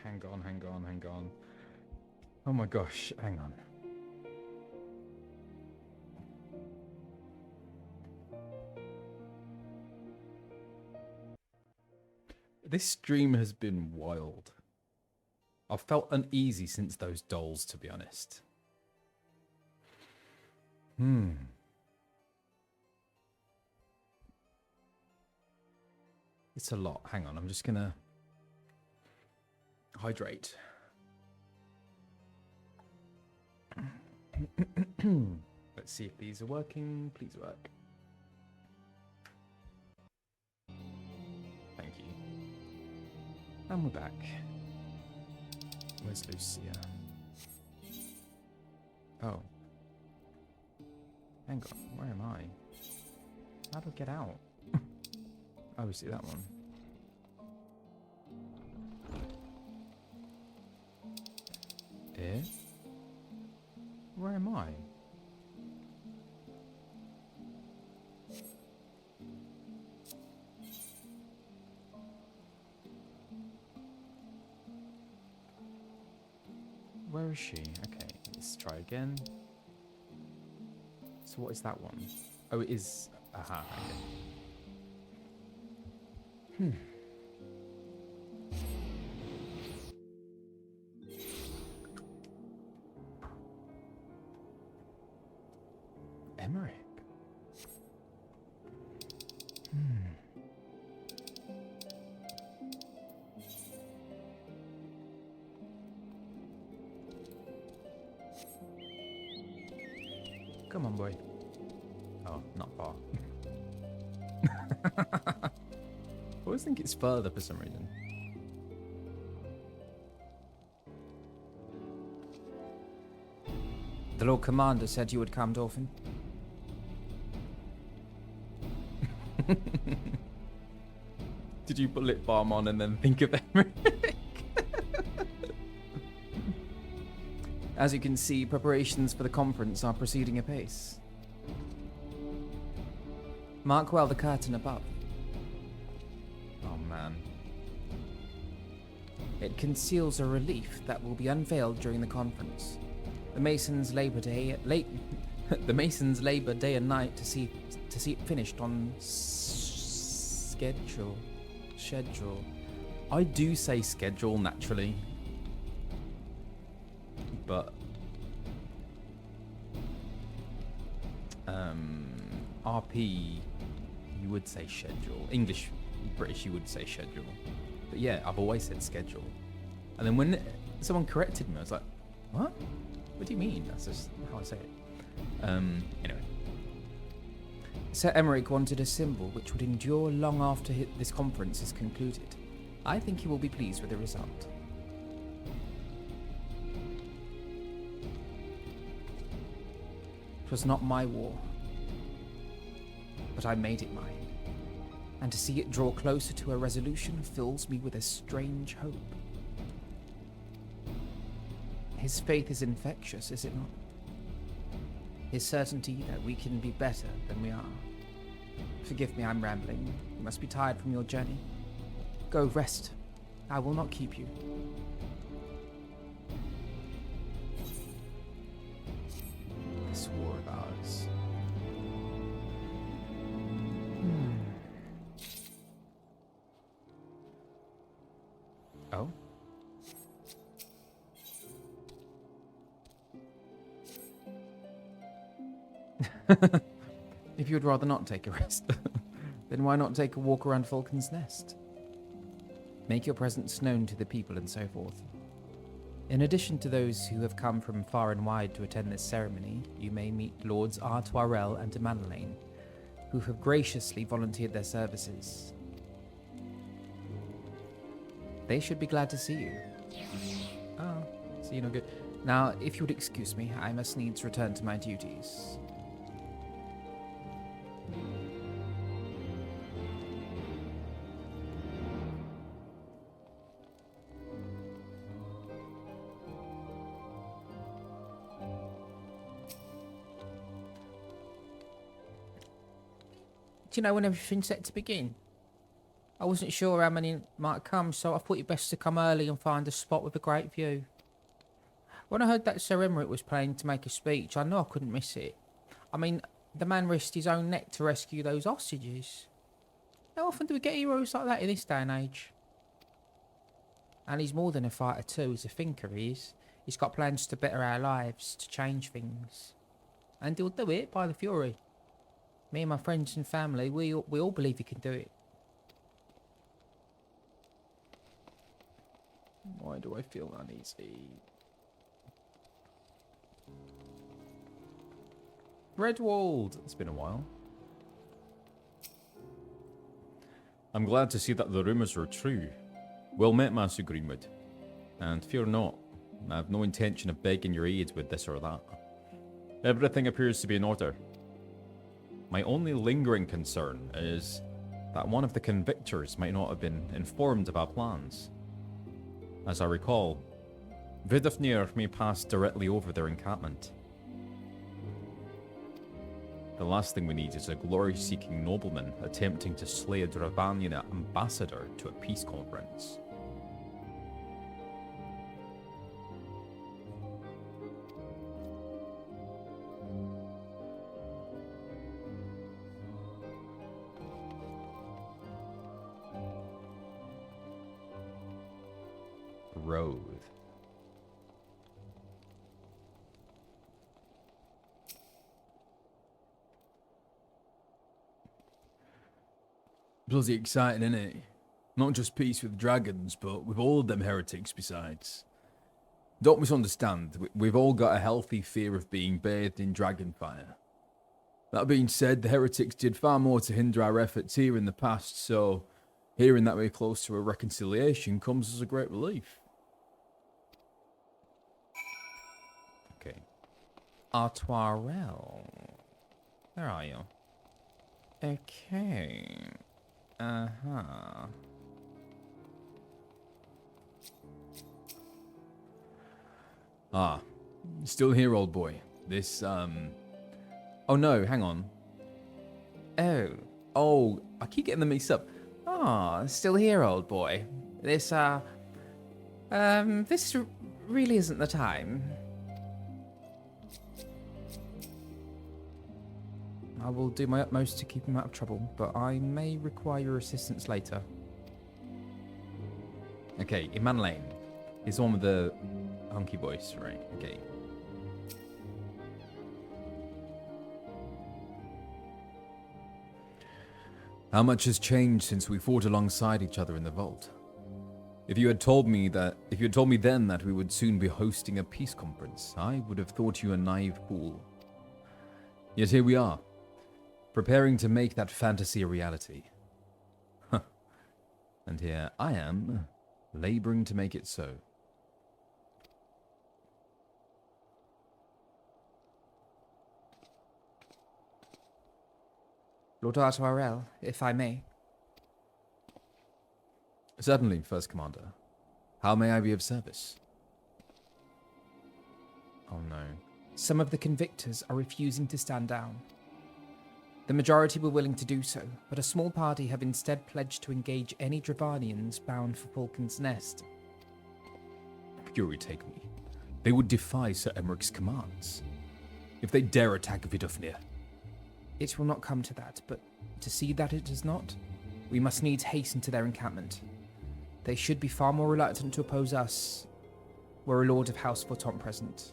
Hang on. Oh my gosh, hang on. This stream has been wild. I've felt uneasy since those dolls, to be honest. It's a lot. Hang on, I'm just gonna hydrate. Let's see if these are working. Please work. Thank you. And we're back. Where's Lucia? Oh. Hang on, where am I? How do I get out? Oh, we see that one. Here? Where am I? Where is she? Okay, let's try again. So what is that one? Oh, it is... Aha, okay. Emmerich. Come on, boy. Oh, not far. I always think it's further for some reason.
The Lord Commander said you would come, Dolphin.
Did you put lip balm on and then think of Emmerich? As you can see, preparations for the conference are proceeding apace.
Mark well the curtain above.
Oh man.
It conceals a relief that will be unveiled during the conference. The Masons labor day and night to see it finished on schedule.
I do say schedule naturally, but RP you would say schedule. English, British you would say schedule. But yeah, I've always said schedule. And then when someone corrected me, I was like, what? What do you mean? That's just how I say it. Anyway.
Sir Emmerich wanted a symbol which would endure long after this conference is concluded. I think he will be pleased with the result. It was not my war, but I made it mine. And to see it draw closer to a resolution fills me with a strange hope. His faith is infectious, is it not? His certainty that we can be better than we are. Forgive me, I'm rambling. You must be tired from your journey. Go rest. I will not keep you.
This war of ours. Oh? If you would rather not take a rest, then why not take a walk around Falcon's Nest? Make your presence known to the people and so forth. In addition to those who have come from far and wide to attend this ceremony, you may meet Lords Artoirel and de Manelaine, who have graciously volunteered their services. They should be glad to see you. Oh, see you no good. Now, if you would excuse me, I must needs return to my duties.
Do you know when everything's set to begin? I wasn't sure how many might come, so I thought it best to come early and find a spot with a great view. When I heard that Sir Emmerich was planning to make a speech, I knew I couldn't miss it. I mean, the man risked his own neck to rescue those hostages. How often do we get heroes like that in this day and age? And he's more than a fighter too, he's a thinker, he is. He's got plans to better our lives, to change things. And he'll do it by the fury. Me and my friends and family, we all believe he can do it.
Why do I feel uneasy? Redwald! It's been a while.
I'm glad to see that the rumors are true. Well met, Master Greenwood. And fear not, I have no intention of begging your aid with this or that. Everything appears to be in order. My only lingering concern is that one of the convictors might not have been informed of our plans. As I recall, Vidofnir may pass directly over their encampment. The last thing we need is a glory-seeking nobleman attempting to slay a Dravanian ambassador to a peace conference. Road.
Bloody exciting, isn't it? Not just peace with dragons, but with all of them heretics besides. Don't misunderstand, we've all got a healthy fear of being bathed in dragonfire. That being said, the heretics did far more to hinder our efforts here in the past, so hearing that we're close to a reconciliation comes as a great relief.
Okay. Artoirel. Where are you? Okay. Uh-huh.
Ah, still here, old boy. This, Oh no, hang on. Oh, I keep getting them mixed up.
Ah, still here, old boy. This really isn't the time. I will do my utmost to keep him out of trouble, but I may require your assistance later.
Okay, Iman Lane. He's the one with the hunky voice, right? Okay. How much has changed since we fought alongside each other in the vault? If you had told me then that we would soon be hosting a peace conference, I would have thought you a naive fool. Yet here we are, preparing to make that fantasy a reality. And here I am, laboring to make it so.
Lord Artoirel, if I may.
Certainly, First Commander. How may I be of service?
Oh no. Some of the convictors are refusing to stand down. The majority were willing to do so, but a small party have instead pledged to engage any Dravanians bound for Falcon's Nest.
Fury take me. They would defy Sir Emmerich's commands. If they dare attack Vidofnir.
It will not come to that, but to see that it does not, we must needs hasten to their encampment. They should be far more reluctant to oppose us were a Lord of House Forton present.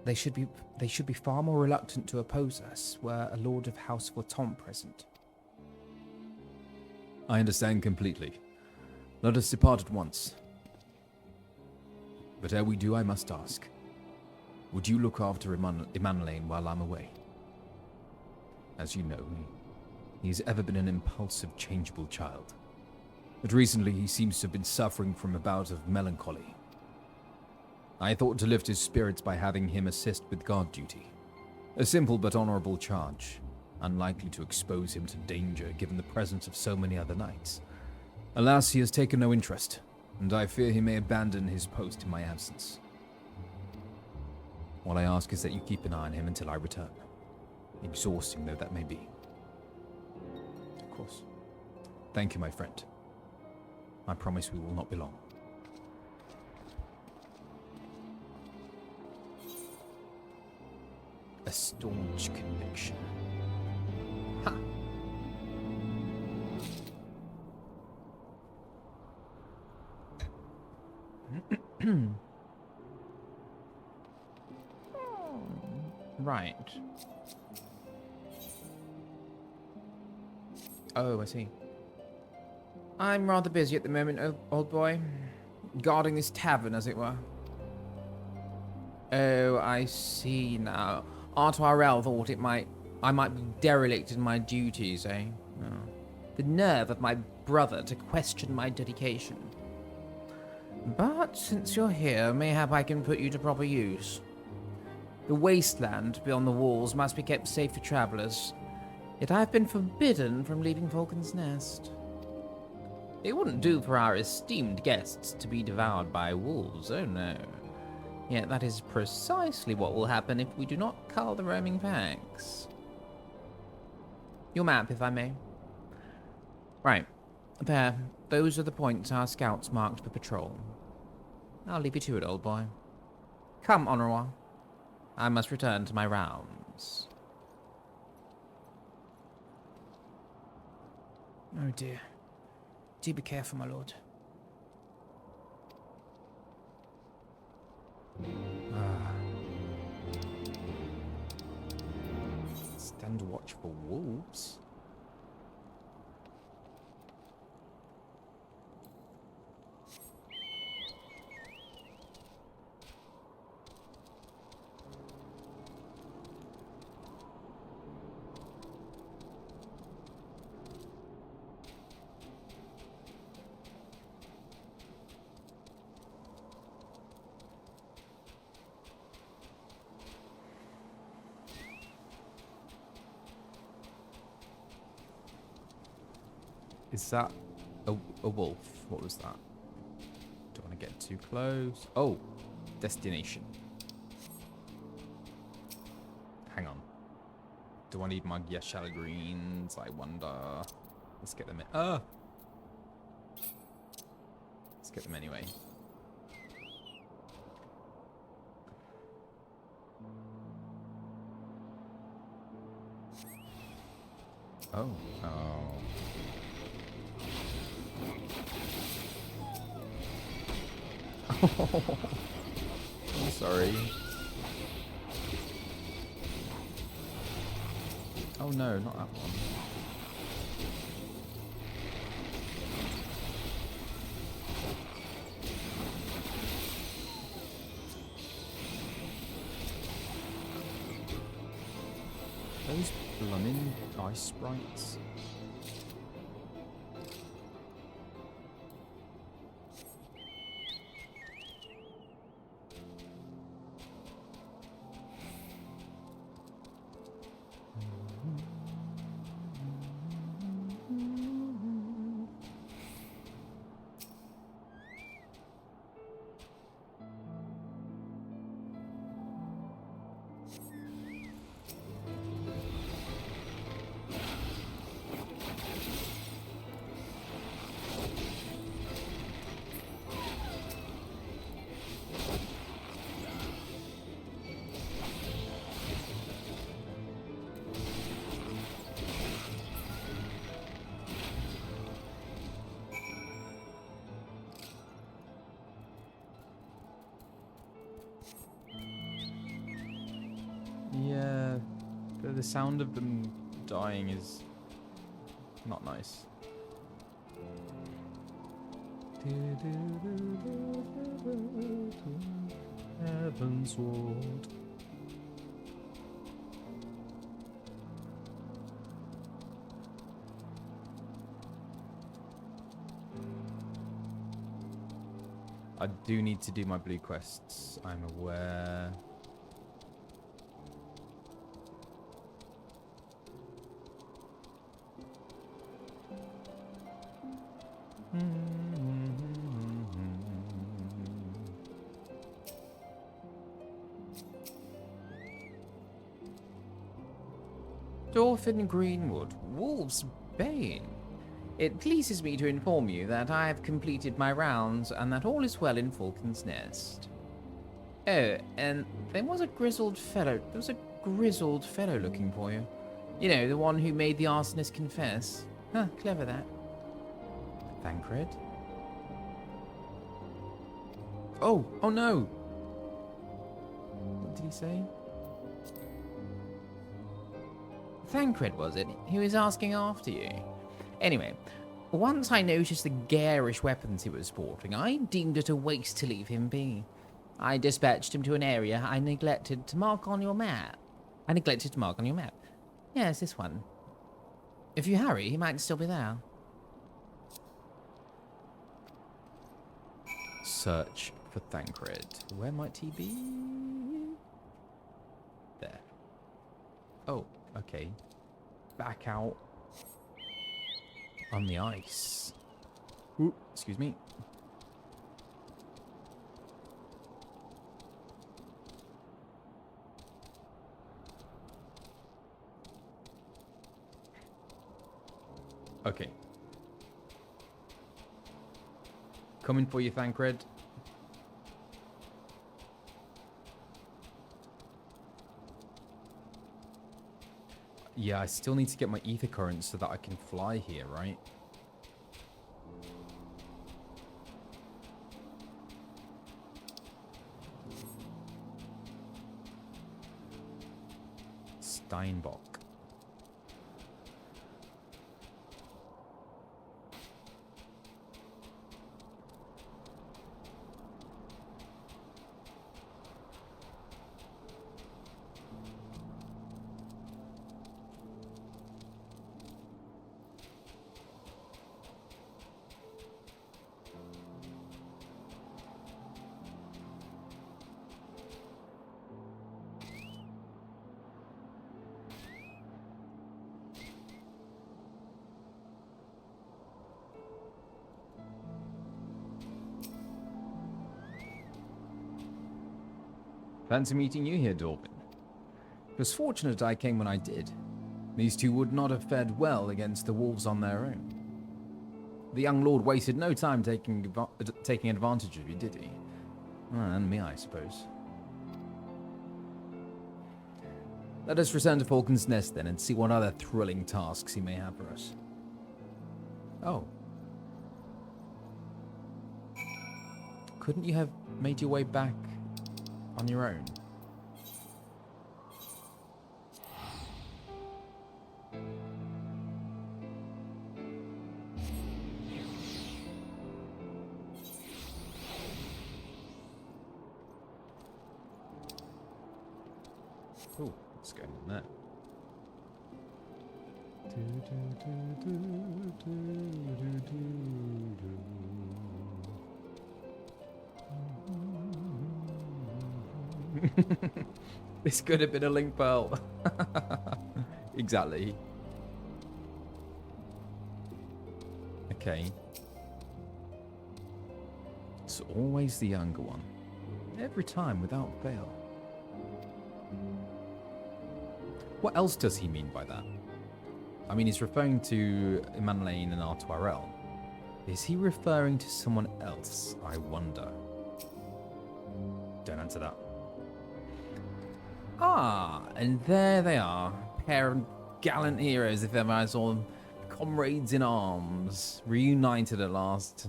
They should be far more reluctant to oppose us were a Lord of House Forton present.
I understand completely. Let us depart at once. But ere we do, I must ask. Would you look after Imanlane while I'm away? As you know, he's ever been an impulsive, changeable child. But recently he seems to have been suffering from a bout of melancholy. I thought to lift his spirits by having him assist with guard duty. A simple but honorable charge, unlikely to expose him to danger given the presence of so many other knights. Alas, he has taken no interest, and I fear he may abandon his post in my absence. All I ask is that you keep an eye on him until I return, exhausting though that may be.
Of course.
Thank you, my friend. I promise we will not be long.
A staunch conviction. Ha! Right. Oh, I see. I'm rather busy at the moment, old boy. Guarding this tavern, as it were. Oh, I see now. Artoirel thought I might be derelict in my duties, eh? Oh. The nerve of my brother to question my dedication. But since you're here, mayhap I can put you to proper use. The wasteland beyond the walls must be kept safe for travelers, yet I've been forbidden from leaving Vulcan's Nest. It wouldn't do for our esteemed guests to be devoured by wolves, oh no. Yet that is precisely what will happen if we do not cull the roaming packs. Your map, if I may. Right. There. Those are the points our scouts marked for patrol. I'll leave you to it, old boy. Come, Honorat. I must return to my rounds.
Oh dear. Do be careful, my lord.
Stand watch for wolves. Is that a wolf? What was that? Don't want to get too close. Oh, destination. Hang on. Do I need my Yashal greens? I wonder. Let's get them in. Let's get them anyway. Oh. I'm sorry. Oh no, not that one. Those blooming ice sprites. Yeah, the sound of them dying is not nice. Heavensward. I do need to do my blue quests, I'm aware.
Dorfin Greenwood, Wolf's Bane. It pleases me to inform you that I have completed my rounds and that all is well in Falcon's Nest. Oh, and there was a grizzled fellow. There was a grizzled fellow looking for you. You know, the one who made the arsonist confess. Huh, clever that. Thancred? Oh no! What did he say? Thancred, was it? He was asking after you. Anyway, once I noticed the garish weapons he was sporting, I deemed it a waste to leave him be. I dispatched him to an area I neglected to mark on your map. Yes, this one. If you hurry, he might still be there.
search for Thancred. Where might he be? There. Oh, okay. Back out on the ice. Ooh, excuse me. Okay. Coming for you, Thancred. Yeah, I still need to get my ether currents so that I can fly here, right? Steinbock. Fancy meeting you here, Dorvin. It was fortunate I came when I did. These two would not have fared well against the wolves on their own. The young lord wasted no time taking advantage of you, did he? And me, I suppose. Let us return to Falcon's Nest then and see what other thrilling tasks he may have for us. Oh. Couldn't you have made your way back on your own? Oh, what's going on there? This could have been a link pearl. Exactly. Okay. It's always the younger one. Every time, without fail. What else does he mean by that? I mean, he's referring to Emmanuel and Artoirel. Is he referring to someone else, I wonder? Don't answer that. Ah, and there they are. Pair of gallant heroes, if ever I saw them. Comrades in arms, reunited at last.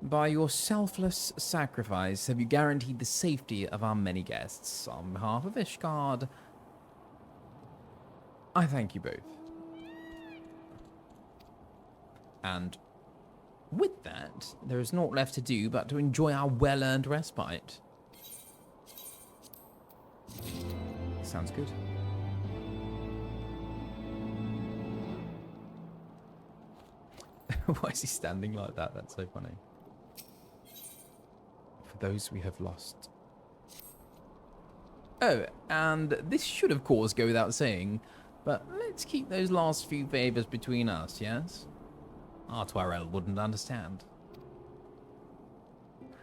By your selfless sacrifice, have you guaranteed the safety of our many guests? On behalf of Ishgard, I thank you both. And with that, there is naught left to do but to enjoy our well-earned respite. Sounds good. Why is he standing like that? That's so funny. For those we have lost. Oh, and this should of course go without saying, but let's keep those last few favors between us, yes? Artoirel wouldn't understand.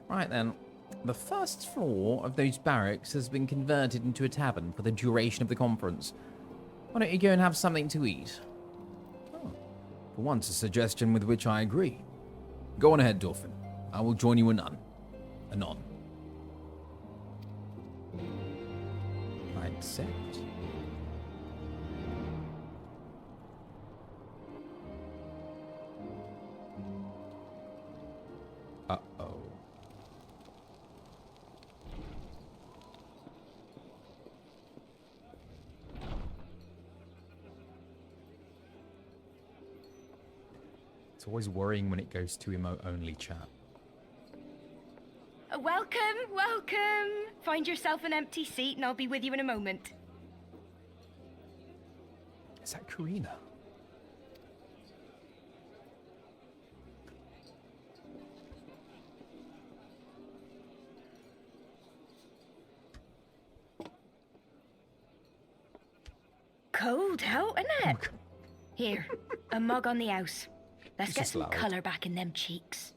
Right then. The first floor of those barracks has been converted into a tavern for the duration of the conference. Why don't you go and have something to eat? Oh, for once, a suggestion with which I agree. Go on ahead, Dorfin. I will join you anon. I accept. Uh-oh. It's always worrying when it goes to emote-only chat.
Welcome, welcome. Find yourself an empty seat and I'll be with you in a moment.
Is that Karina?
cold out, isn't it? Here, a mug on the house. Let's
It's
get
just
some
loud.
colour back in them cheeks.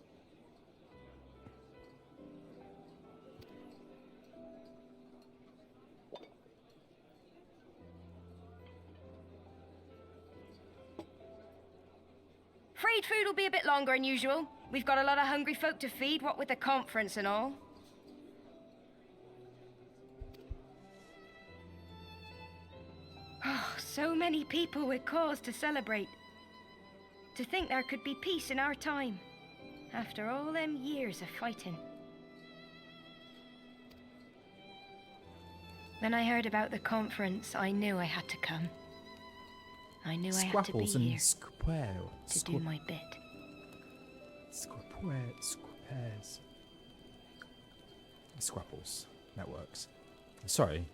Freight food will be a bit longer than usual. We've got a lot of hungry folk to feed, what with the conference and all. Oh, so many people with cause to celebrate. To think there could be peace in our time, after all them years of fighting. When I heard about the conference, I knew I had to come. I knew I had to be
Squapples and
here
square.
to do my bit.
Squares. Squapples. That works. Sorry.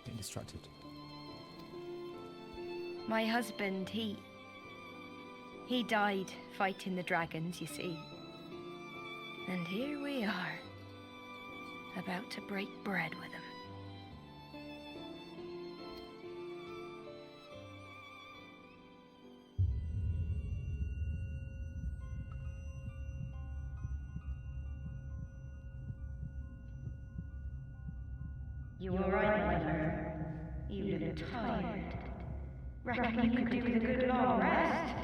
Getting distracted.
My husband, he died fighting the dragons, you see. And here we are, about to break bread with him.
You were right, my friend. You look tired. Reckon you could do with a good long rest.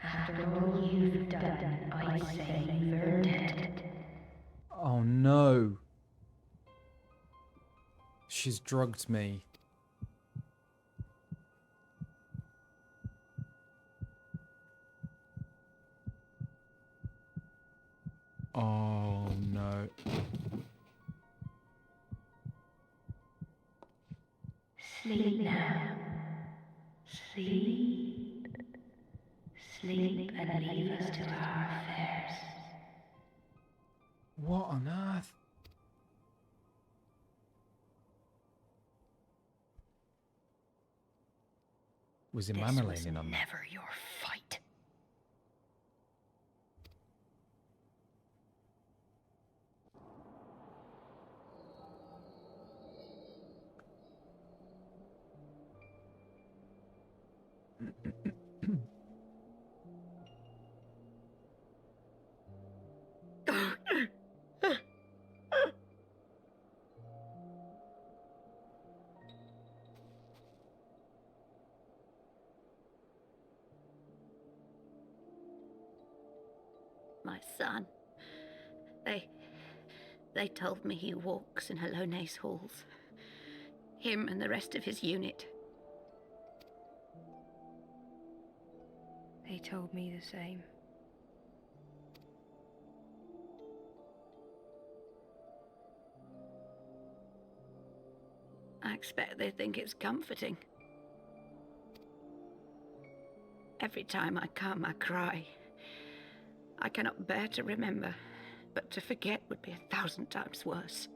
After all you've done, I say you've earned it.
Oh no. She's drugged me. Oh no.
Sleep now. Sleep. Sleep and leave us to our affairs.
What on earth? Was it Mammalining in on that?
Never your fight.
My son. They told me he walks in Alphinaud's halls. Him and the rest of his unit.
They told me the same.
I expect they think it's comforting. Every time I come, I cry. I cannot bear to remember, but to forget would be 1,000 times worse.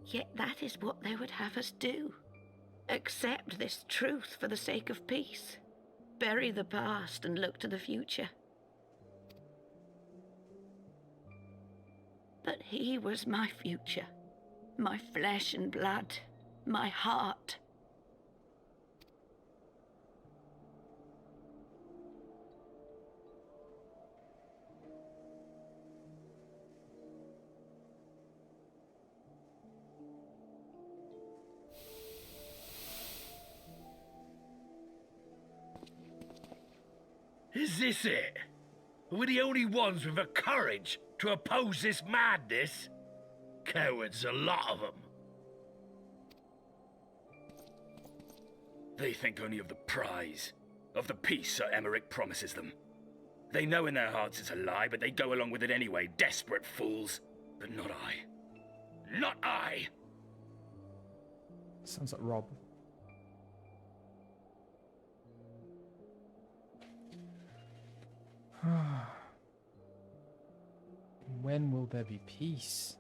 Yet that is what they would have us do. Accept this truth for the sake of peace. Bury the past and look to the future. But he was my future. My flesh and blood. My heart.
Is this it? We're the only ones with the courage to oppose this madness? Cowards, a lot of them. They think only of the prize, of the peace Sir Emmerich promises them. They know in their hearts it's a lie, but they go along with it anyway, desperate fools. But not I. Not I!
Sounds like Rob. When will there be peace?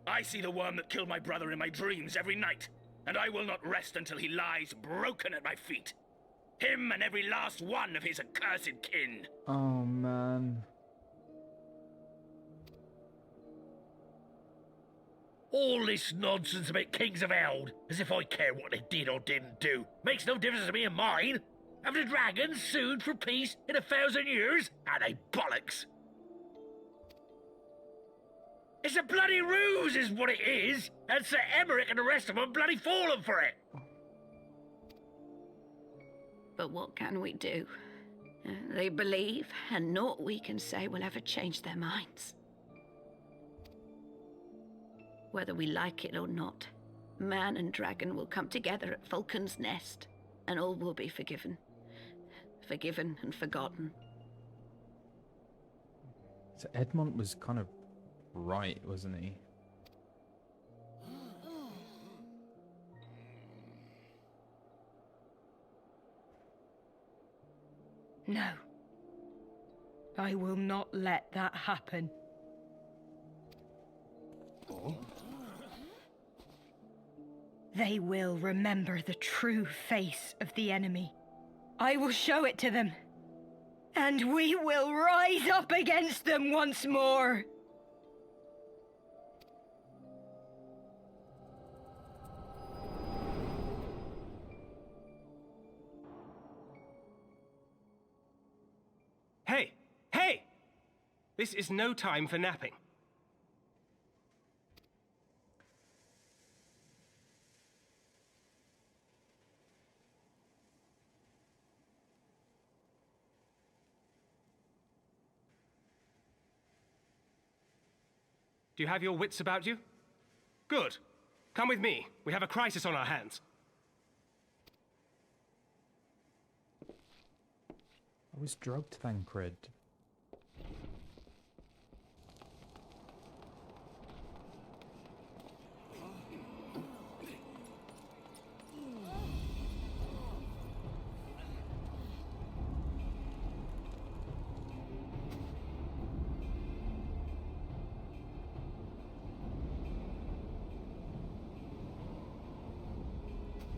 I see the worm that killed my brother in my dreams every night, and I will not rest until he lies broken at my feet. Him and every last one of his accursed kin.
Oh man.
All this nonsense about Kings of Eld, as if I care what they did or didn't do. Makes no difference to me and mine. Have the dragons sued for peace in 1,000 years? Are they bollocks? It's a bloody ruse is what it is, and Sir Emmerich and the rest of them bloody fallen for it.
But what can we do? They believe, and naught we can say will ever change their minds. Whether we like it or not, man and dragon will come together at Vulcan's Nest, and all will be forgiven. Forgiven and forgotten.
So Edmond was kind of right, wasn't he?
No. I will not let that happen. They will remember the true face of the enemy. I will show it to them. And we will rise up against them once more.
Hey! Hey! This is no time for napping. Do you have your wits about you? Good. Come with me. We have a crisis on our hands.
I was drugged, Thancred.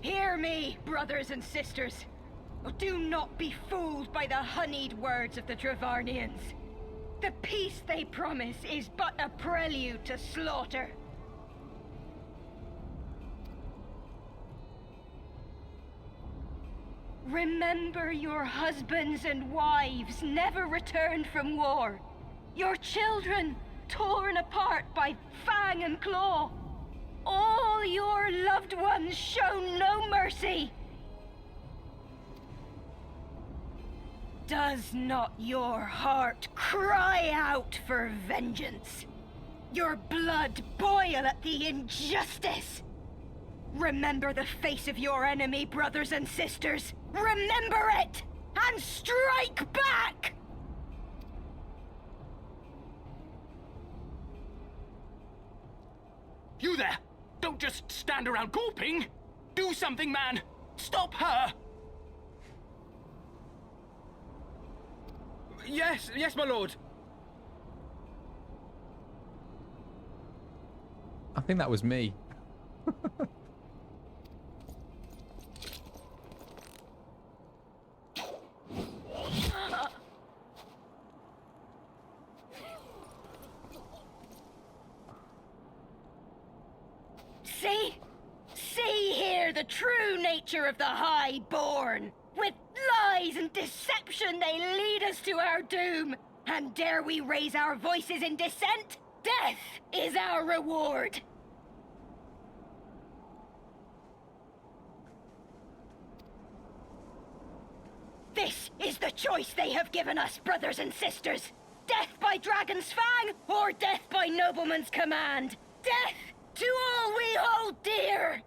Hear me, brothers and sisters. Do not be fooled by the honeyed words of the Dravarnians. The peace they promise is but a prelude to slaughter. Remember your husbands and wives never returned from war. Your children torn apart by fang and claw. All your loved ones shown no mercy. Does not your heart cry out for vengeance? Your blood boil at the injustice? Remember the face of your enemy, brothers and sisters. Remember it, and strike back!
You there! Don't just stand around gawping! Do something, man! Stop her!
Yes, my lord.
I think that was me.
See here the true nature of the Highborn. With lies and deception they lead us to our doom. And dare we raise our voices in dissent? Death is our reward. This is the choice they have given us, brothers and sisters. Death by dragon's fang, or death by nobleman's command. Death to all we hold dear!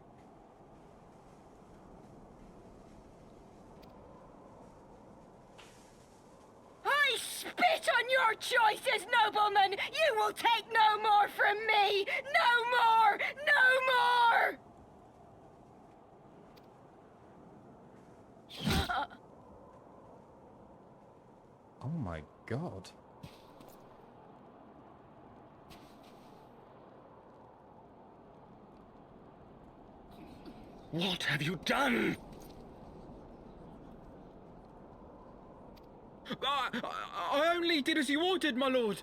I spit on your choices, noblemen! You will take no more from me! No more! No more!
Oh my god.
What have you done?
I only did as you ordered, my lord.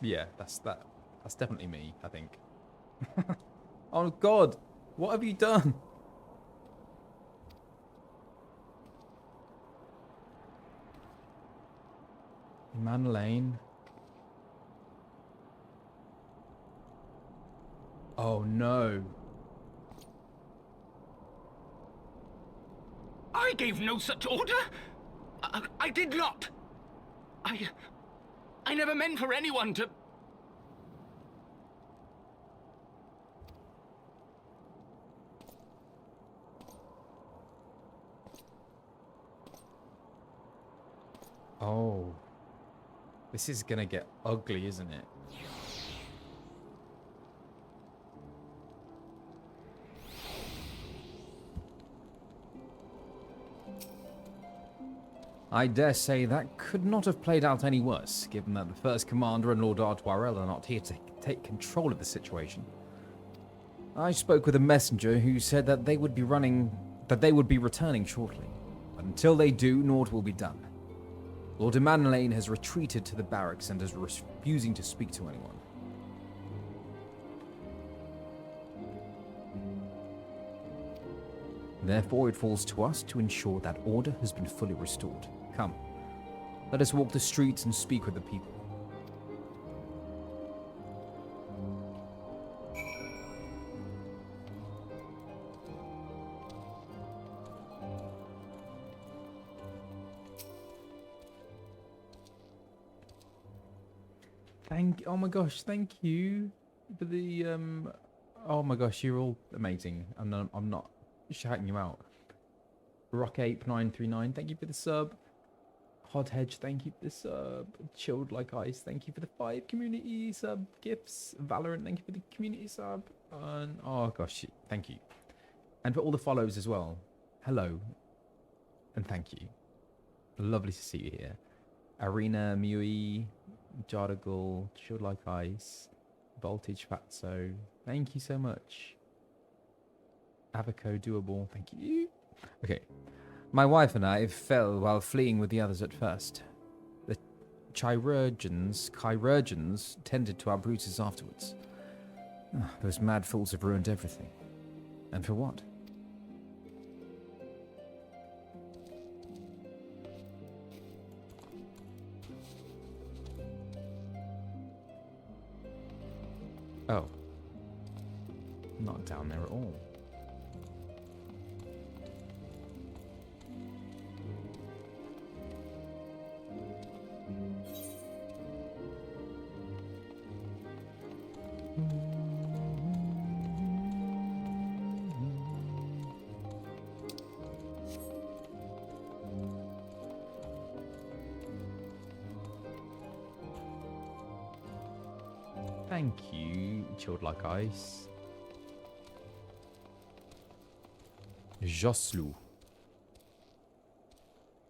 Yeah, that's definitely me, I think. Oh God, what have you done? Manlane. Oh no.
I gave no such order. I did not. I never meant for anyone to...
Oh. This is gonna get ugly, isn't it? I dare say that could not have played out any worse, given that the First Commander and Lord Artwarel are not here to take control of the situation. I spoke with a messenger who said that they would be returning shortly. But until they do, naught will be done. Lord Manlane has retreated to the barracks and is refusing to speak to anyone. Therefore, it falls to us to ensure that order has been fully restored. Come, let us walk the streets and speak with the people. Oh my gosh, thank you for the oh my gosh, you're all amazing. I'm not shouting you out. Rock8939, thank you for the sub. Hot Hedge, thank you for the sub. Chilled Like Ice, thank you for the 5 community sub gifts. Valorant, thank you for the community sub. And oh gosh, thank you. And for all the follows as well. Hello. And thank you. Lovely to see you here. Arena, Mui, Jardagle, Chilled Like Ice, Voltage Fatso, thank you so much. Avoco Doable, thank you. Okay. My wife and I fell while fleeing with the others at first. The chirurgeons tended to our bruises afterwards. Those mad fools have ruined everything. And for what? Oh. Not down there at all. Thank you, Chilled Like Ice. Joslu.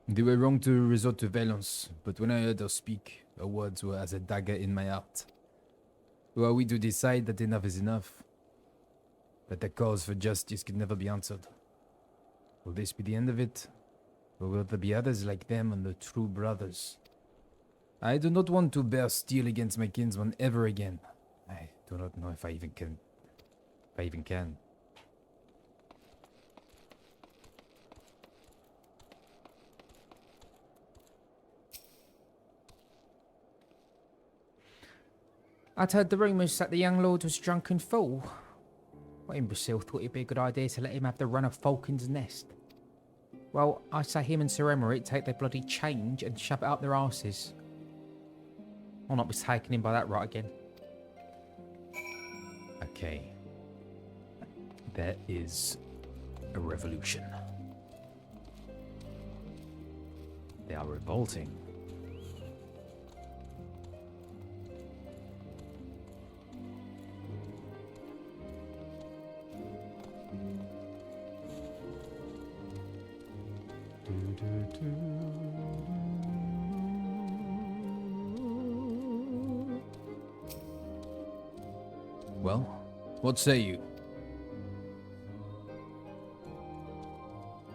They were wrong to resort to violence, but when I heard her speak, her words were as a dagger in my heart. Who are we to decide that enough is enough? That the cause for justice could never be answered? Will this be the end of it? Or will there be others like them and the true brothers? I do not want to bear steel against my kinsman ever again. I do not know if I even can.
I'd heard the rumours that the young lord was drunk and fool. What imbecile thought it'd be a good idea to let him have the run of Falcon's Nest? Well, I say him and Sir Emery take their bloody change and shove it up their arses. I'll not be taken in by that right again.
Okay. There is a revolution. They are revolting. Well, what say you?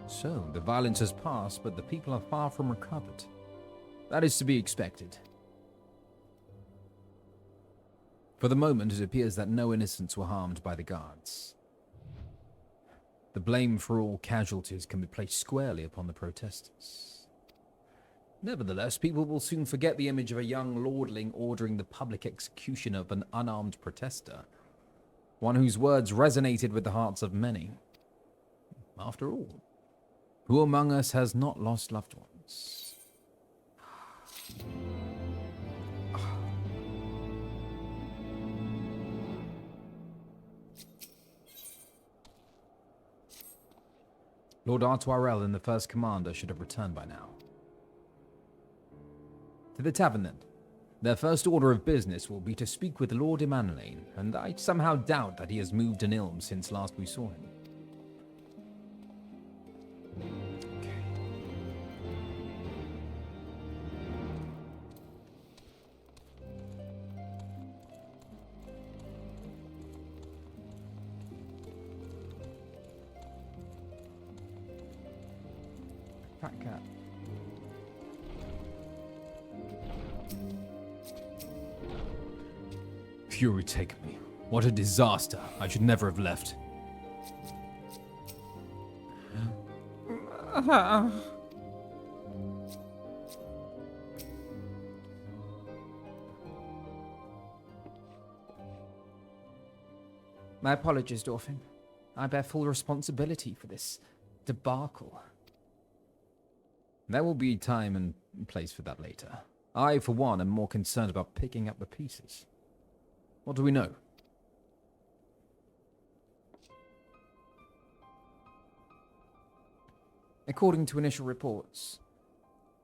So, the violence has passed, but the people are far from recovered. That is to be expected. For the moment, it appears that no innocents were harmed by the guards. The blame for all casualties can be placed squarely upon the protesters. Nevertheless, people will soon forget the image of a young lordling ordering the public execution of an unarmed protester, one whose words resonated with the hearts of many. After all, who among us has not lost loved ones? Lord Artoirel and the First Commander should have returned by now. To the tavern, then. Their first order of business will be to speak with Lord Emmanuel, and I somehow doubt that he has moved an ilm since last we saw him.
Fat cat.
Fury take me. What a disaster. I should never have left.
My apologies, Dauphin. I bear full responsibility for this debacle.
There will be time and place for that later. I, for one, am more concerned about picking up the pieces. What do we know?
According to initial reports,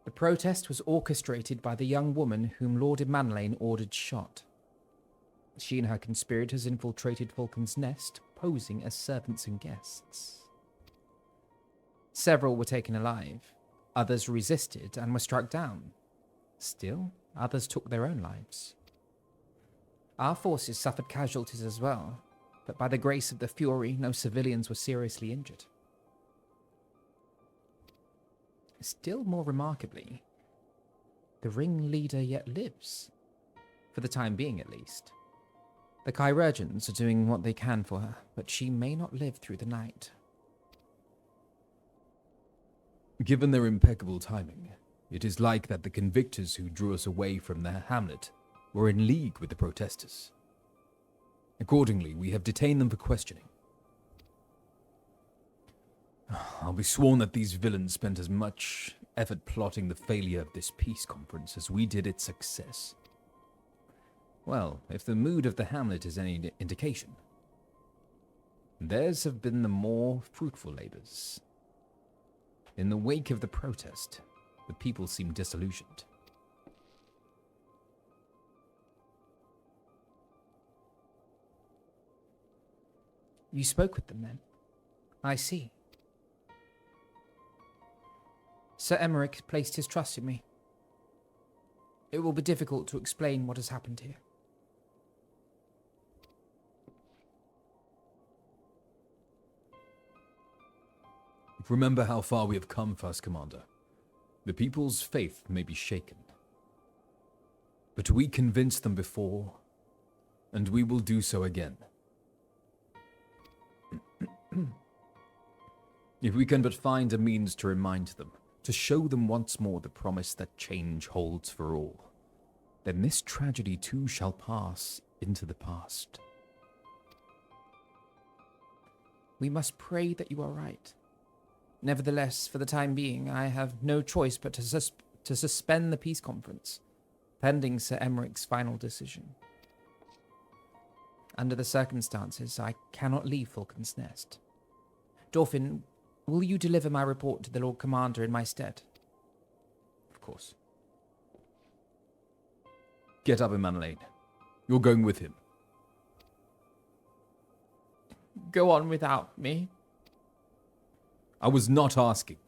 the protest was orchestrated by the young woman whom Lord Emmanuel ordered shot. She and her conspirators infiltrated Vulcan's Nest, posing as servants and guests. Several were taken alive, others resisted and were struck down. Still, others took their own lives. Our forces suffered casualties as well, but by the grace of the Fury, no civilians were seriously injured. Still more remarkably, the ringleader yet lives. For the time being, at least. The Chirurgeons are doing what they can for her, but she may not live through the night.
Given their impeccable timing, it is like that the convictors who drew us away from their hamlet were in league with the protesters. Accordingly, we have detained them for questioning. I'll be sworn that these villains spent as much effort plotting the failure of this peace conference as we did its success. Well, if the mood of the hamlet is any indication, theirs have been the more fruitful labors. In the wake of the protest, the people seem disillusioned.
You spoke with them then? I see. Sir Emmerich placed his trust in me. It will be difficult to explain what has happened here.
Remember how far we have come, First Commander. The people's faith may be shaken. But we convinced them before, and we will do so again. If we can but find a means to remind them, to show them once more the promise that change holds for all, then this tragedy too shall pass into the past.
We must pray that you are right. Nevertheless, for the time being, I have no choice but to suspend the peace conference, pending Sir Emmerich's final decision. Under the circumstances, I cannot leave Vulcan's Nest. Dauphin, will you deliver my report to the Lord Commander in my stead?
Of course. Get up, Emmanuel. You're going with him.
Go on without me.
I was not asking.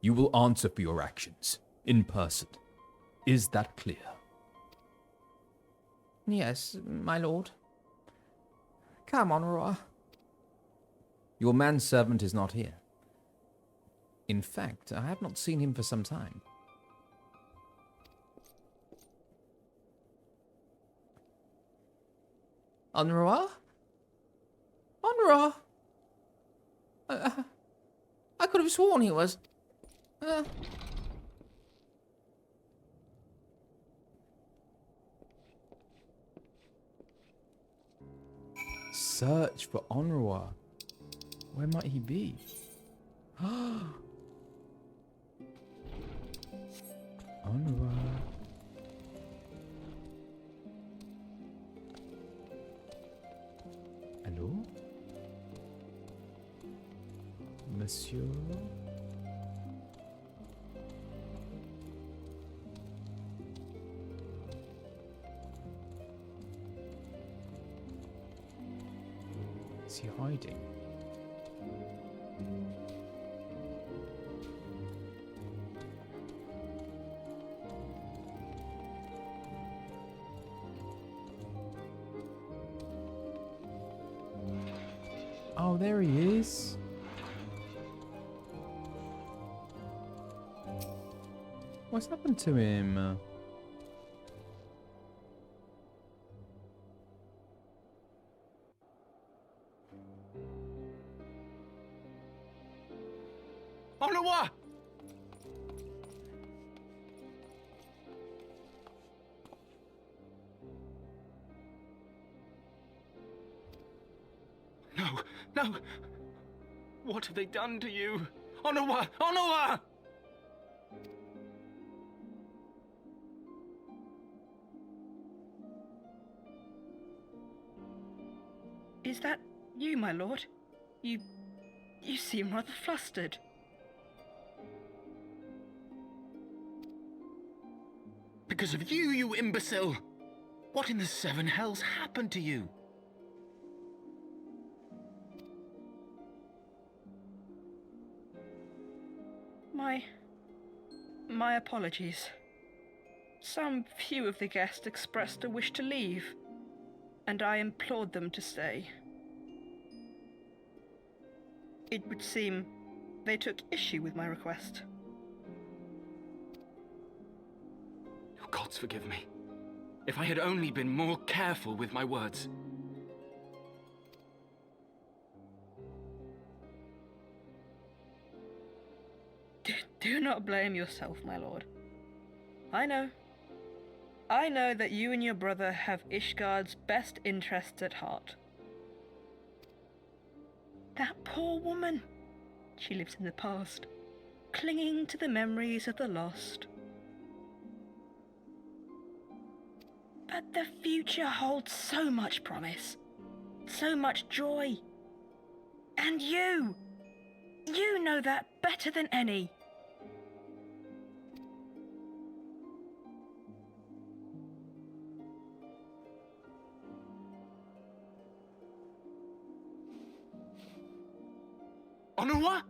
You will answer for your actions, in person. Is that clear?
Yes, my lord. Come on, Roar.
Your manservant is not here. In fact, I have not seen him for some time.
Unruh? Unruh? I could have sworn he was.
Search for Onrua. Where might he be? Onrua. Hello? Monsieur? Is he hiding? Oh, there he is. What's happened to him?
Onrua! No, no! What have they done to you? Onrua! Onrua!
Is that you, my lord? You seem rather flustered.
Because of you, you imbecile! What in the seven hells happened to you?
My apologies. Some few of the guests expressed a wish to leave, and I implored them to stay. It would seem they took issue with my request.
Oh, gods forgive me. If I had only been more careful with my words.
Do not blame yourself, my lord. I know that you and your brother have Ishgard's best interests at heart. That poor woman. She lives in the past, clinging to the memories of the lost. But the future holds so much promise, so much joy. And you know that better than any.
Onrua?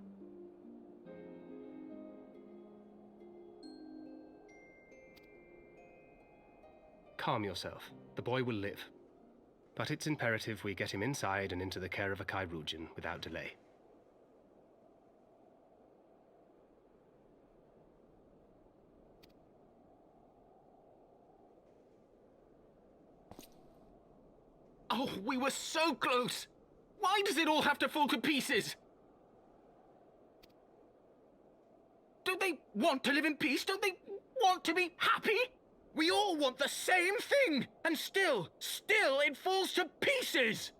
Calm yourself. The boy will live. But it's imperative we get him inside and into the care of a Chirurgeon without delay.
Oh, we were so close! Why does it all have to fall to pieces? Don't they want to live in peace? Don't they want to be happy? We all want the same thing! And still it falls to pieces!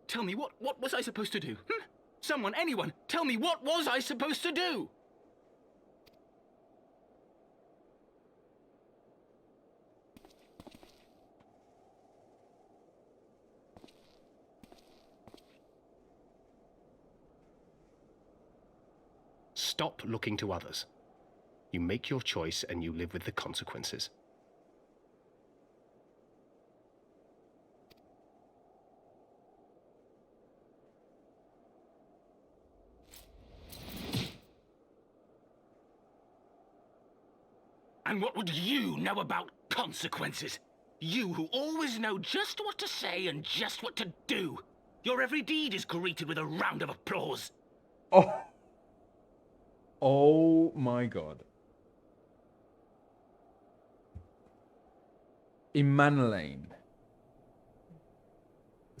Tell me, what was I supposed to do? Someone, anyone, tell me, what was I supposed to do?
Stop looking to others. You make your choice and you live with the consequences.
And what would you know about consequences? You who always know just what to say and just what to do. Your every deed is greeted with a round of applause.
Oh my god. In Manolane,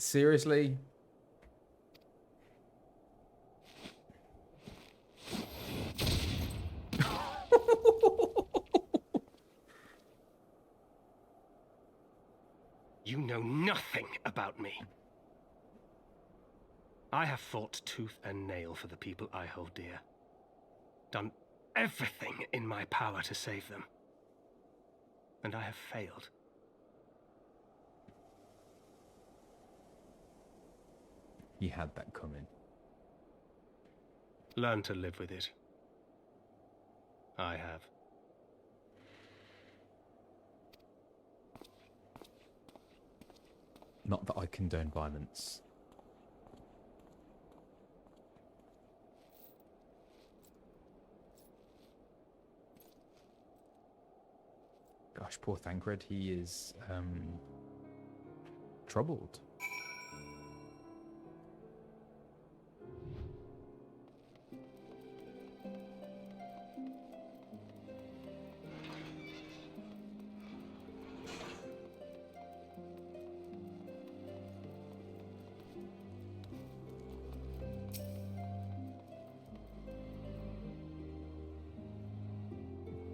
Seriously?
You know nothing about me. I have fought tooth and nail for the people I hold dear. Done everything in my power to save them. And I have failed.
He had that coming.
Learn to live with it. I have.
Not that I condone violence. Gosh, poor Thancred. He is troubled.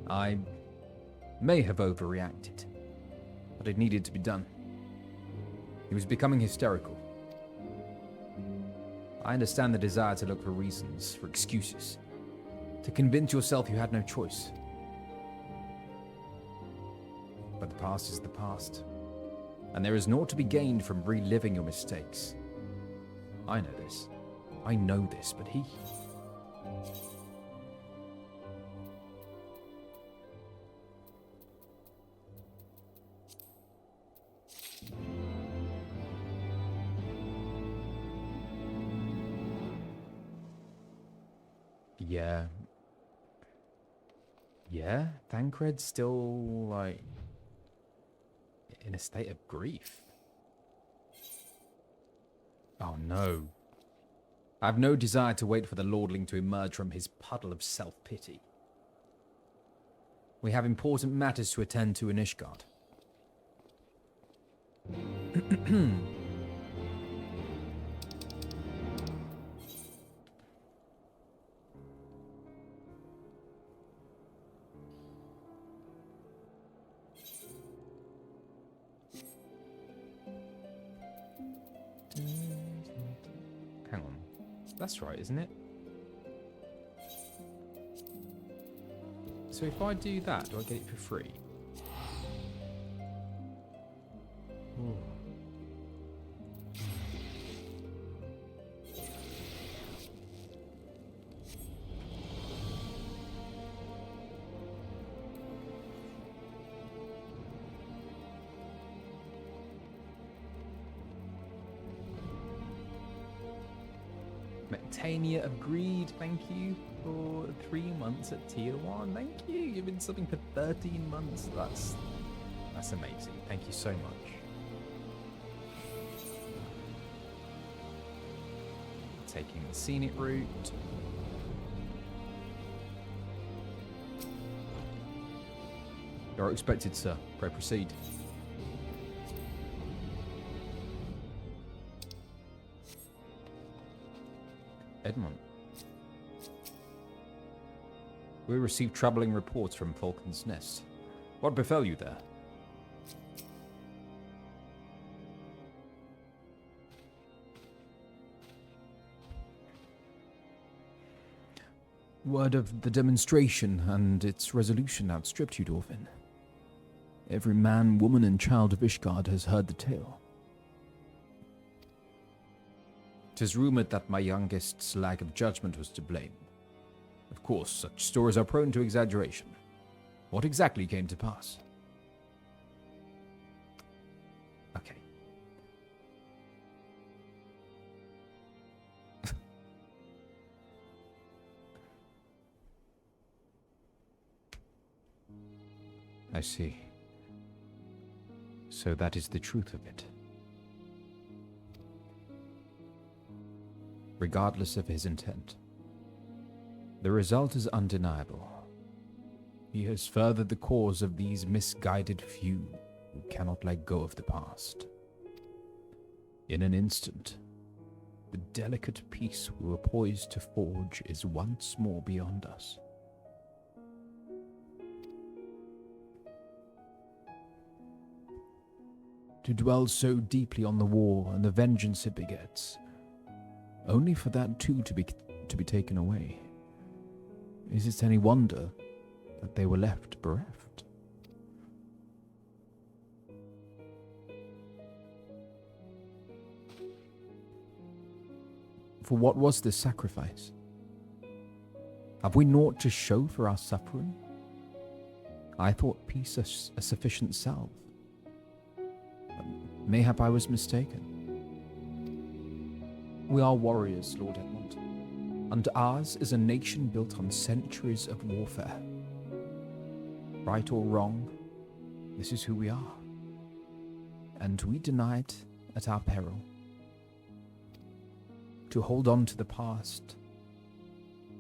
I may have overreacted, but it needed to be done. He was becoming hysterical. I understand the desire to look for reasons, for excuses, to convince yourself you had no choice. But the past is the past, and there is naught to be gained from reliving your mistakes. I know this. I know this, but he... Yeah, Thancred's still, like, in a state of grief. Oh no. I have no desire to wait for the lordling to emerge from his puddle of self-pity. We have important matters to attend to in Ishgard. Hang on. That's right, isn't it? So if I do that, do I get it for free? Ooh. Metania of Greed, thank you for 3 months at tier 1. Thank you. You've been subbing for 13 months. That's amazing. Thank you so much. Taking the scenic route. You're expected, sir. Pray proceed. Edmund. We received troubling reports from Falcon's Nest. What befell you there? Word of the demonstration and its resolution outstripped you, Dorfin. Every man, woman, and child of Ishgard has heard the tale. 'Tis rumored that my youngest's lack of judgment was to blame. Of course, such stories are prone to exaggeration. What exactly came to pass? Okay. I see. So that is the truth of it. Regardless of his intent, the result is undeniable. He has furthered the cause of these misguided few who cannot let go of the past.
In an instant, the delicate peace we were poised to forge is once more beyond us. To dwell so deeply on the war and the vengeance it begets, only for that too to be taken away. Is it any wonder that they were left bereft? For what was this sacrifice? Have we naught to show for our suffering? I thought peace a sufficient salve. Mayhap I was mistaken. We are warriors, Lord Edmund, and ours is a nation built on centuries of warfare. Right or wrong, this is who we are, and we deny it at our peril. To hold on to the past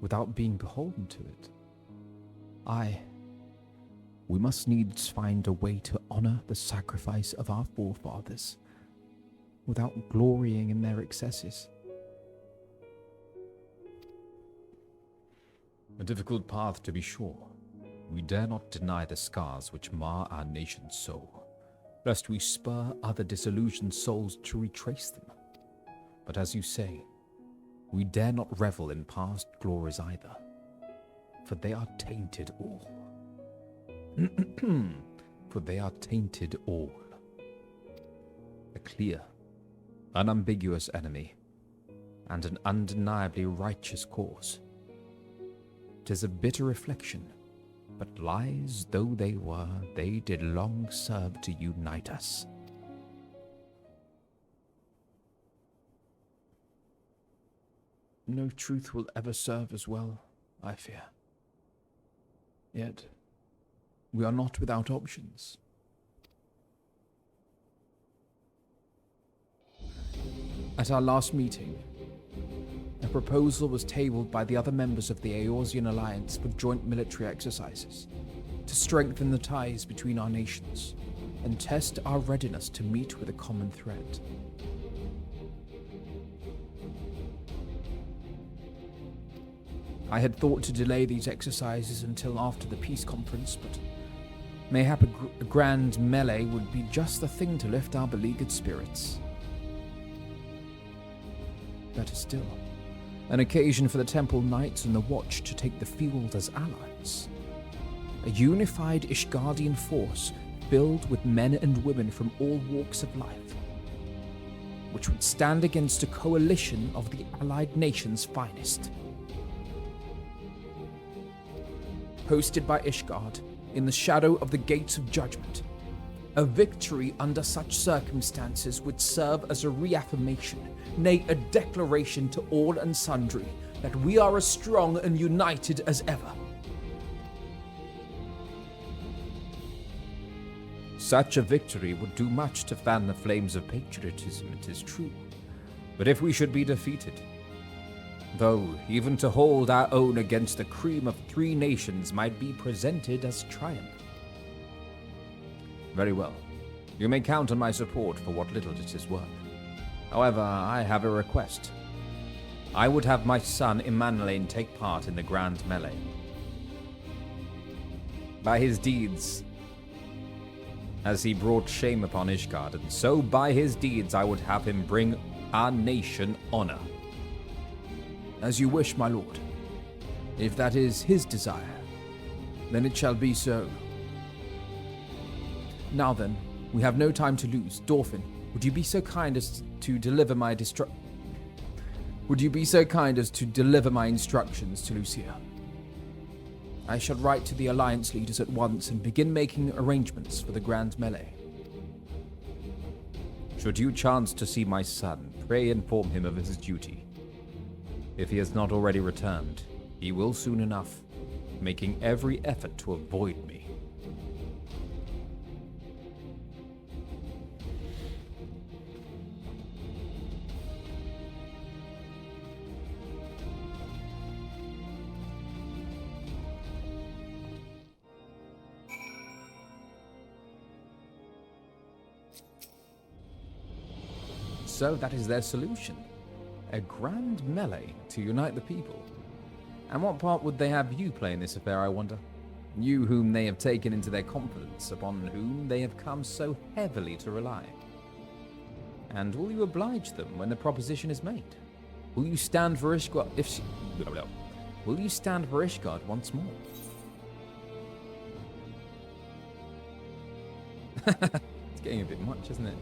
without being beholden to it, we must needs find a way to honor the sacrifice of our forefathers without glorying in their excesses.
A difficult path, to be sure. We dare not deny the scars which mar our nation's soul, lest we spur other disillusioned souls to retrace them. But as you say, we dare not revel in past glories either, for they are tainted all. For they are tainted all. A clear, unambiguous enemy, and an undeniably righteous cause. 'Tis a bitter reflection, but lies though they were, they did long serve to unite us.
No truth will ever serve as well, I fear. Yet, we are not without options. At our last meeting, a proposal was tabled by the other members of the Eorzean Alliance for joint military exercises, to strengthen the ties between our nations, and test our readiness to meet with a common threat. I had thought to delay these exercises until after the peace conference, but mayhap a grand melee would be just the thing to lift our beleaguered spirits. Better still, an occasion for the Temple Knights and the Watch to take the field as allies. A unified Ishgardian force filled with men and women from all walks of life, which would stand against a coalition of the allied nations' finest. Hosted by Ishgard, in the shadow of the Gates of Judgment, a victory under such circumstances would serve as a reaffirmation, nay, a declaration to all and sundry that we are as strong and united as ever.
Such a victory would do much to fan the flames of patriotism, it is true. But if we should be defeated, though even to hold our own against the cream of 3 nations might be presented as triumph. Very well. You may count on my support for what little it is worth. However, I have a request. I would have my son Immanolain take part in the grand melee. By his deeds, as he brought shame upon Ishgard, and so by his deeds I would have him bring our nation honor.
As you wish, my lord. If that is his desire, then it shall be so. Now then, we have no time to lose. Dorfin, would you be so kind as to deliver my instructions to Lucia? I shall write to the Alliance leaders at once and begin making arrangements for the grand melee.
Should you chance to see my son, pray inform him of his duty. If he has not already returned, he will soon enough, making every effort to avoid me.
So that is their solution. A grand melee to unite the people. And what part would they have you play in this affair, I wonder? You whom they have taken into their confidence, upon whom they have come so heavily to rely. And will you oblige them when the proposition is made? Will you stand for Ishgard Will you stand for Ishgard once more? It's getting a bit much, isn't it?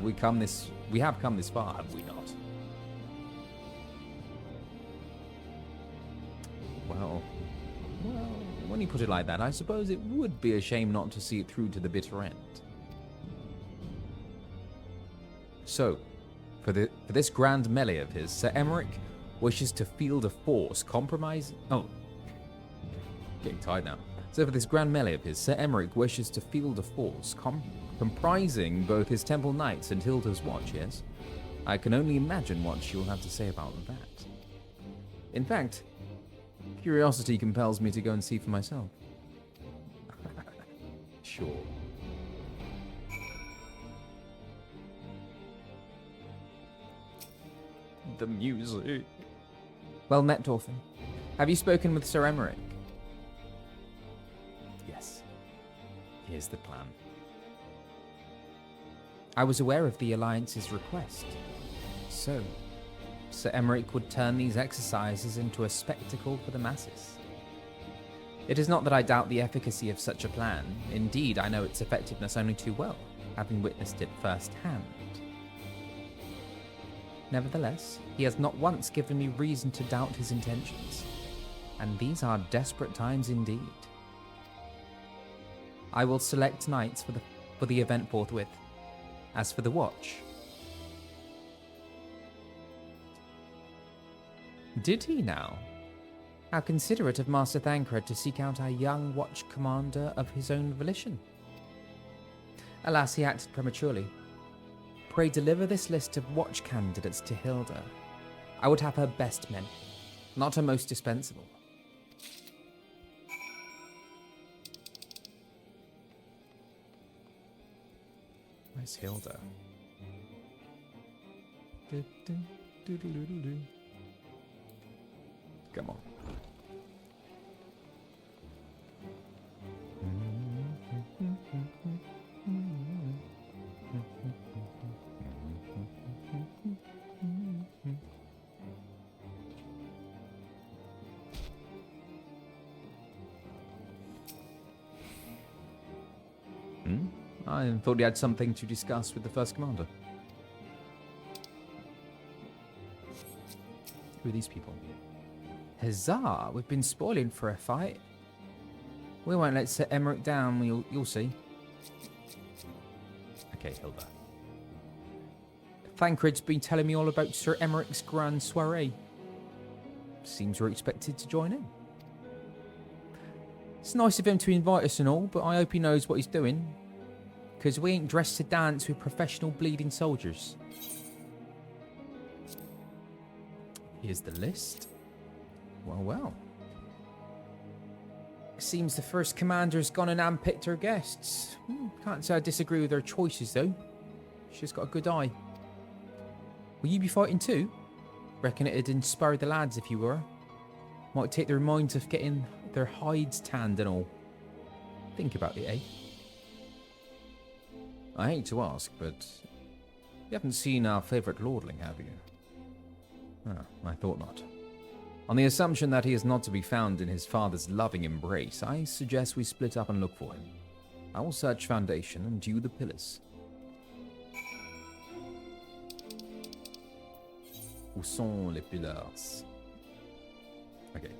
We have come this far, have we not? Well, when you put it like that, I suppose it would be a shame not to see it through to the bitter end. So, for this grand melee of his, Sir Emmerich wishes to field a force compromising... Oh, getting tired now. So for this grand melee of his, Sir Emmerich wishes to field a force comprising both his Temple Knights and Hilda's Watch, yes? I can only imagine what you'll have to say about that. In fact, curiosity compels me to go and see for myself. Sure. The music.
Well met, Dorfin. Have you spoken with Sir Emmerich?
Yes. Here's the plan.
I was aware of the Alliance's request. So, Sir Emmerich would turn these exercises into a spectacle for the masses. It is not that I doubt the efficacy of such a plan. Indeed, I know its effectiveness only too well, having witnessed it firsthand. Nevertheless, he has not once given me reason to doubt his intentions, and these are desperate times indeed. I will select knights for the event forthwith. As for the watch...
Did he now?
How considerate of Master Thancred to seek out our young watch commander of his own volition. Alas, he acted prematurely. Pray deliver this list of watch candidates to Hilda. I would have her best men, not her most dispensable.
Where's Hilda? Come on. I thought you had something to discuss with the First Commander. Who are these people?
Huzzah! We've been spoiling for a fight. We won't let Sir Emmerich down, you'll see.
Okay, Hilda.
Thancred's been telling me all about Sir Emmerich's grand soiree. Seems we're expected to join in. It's nice of him to invite us and all, but I hope he knows what he's doing. Because we ain't dressed to dance with professional bleeding soldiers.
Here's the list.
Well. Seems the First Commander's gone and handpicked her guests. Can't say I disagree with her choices, though. She's got a good eye. Will you be fighting too? Reckon it'd inspire the lads if you were. Might take their minds off getting their hides tanned and all. Think about it, eh?
I hate to ask, but you haven't seen our favourite lordling, have you? Oh, I thought not. On the assumption that he is not to be found in his father's loving embrace, I suggest we split up and look for him. I will search Foundation and you the pillars. Où sont les pillars? Okay.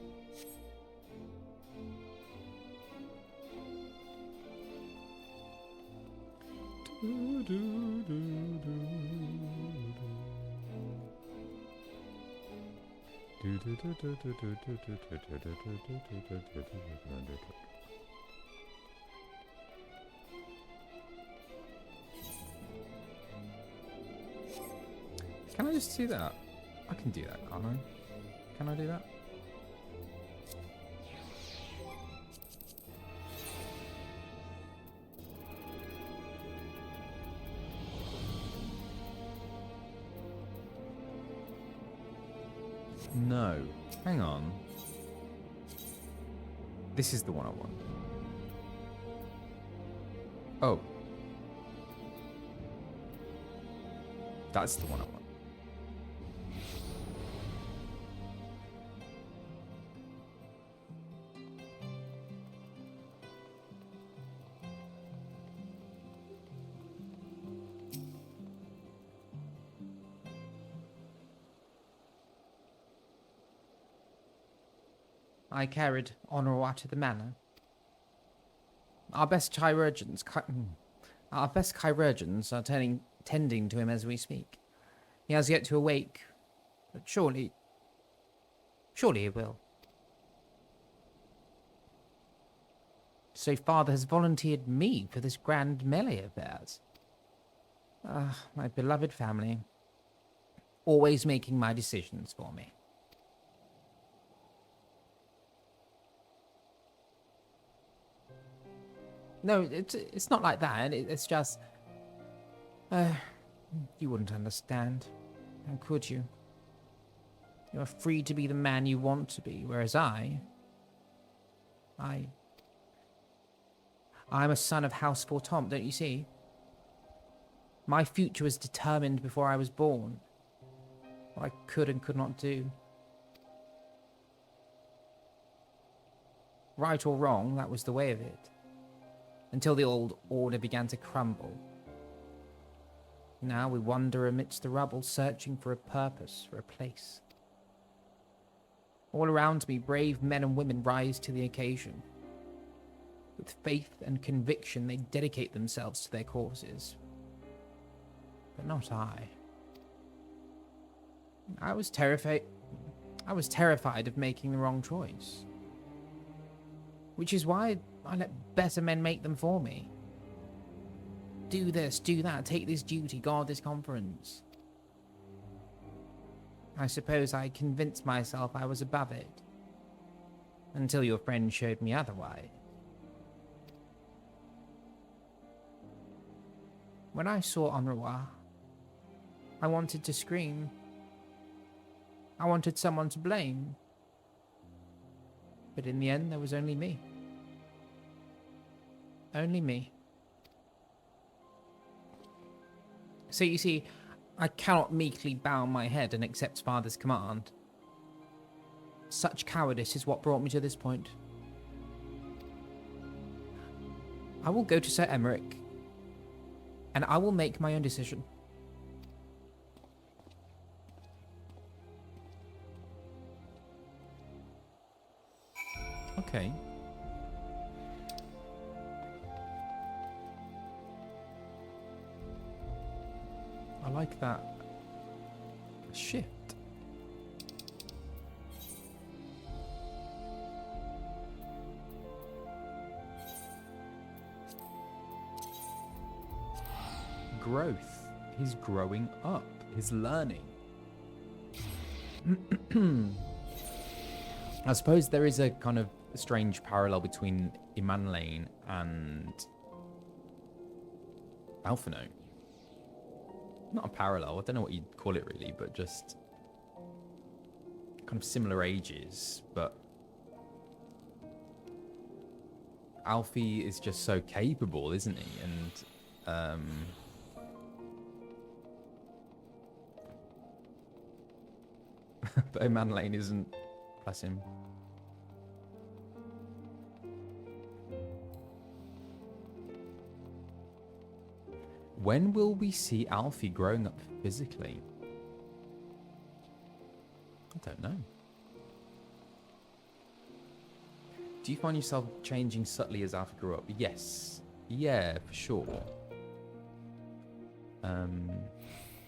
Can I just see that? I can do that, can't I? Can I do that? No. Hang on. This is the one I want. Oh. That's the one I want.
I carried Honorat to the manor. Our best chirurgeons are tending to him as we speak. He has yet to awake, but surely he will. So father has volunteered me for this grand melee of theirs. Ah, my beloved family, always making my decisions for me. No, it's not like that. It's just... you wouldn't understand. How could you? You're free to be the man you want to be, whereas I'm a son of House Fortemps, don't you see? My future was determined before I was born. What I could and could not do. Right or wrong, that was the way of it. Until the old order began to crumble. Now we wander amidst the rubble, searching for a purpose, for a place. All around me, brave men and women rise to the occasion. With faith and conviction, they dedicate themselves to their causes. But not I. I was terrified of making the wrong choice. Which is why I let better men make them for me. Do this, do that, take this duty, guard this conference. I suppose I convinced myself I was above it. Until your friend showed me otherwise. When I saw Honorat, I wanted to scream. I wanted someone to blame. But in the end, there was only me. Only me. So you see, I cannot meekly bow my head and accept father's command. Such cowardice is what brought me to this point. I will go to Sir Emmerich, and I will make my own decision.
Okay. I like that shift. Growth. He's growing up. He's learning. I suppose there is a kind of strange parallel between Immanlane and Alphinaud. Not a parallel, I don't know what you'd call it really, but just kind of similar ages, but Alfie is just so capable, isn't he? And but Immanlane isn't, bless him. When will we see Alfie growing up physically? I don't know. Do you find yourself changing subtly as Alfie grew up? Yes. Yeah, for sure. And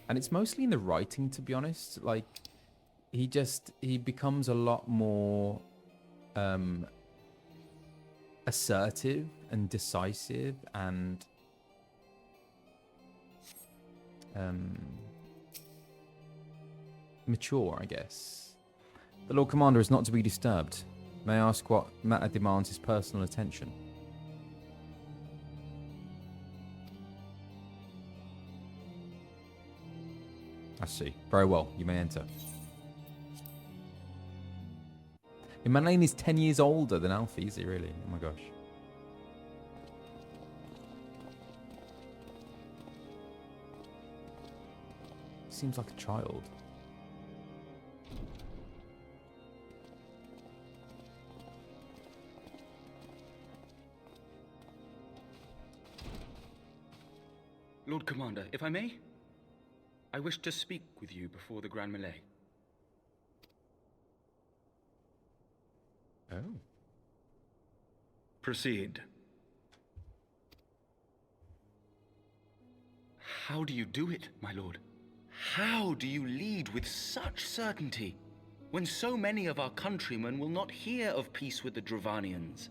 it's mostly in the writing, to be honest. Like, he becomes a lot more assertive and decisive and mature, I guess. The Lord Commander is not to be disturbed. May I ask what matter demands his personal attention? I see. Very well, you may enter. Manlane is 10 years older than Alfie, is he really? Oh my gosh. Seems like a child.
Lord Commander, if I may, I wish to speak with you before the Grand Melee.
Oh.
Proceed.
How do you do it, my lord? How do you lead with such certainty when so many of our countrymen will not hear of peace with the Dravanians?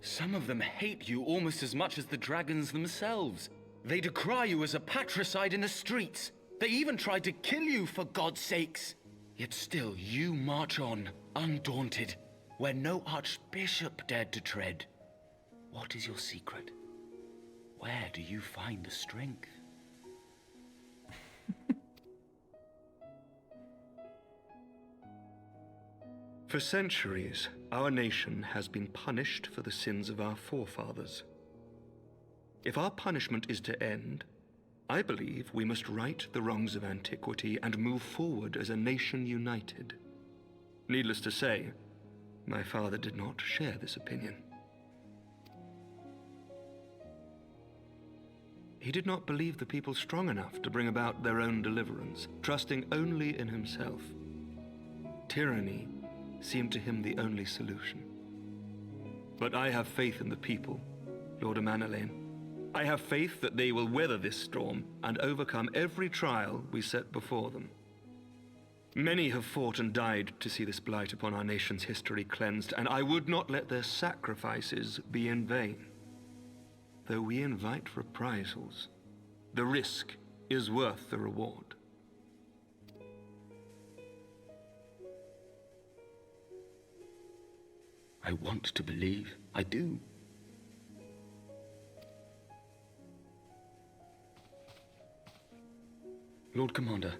Some of them hate you almost as much as the dragons themselves. They decry you as a patricide in the streets. They even tried to kill you, for God's sakes. Yet still you march on, undaunted, where no archbishop dared to tread. What is your secret? Where do you find the strength?
For centuries, our nation has been punished for the sins of our forefathers. If our punishment is to end, I believe we must right the wrongs of antiquity and move forward as a nation united. Needless to say, my father did not share this opinion. He did not believe the people strong enough to bring about their own deliverance, trusting only in himself. Tyranny seemed to him the only solution. But I have faith in the people, Lord Manalain. I have faith that they will weather this storm and overcome every trial we set before them. Many have fought and died to see this blight upon our nation's history cleansed, and I would not let their sacrifices be in vain. Though we invite reprisals, the risk is worth the reward.
I want to believe. I do. Lord Commander,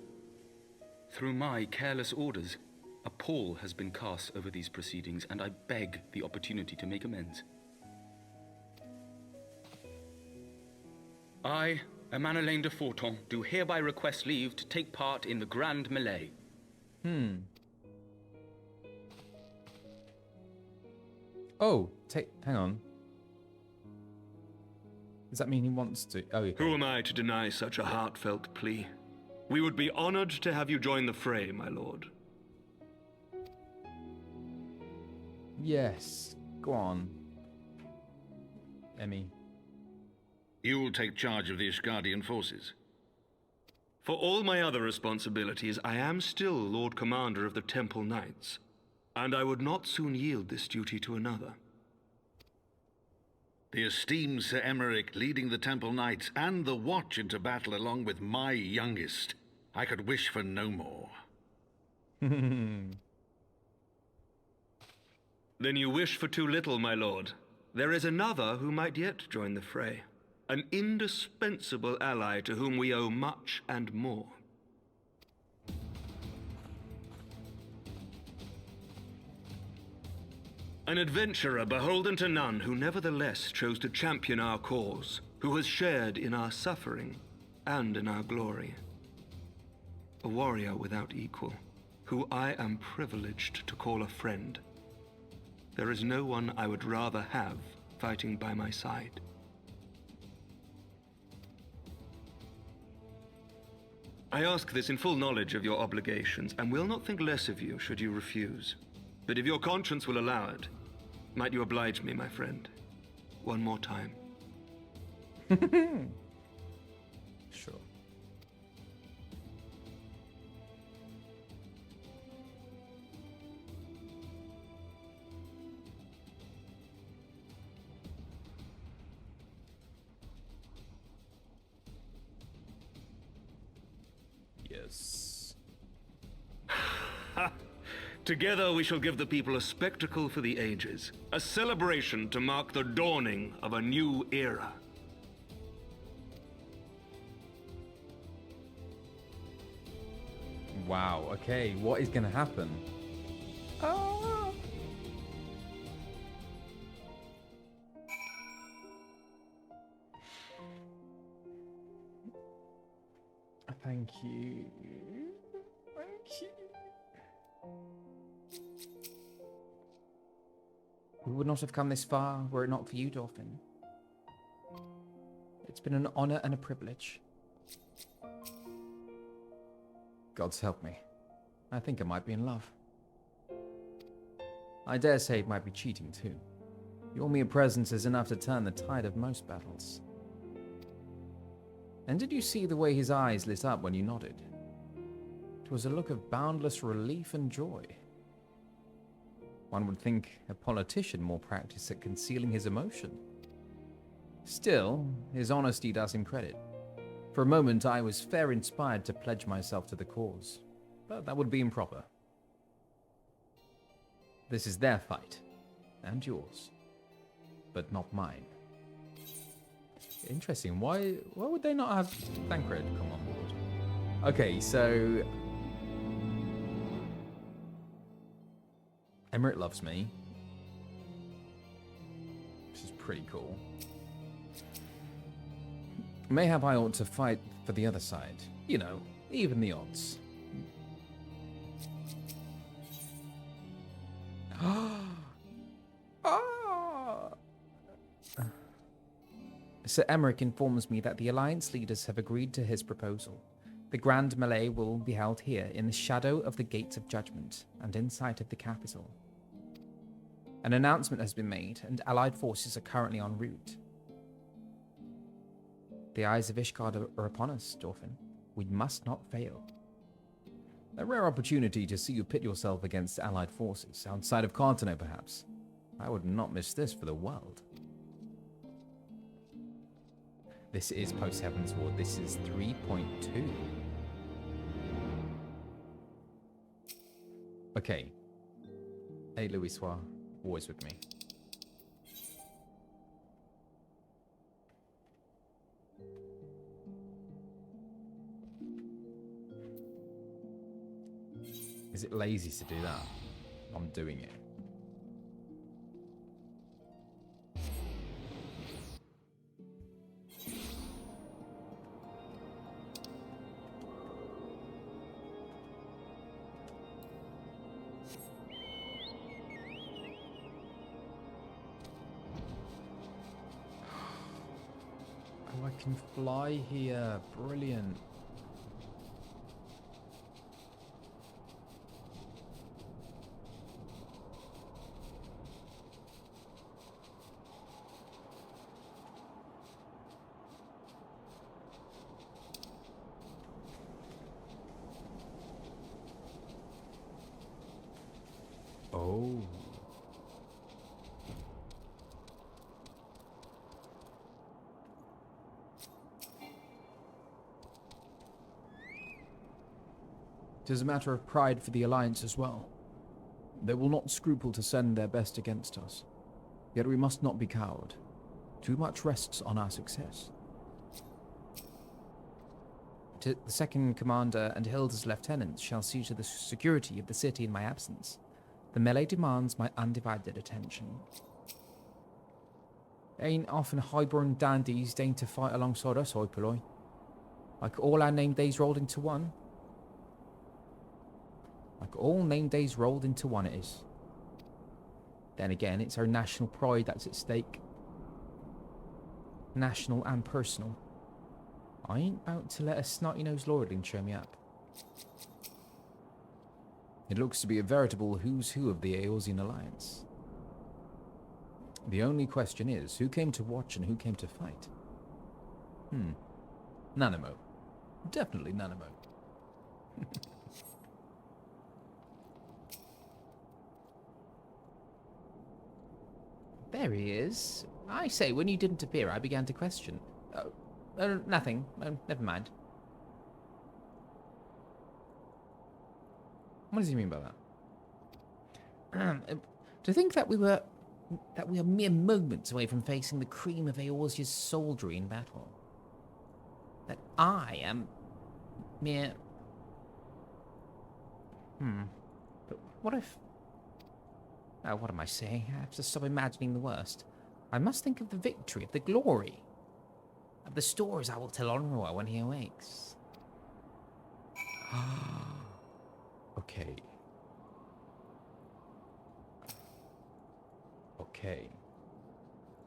through my careless orders, a pall has been cast over these proceedings, and I beg the opportunity to make amends. I, Manalain de Forton, do hereby request leave to take part in the Grand Melee.
Oh, hang on. Does that mean he wants to? Oh, okay.
Who am I to deny such a heartfelt plea? We would be honored to have you join the fray, my lord.
Yes. Go on. Emmy.
You'll take charge of the Ishgardian forces.
For all my other responsibilities, I am still Lord Commander of the Temple Knights, and I would not soon yield this duty to another.
The esteemed Sir Emeric leading the Temple Knights and the Watch into battle along with my youngest. I could wish for no more.
Then you wish for too little, my lord. There is another who might yet join the fray. An indispensable ally to whom we owe much and more. An adventurer beholden to none who nevertheless chose to champion our cause, who has shared in our suffering and in our glory. A warrior without equal, who I am privileged to call a friend. There is no one I would rather have fighting by my side. I ask this in full knowledge of your obligations, and will not think less of you should you refuse. But if your conscience will allow it, might you oblige me, my friend, one more time?
Sure. Yes.
Together we shall give the people a spectacle for the ages, a celebration to mark the dawning of a new era.
Wow, okay, what is going to happen? Ah. Thank you. Thank you.
We would not have come this far were it not for you, Dolphin. It's been an honor and a privilege.
God's help me. I think I might be in love. I dare say it might be cheating too. Your mere presence is enough to turn the tide of most battles. And did you see the way his eyes lit up when you nodded? It was a look of boundless relief and joy. One would think a politician more practiced at concealing his emotion. Still, his honesty does him credit. For a moment, I was fair inspired to pledge myself to the cause, but that would be improper. This is their fight, and yours, but not mine. Interesting. Why would they not have Thancred come on board? Okay, so Emmerich loves me. This is pretty cool. Mayhap I ought to fight for the other side. You know, even the odds.
Sir Emmerich informs me that the Alliance leaders have agreed to his proposal. The Grand Melee will be held here, in the shadow of the Gates of Judgment, and in sight of the capital. An announcement has been made, and Allied forces are currently en route. The eyes of Ishgard are upon us, Dolphin. We must not fail.
A rare opportunity to see you pit yourself against Allied forces, outside of Cartano perhaps. I would not miss this for the world.
This is post-Heavensward. This is 3.2.
Okay. Hey, Louis Soir, always with me. Is it lazy to do that? I'm doing it. Oh, I can fly here. Brilliant. Oh.
It is a matter of pride for the Alliance as well. They will not scruple to send their best against us. Yet we must not be cowed. Too much rests on our success. The second commander and Hilda's lieutenants shall see to the security of the city in my absence. The melee demands my undivided attention. Ain't often highborn dandies deign to fight alongside us, hoi polloi. Like all our name days rolled into one. Like all name days rolled into one it is. Then again, it's our national pride that's at stake. National and personal. I ain't about to let a snotty-nosed lordling cheer me up.
It looks to be a veritable who's who of the Eorzean Alliance. The only question is, who came to watch and who came to fight? Nanimo. Definitely Nanimo.
There he is. I say, when you didn't appear, I began to question. Nothing. Never mind.
What does he mean by that?
To think that we are mere moments away from facing the cream of Eorzea's soldiery in battle. That I am mere... But what if Oh, what am I saying? I have to stop imagining the worst. I must think of the victory, of the glory, of the stories I will tell Onrua when he awakes.
Okay. Okay.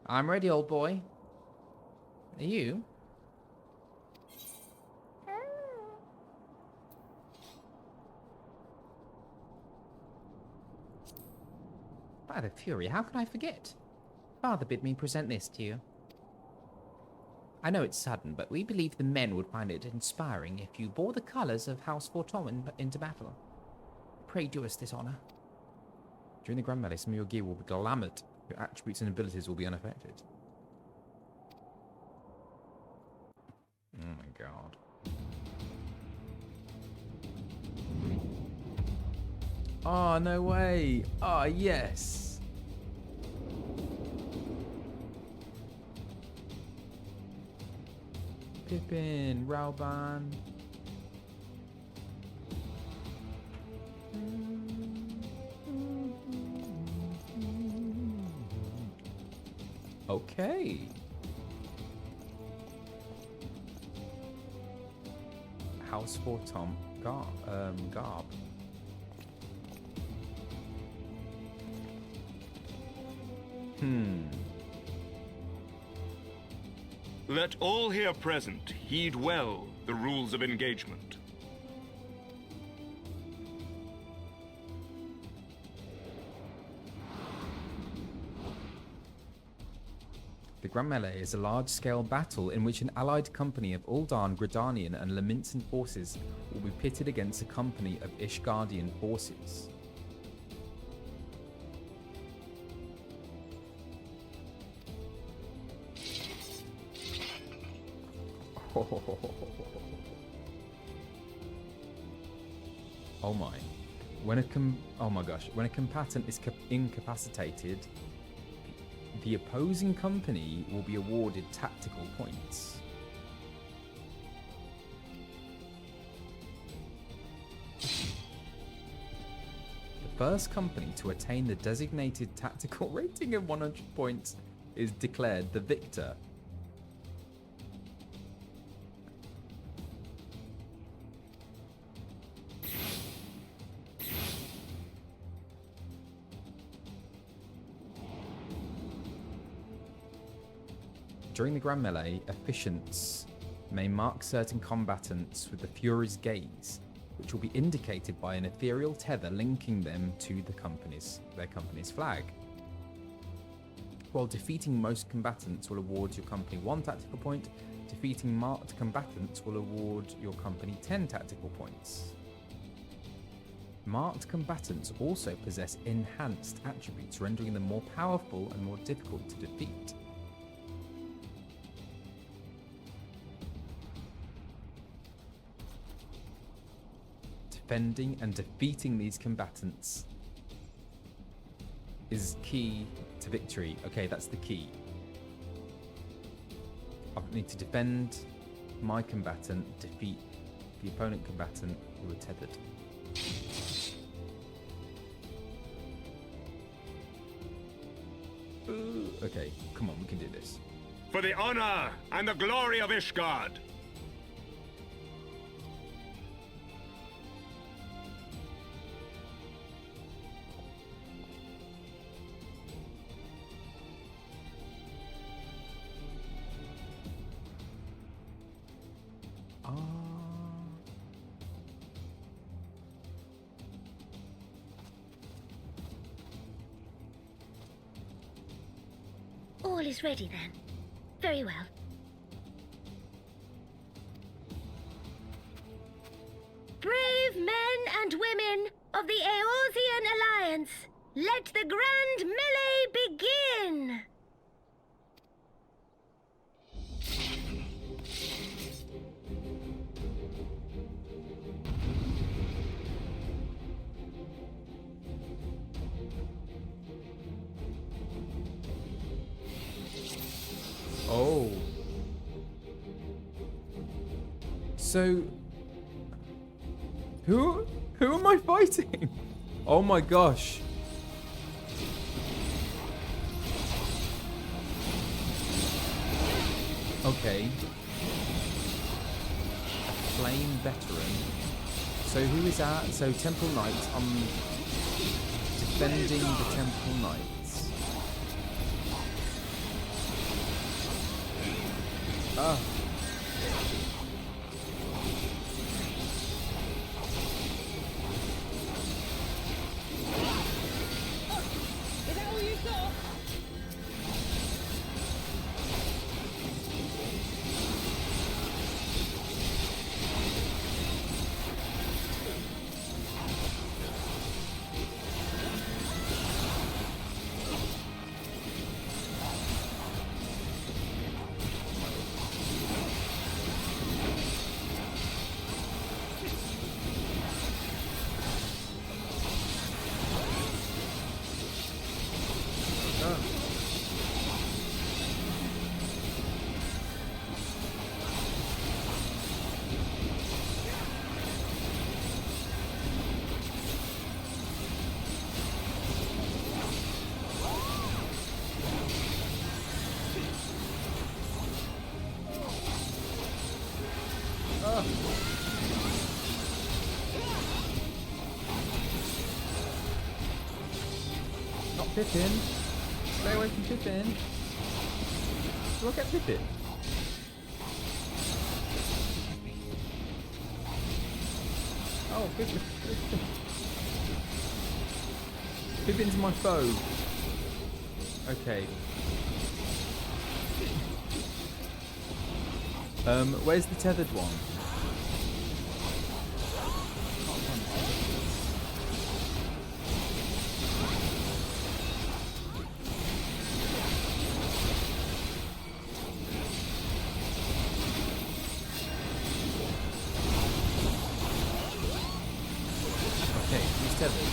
I'm ready, old boy. Are you? By the Fury, how could I forget? Father bid me present this to you. I know it's sudden, but we believe the men would find it inspiring if you bore the colours of House Fortommen into battle. Pray do us this honour.
During the Grand Melee, some of your gear will be glamoured. Your attributes and abilities will be unaffected. Oh my god. Oh, no way. Oh, yes. Pippin, Rauban. Okay. House for Tom Garb.
Let all here present heed well the rules of engagement.
The Grand Melee is a large-scale battle in which an allied company of Uldan, Gridanian and Laminsan forces will be pitted against a company of Ishgardian forces. Oh my. When a combatant is incapacitated, the opposing company will be awarded tactical points. The first company to attain the designated tactical rating of 100 points is declared the victor. During the Grand Melee, efficients may mark certain combatants with the Fury's gaze, which will be indicated by an ethereal tether linking them to their company's flag. While defeating most combatants will award your company 1 tactical point, defeating marked combatants will award your company 10 tactical points. Marked combatants also possess enhanced attributes, rendering them more powerful and more difficult to defeat. Defending and defeating these combatants is key to victory. Okay, that's the key. I need to defend my combatant, defeat the opponent combatant who are tethered. Okay, come on, we can do this.
For the honor and the glory of Ishgard!
All is ready then. Very well. Brave men and women of the Eorzean Alliance, let the grand melee begin!
Oh. So who am I fighting? Oh my gosh. Okay. A flame veteran. So who is that? So Temple Knights. I'm defending the Temple Knights. Ah.
Is that all you got?
Not Pippin. Stay away from Pippin. Look at Pippin. Oh, Pippin. Pippin's my foe. Okay. Where's the tethered one? Okay, he's tethered.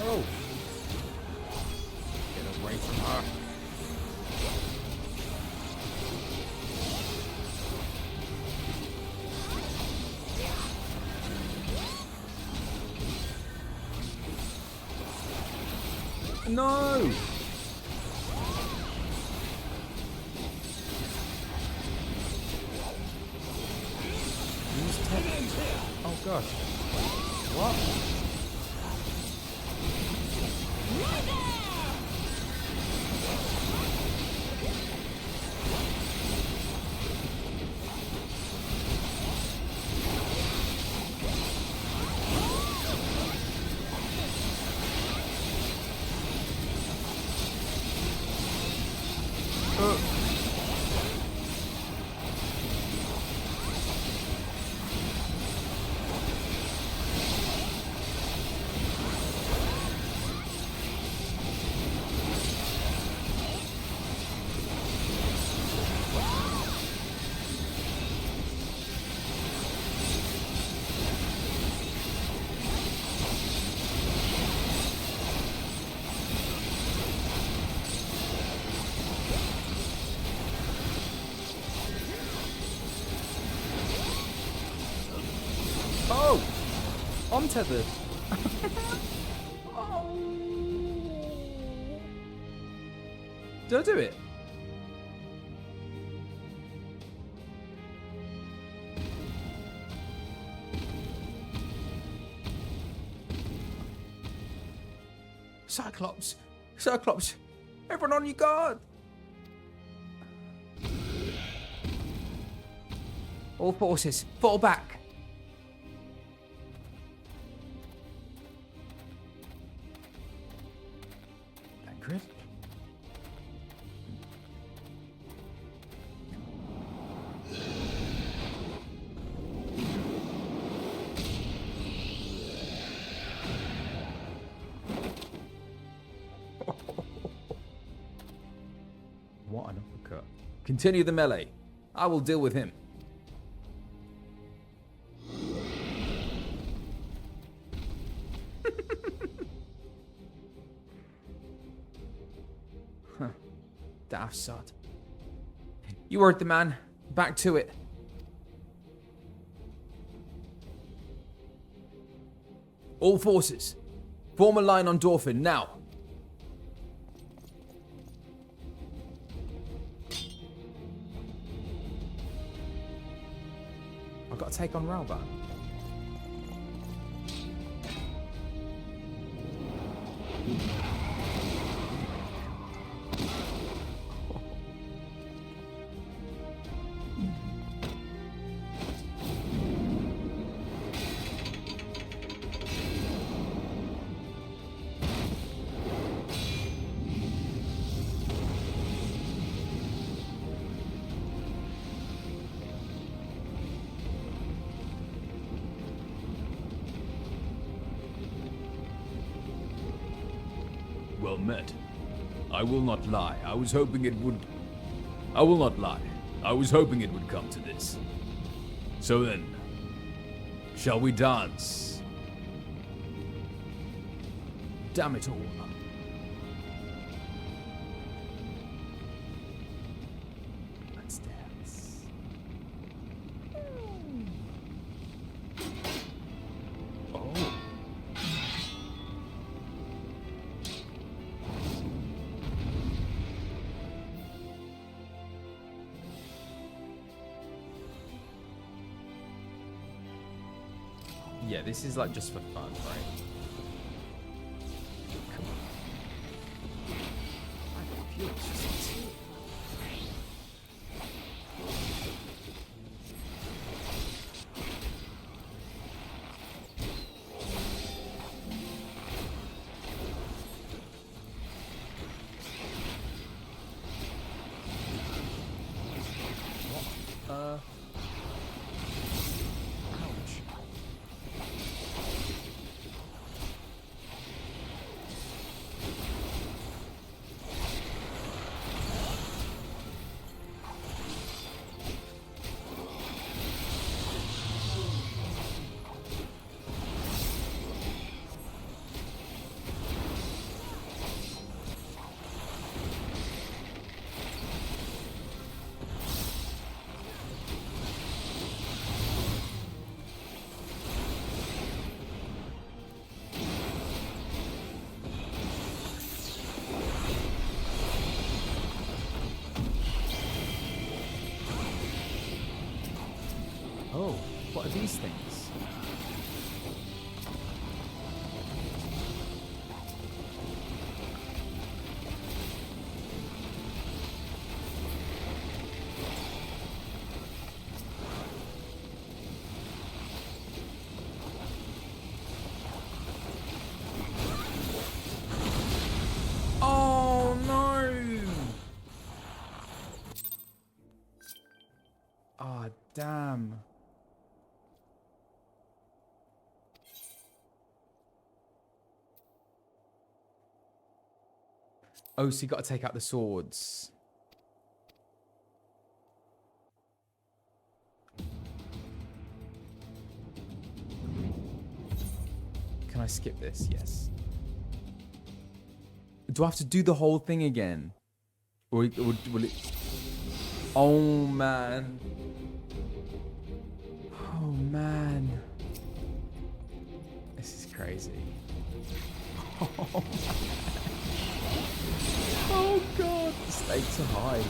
Oh! Get away from her. No! Oh gosh. What? Oh! I'm tethered. Oh. Did I do it?
Cyclops! Cyclops! Everyone on your guard! All forces, fall back!
Tancred? What an uppercut. Continue the melee. I will deal with him.
Huh. Daft sod. You heard the man. Back to it.
All forces, form a line on Dorfin now.
I've got to take on Ralba.
Well met. I will not lie. I was hoping it would... I will not lie. I was hoping it would come to this. So then, shall we dance?
Damn it all.
Let's dance.
Oh.
Yeah, this is like just for fun, right? Come on. I feel it's just too. Oh, what are these things?
Oh no!
Ah, damn. Oh, so you got to take out the swords. Can I skip this? Yes. Do I have to do the whole thing again? Or will it... Oh, man. Oh, man. This is crazy. Oh, man. Oh god, the stakes are high.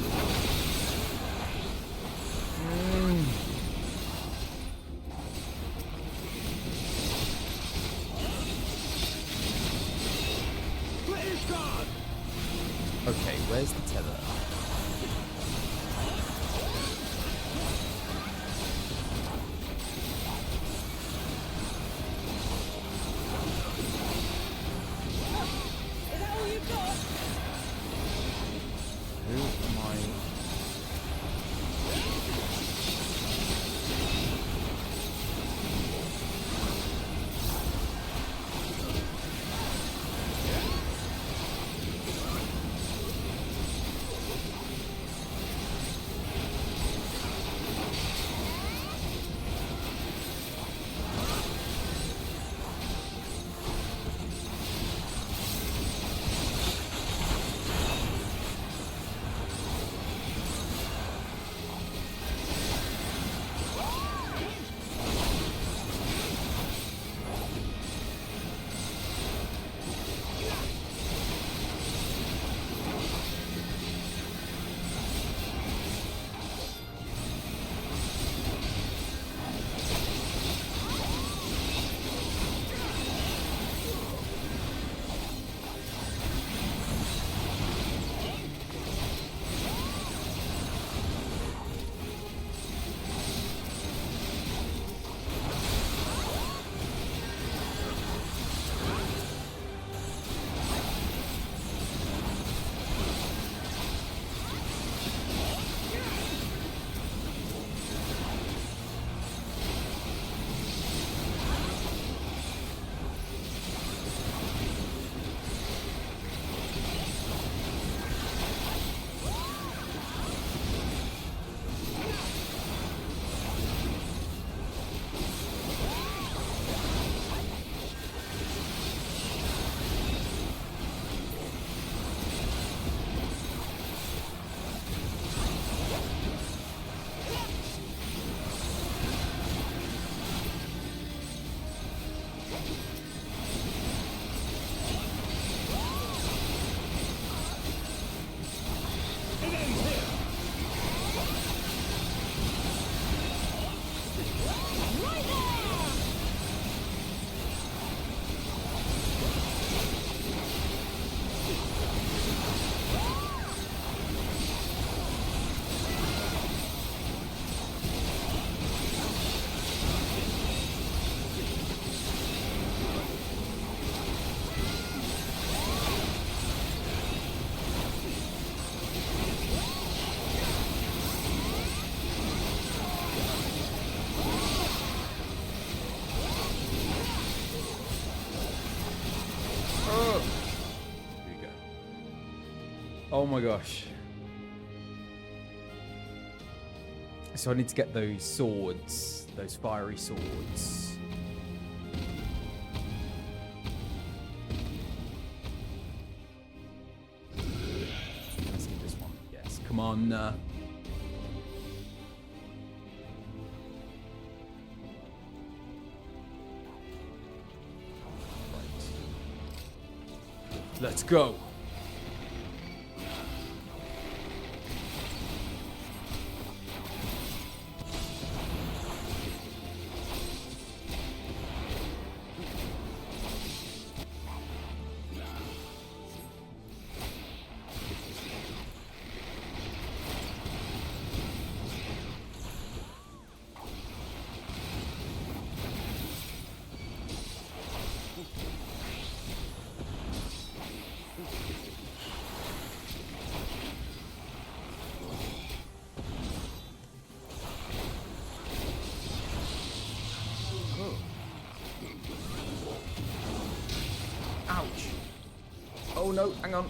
Oh my gosh. So I need to get those swords, those fiery swords. Let's get this one. Yes, come on. Let's go. Ouch. Oh no, hang on.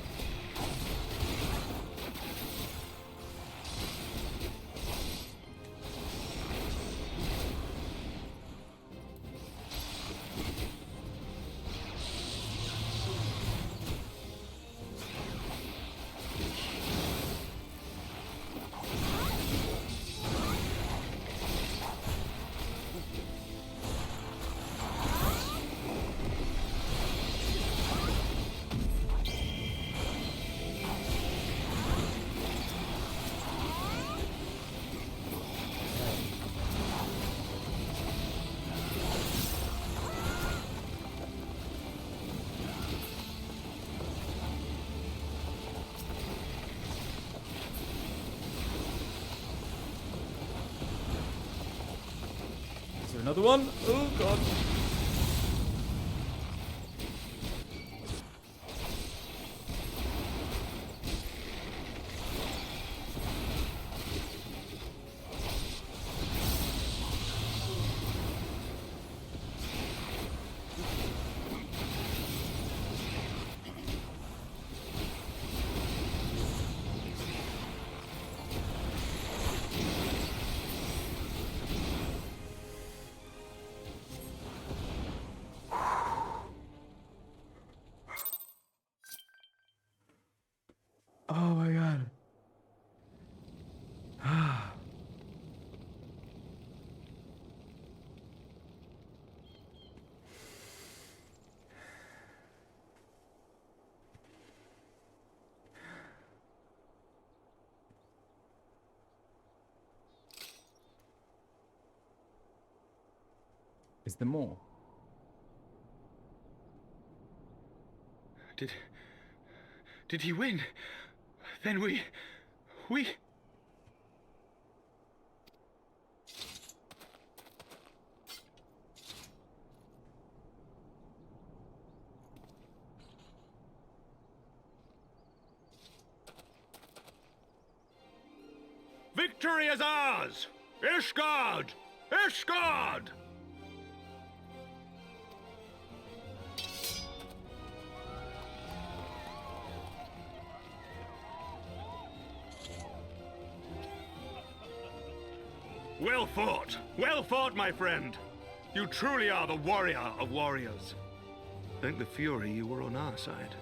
Another one. Oh, God. Oh my god.
Is there more?
Did he win? Then we...
Victory is ours! Ishgard! Ishgard! Well fought, my friend. You truly are the warrior of warriors.
Thank the Fury you were on our side.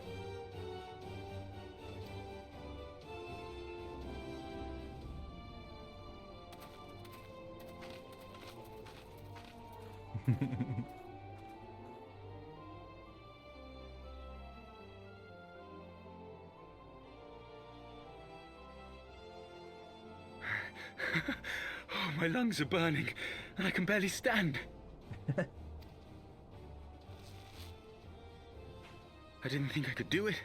Oh, my lungs are burning, and I can barely stand. I didn't think I could do it,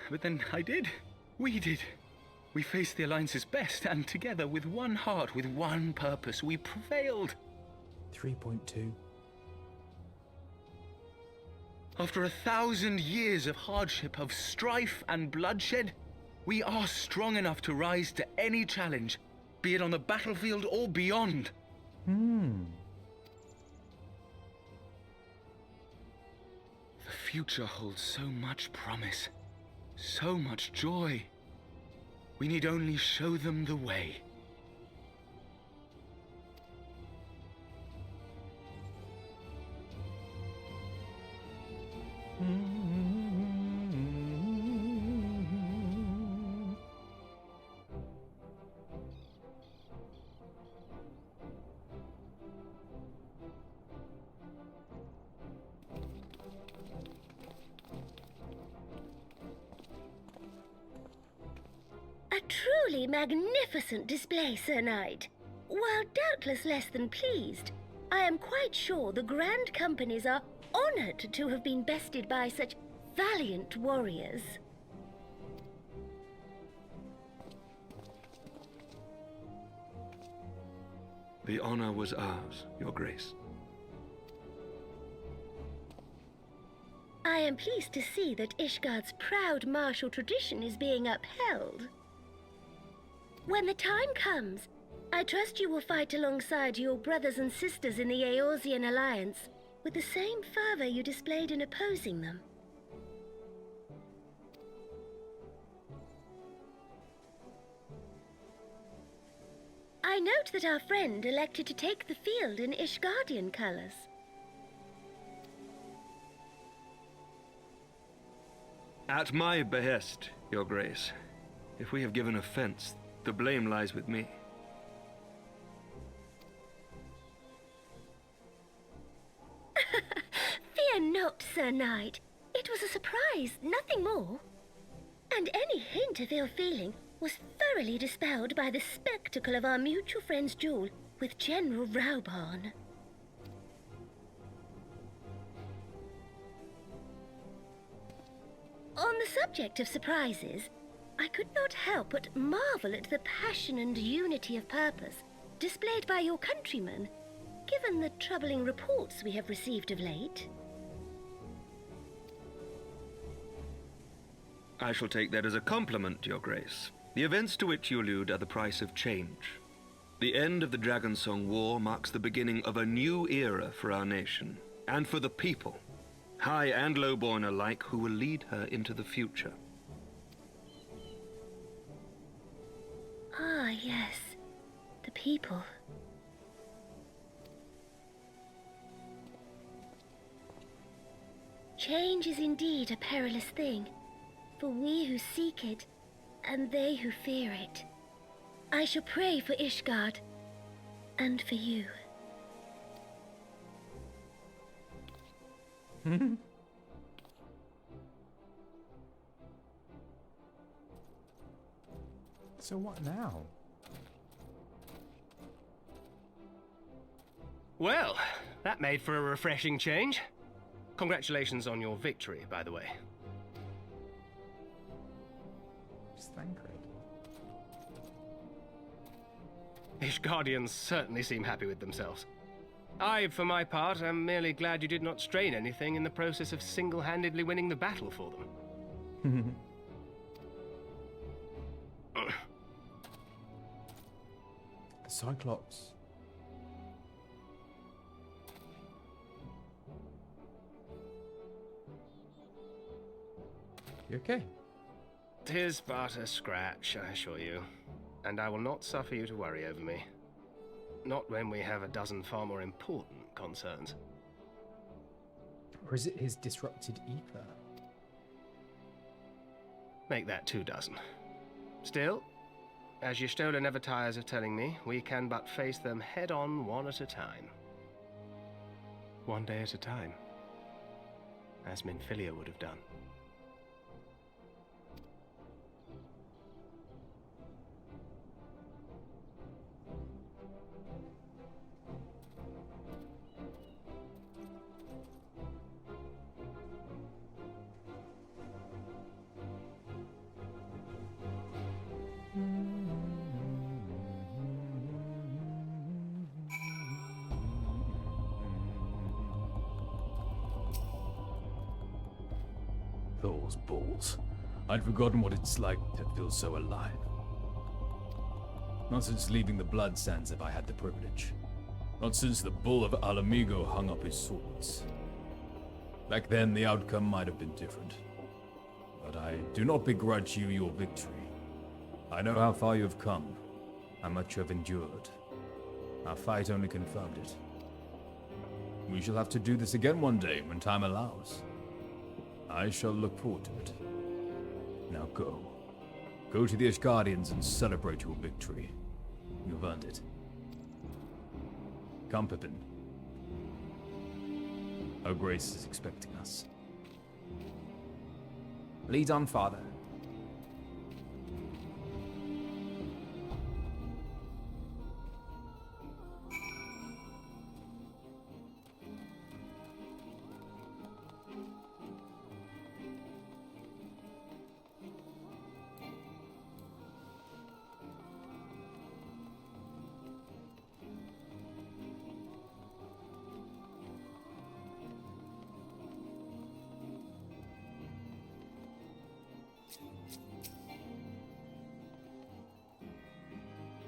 but then I did. We did. We faced the Alliance's best, and together, with one heart, with one purpose, we prevailed.
3.2.
After 1,000 years of hardship, of strife and bloodshed, we are strong enough to rise to any challenge, be it on the battlefield or beyond.
Hmm.
The future holds so much promise, so much joy. We need only show them the way.
A truly magnificent display, Sir Knight. While doubtless less than pleased, I am quite sure the Grand Companies are honored to have been bested by such valiant warriors.
The honor was ours, Your Grace.
I am pleased to see that Ishgard's proud martial tradition is being upheld. When the time comes, I trust you will fight alongside your brothers and sisters in the Eorzean Alliance with the same fervor you displayed in opposing them. I note that our friend elected to take the field in Ishgardian colors.
At my behest, Your Grace. If we have given offense, the blame lies with me.
Fear not, Sir Knight. It was a surprise, nothing more. And any hint of ill feeling was thoroughly dispelled by the spectacle of our mutual friend's duel with General Raubarn. On the subject of surprises, I could not help but marvel at the passion and unity of purpose displayed by your countrymen given the troubling reports we have received of late.
I shall take that as a compliment, Your Grace. The events to which you allude are the price of change. The end of the Dragonsong War marks the beginning of a new era for our nation, and for the people, high and lowborn alike, who will lead her into the future.
Ah, yes. The people. Change is indeed a perilous thing, for we who seek it, and they who fear it. I shall pray for Ishgard, and for you.
So what now?
Well, that made for a refreshing change. Congratulations on your victory, by the way.
Thancred.
Ishgardians certainly seem happy with themselves. I, for my part, am merely glad you did not strain anything in the process of single-handedly winning the battle for them.
Cyclops. You okay?
'Tis but a scratch, I assure you, and I will not suffer you to worry over me. Not when we have a dozen far more important concerns.
Or is it his disrupted ether?
Make that 2 dozen. Still, as Y'shtola never tires of telling me, we can but face them head-on, one at a time. One day at a time. As Minfilia would have done.
Those balls. I'd forgotten what it's like to feel so alive. Not since leaving the Blood Sands have I had the privilege. Not since the Bull of Alamigo hung up his swords. Back then, the outcome might have been different. But I do not begrudge you your victory. I know how far you have come, how much you have endured. Our fight only confirmed it. We shall have to do this again one day when time allows. I shall look forward to it. Now go. Go to the Ishgardians and celebrate your victory. You've earned it. Come, Pippin. Her Grace is expecting us.
Lead on, Father.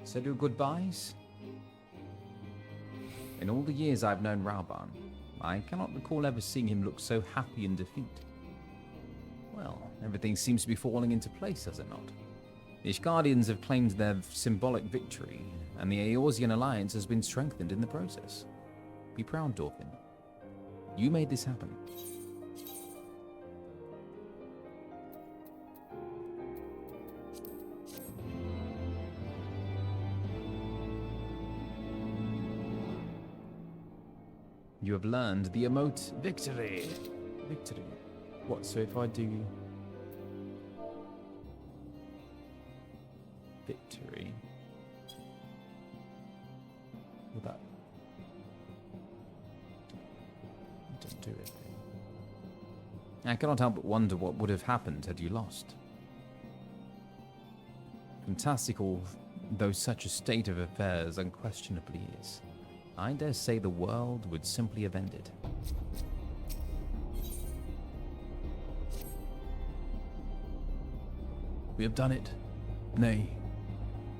So do goodbyes? In all the years I've known Rauban, I cannot recall ever seeing him look so happy in defeat. Well, everything seems to be falling into place, does it not? The Ishgardians have claimed their symbolic victory, and the Eorzean alliance has been strengthened in the process. Be proud, Dorfin. You made this happen. You have learned the emote victory. Victory.
What, so if I do... victory... will that... don't do it.
I cannot help but wonder what would have happened had you lost.
Fantastical, though such a state of affairs unquestionably is.
I dare say the world would simply have ended.
We have done it. Nay,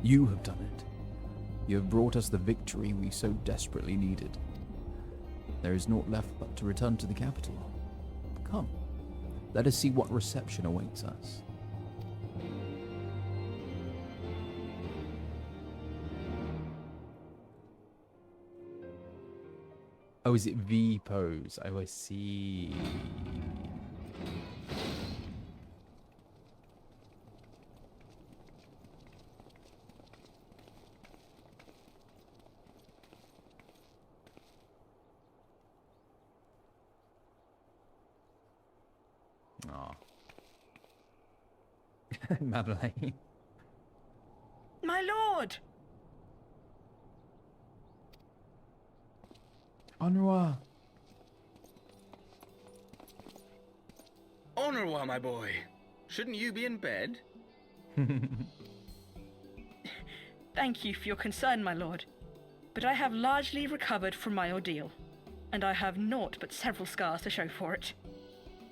you have done it. You have brought us the victory we so desperately needed. There is naught left but to return to the capital. Come, let us see what reception awaits us.
Oh, is it V pose? Oh, I see. Aw. Madeleine.
My lord!
Enroy.
Enroy, my boy. Shouldn't you be in bed?
Thank you for your concern, my lord. But I have largely recovered from my ordeal, and I have naught but several scars to show for it,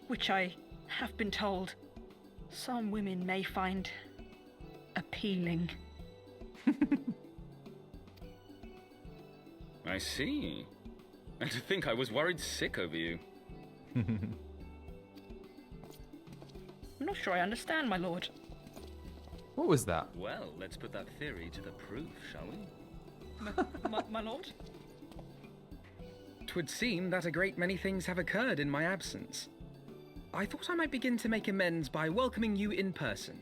which I have been told some women may find appealing.
I see. And to think I was worried sick over you.
I'm not sure I understand, my lord.
What was that?
Well, let's put that theory to the proof, shall we?
My lord?
'Twould seem that a great many things have occurred in my absence. I thought I might begin to make amends by welcoming you in person.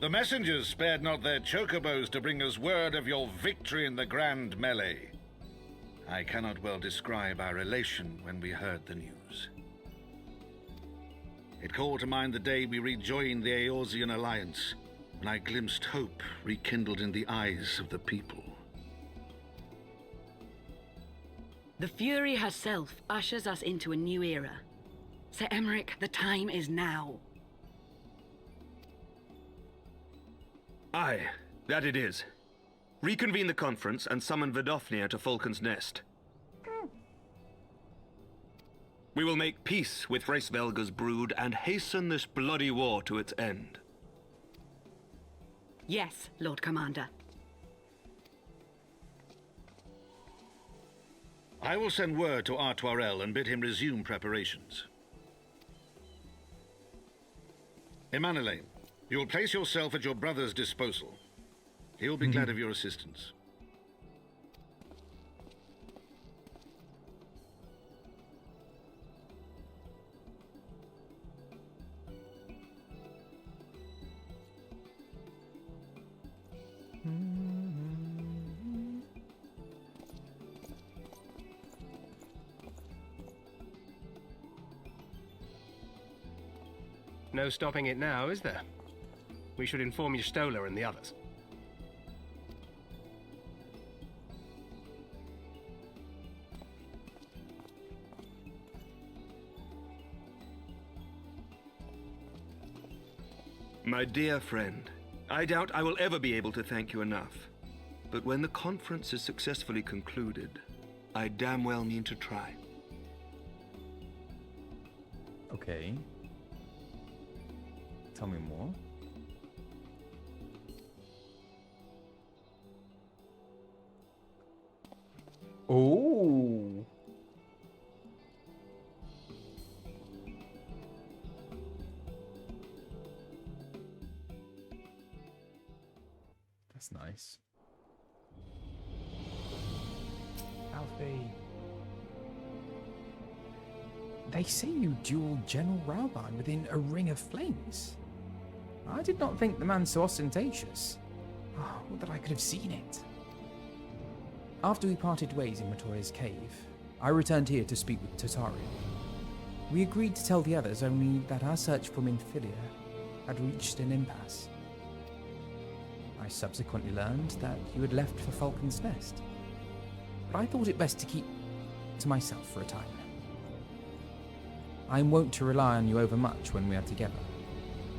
The messengers spared not their chocobos to bring us word of your victory in the grand melee. I cannot well describe our elation when we heard the news. It called to mind the day we rejoined the Eorzean alliance, when I glimpsed hope rekindled in the eyes of the people.
The Fury herself ushers us into a new era. Sir Emmerich, the time is now.
Aye, that it is. Reconvene the conference and summon Vidofnir to Falcon's Nest. We will make peace with Hraesvelga's brood and hasten this bloody war to its end.
Yes, Lord Commander.
I will send word to Artoirel and bid him resume preparations. Emanuele, you will place yourself at your brother's disposal. He will be glad of your assistance.
No stopping it now, is there? We should inform Y'shtola and the others.
My dear friend, I doubt I will ever be able to thank you enough. But when the conference is successfully concluded, I damn well mean to try.
Okay. Tell me more. Oh. That's nice. Alfie. They say you dueled General Raubine within a ring of flames. I did not think the man so ostentatious. Oh, would that I could have seen it. After we parted ways in Matoria's cave, I returned here to speak with Tataria. We agreed to tell the others only that our search for Minfilia had reached an impasse. I subsequently learned that you had left for Falcon's Nest, but I thought it best to keep to myself for a time. I am wont to rely on you overmuch when we are together,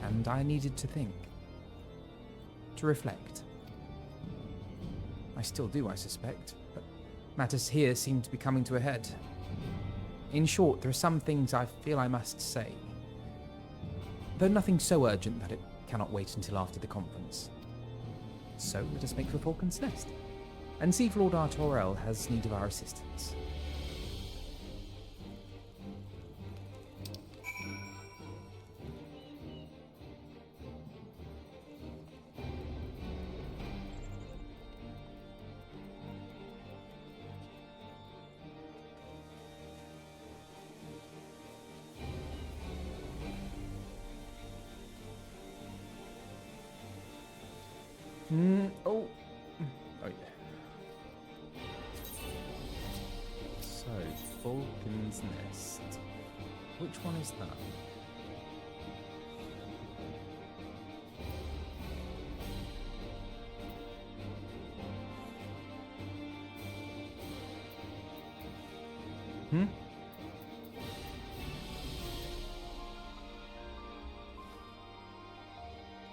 and I needed to think, to reflect. I still do, I suspect, but matters here seem to be coming to a head. In short, there are some things I feel I must say, though nothing so urgent that it cannot wait until after the conference. So let us make for Falcon's Nest, and see if Lord Artorel has need of our assistance. Oh yeah. So, Falcon's Nest. Which one is that?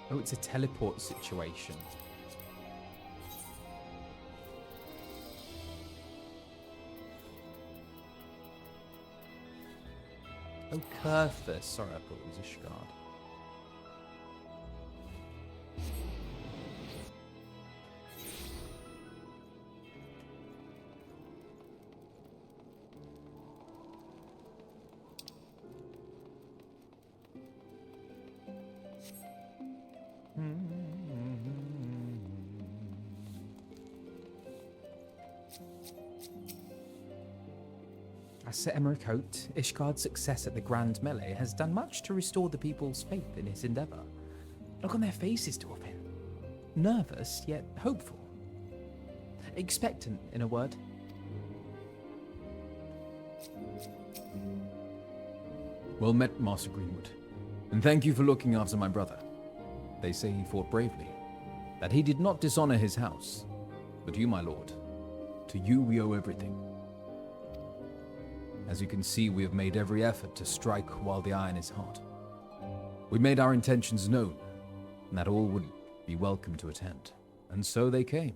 Oh, it's a teleport situation. Oh, Curthus. Sorry, I thought it was Ishgard. As Sir Emmerich hoped, Ishgard's success at the Grand Melee has done much to restore the people's faith in his endeavour. Look on their faces, Dwarfin. Nervous, yet hopeful. Expectant, in a word.
Well met, Master Greenwood. And thank you for looking after my brother. They say he fought bravely, that he did not dishonour his house. But you, my lord, to you we owe everything. As you can see, we have made every effort to strike while the iron is hot. We made our intentions known, and that all would be welcome to attend. And so they came.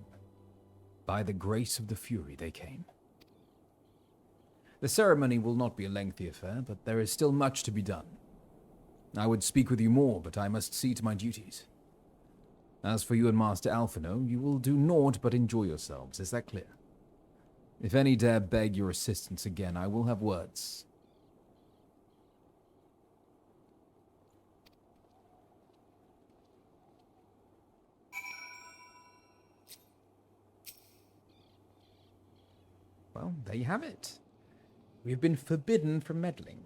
By the grace of the Fury, they came. The ceremony will not be a lengthy affair, but there is still much to be done. I would speak with you more, but I must see to my duties. As for you and Master Alphinaud, you will do naught but enjoy yourselves, is that clear? If any dare beg your assistance again, I will have words.
Well, there you have it. We've been forbidden from meddling.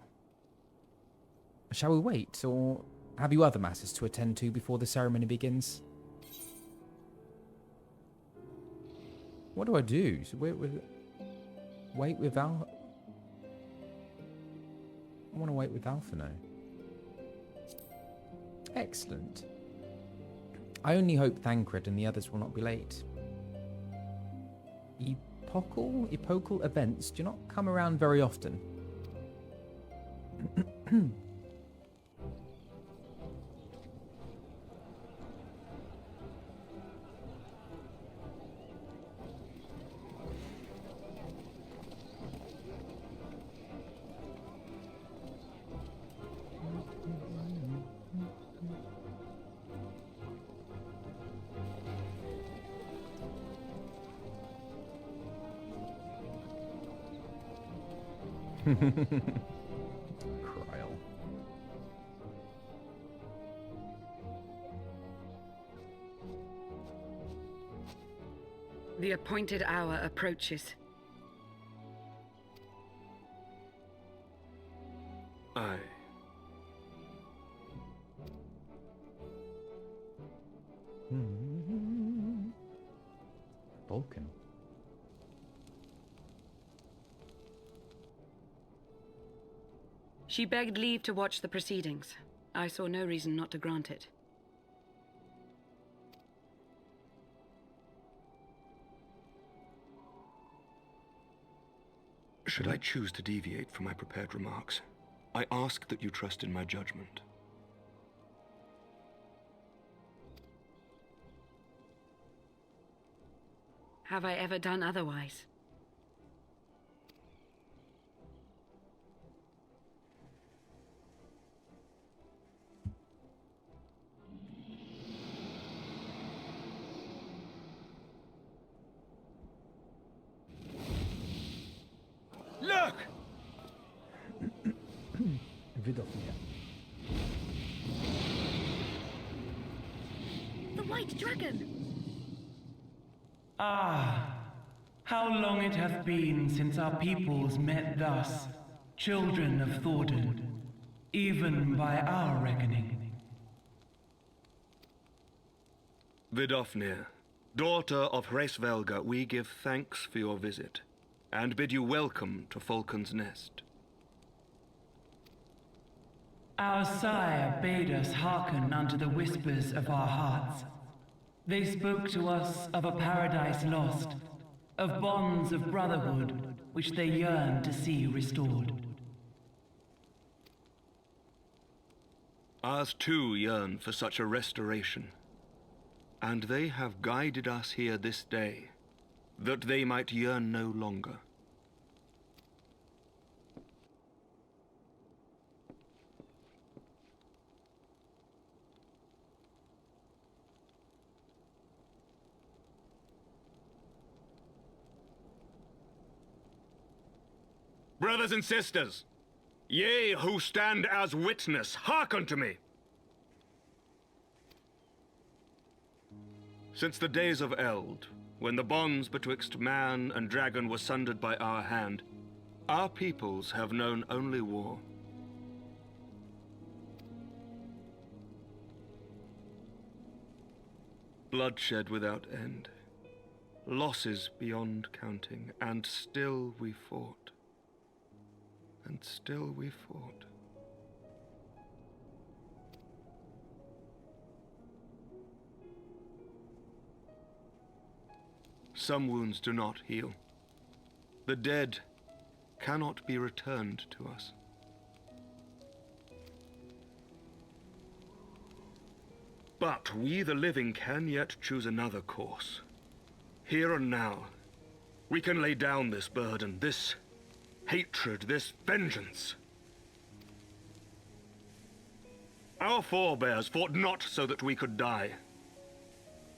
Shall we wait, or have you other matters to attend to before the ceremony begins? What do I do? So wait with Al... I want to wait with Alphinaud. Excellent. I only hope Thancred and the others will not be late. Epochal events do not come around very often. Kryl.
The appointed hour approaches.
Aye.
Vulcan.
She begged leave to watch the proceedings. I saw no reason not to grant it.
Should I choose to deviate from my prepared remarks, I ask that you trust in my judgment.
have I ever done otherwise?
Look!
Vidofnir.
The White Dragon!
Ah, how long it hath been since our peoples met thus, children of Thordan, even by our reckoning.
Vidofnir, daughter of Hraesvelga, we give thanks for your visit, and bid you welcome to Falcon's Nest.
Our sire bade us hearken unto the whispers of our hearts. They spoke to us of a paradise lost, of bonds of brotherhood which they yearned to see restored.
Ours too yearn for such a restoration, and they have guided us here this day, that they might yearn no longer. Brothers and sisters, ye who stand as witness, hearken to me. Since the days of Eld, when the bonds betwixt man and dragon were sundered by our hand, our peoples have known only war. Bloodshed without end, losses beyond counting, and still we fought. And still we fought. Some wounds do not heal. The dead cannot be returned to us. But we, the living, can yet choose another course. Here and now, we can lay down this burden, this hatred, this vengeance. Our forebears fought not so that we could die,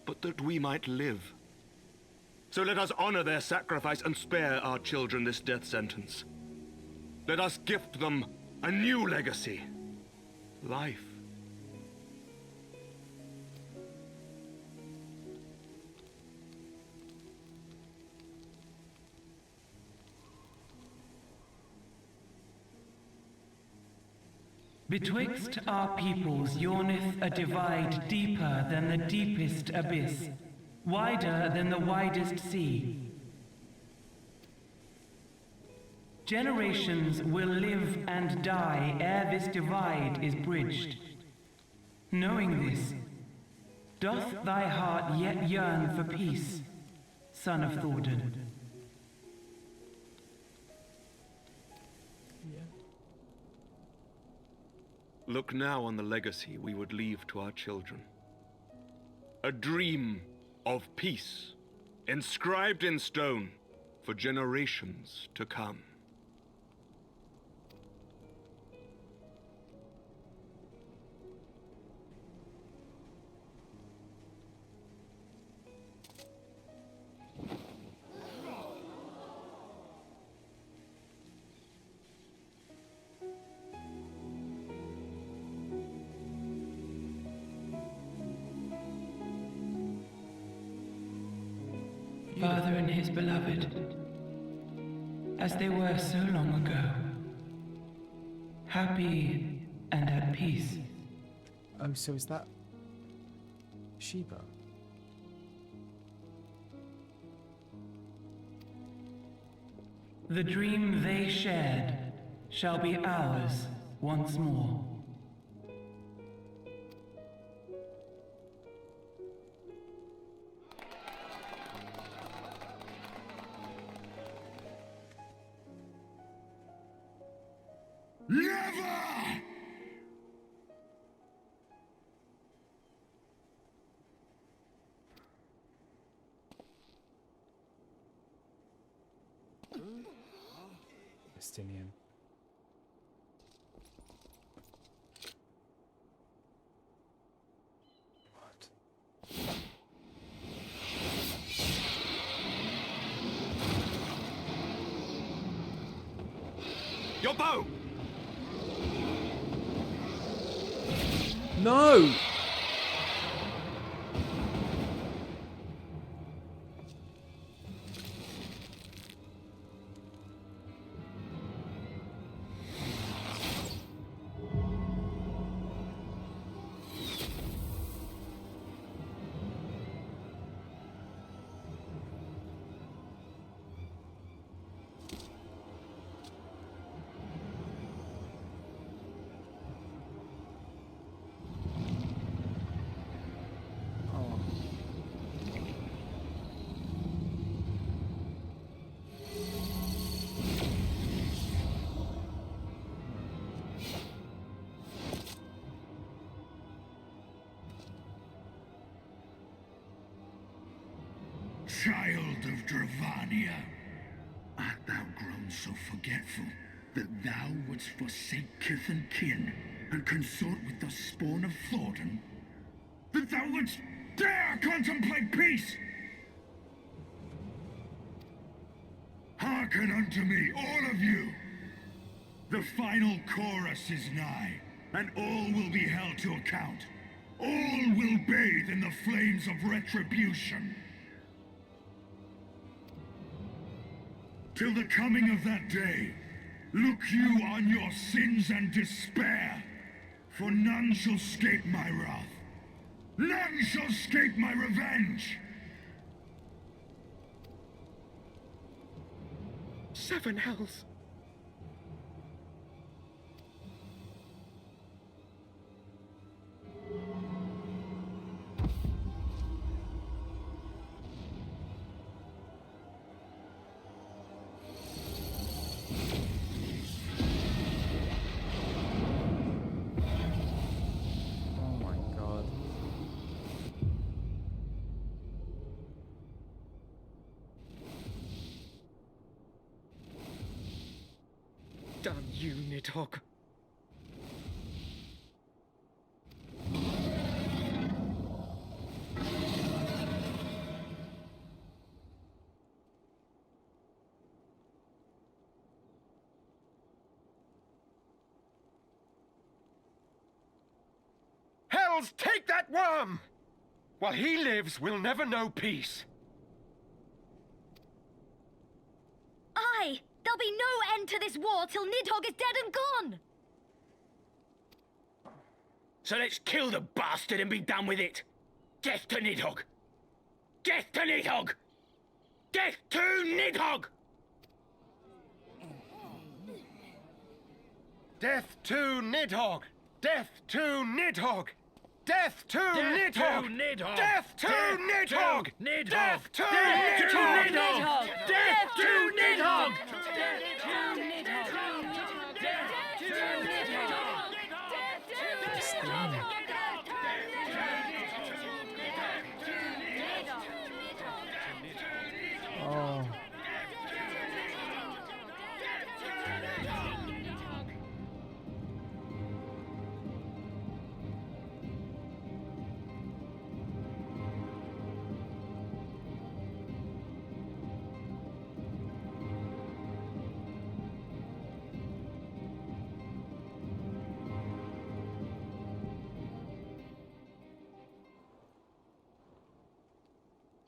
but that we might live. So let us honor their sacrifice and spare our children this death sentence. Let us gift them a new legacy, life.
Betwixt our peoples yawneth a divide deeper than the deepest abyss, wider than the widest sea. Generations will live and die ere this divide is bridged. Knowing this, doth thy heart yet yearn for peace, son of Thordan?
Look now on the legacy we would leave to our children. A dream of peace, inscribed in stone for generations to come.
Father and his beloved, as they were so long ago, happy and at peace.
Oh, so is that Sheba?
The dream they shared shall be ours once more.
Never!
Justinian.
Your bow!
No!
Child of Dravania, art thou grown so forgetful that thou wouldst forsake kith and kin and consort with the spawn of Thornton? That thou wouldst dare contemplate peace? Hearken unto me, all of you! The final chorus is nigh, and all will be held to account. All will bathe in the flames of retribution. Till the coming of that day, look you on your sins and despair, for none shall escape my wrath. None shall escape my revenge!
7 hells. Damn you, Nidhogg.
Hells, take that worm! While he lives, we'll never know peace.
Aye! There'll be no end to this war till Nidhogg is dead and gone!
So let's kill the bastard and be done with it. Death to Nidhogg! Death to Nidhogg! Death to Nidhogg!
Death to Nidhogg! Death to Nidhogg! Death to Nidhogg! Death to Nidhogg! Death to Nidhogg! Death to Nidhogg!
Oh.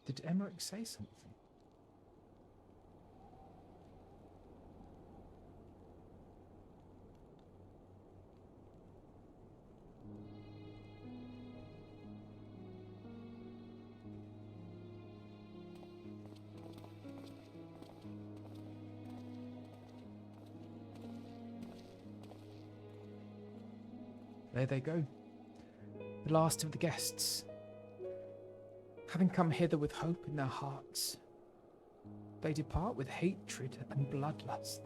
Did Emmerich say something? There they go. The last of the guests. Having come hither with hope in their hearts, they depart with hatred and bloodlust.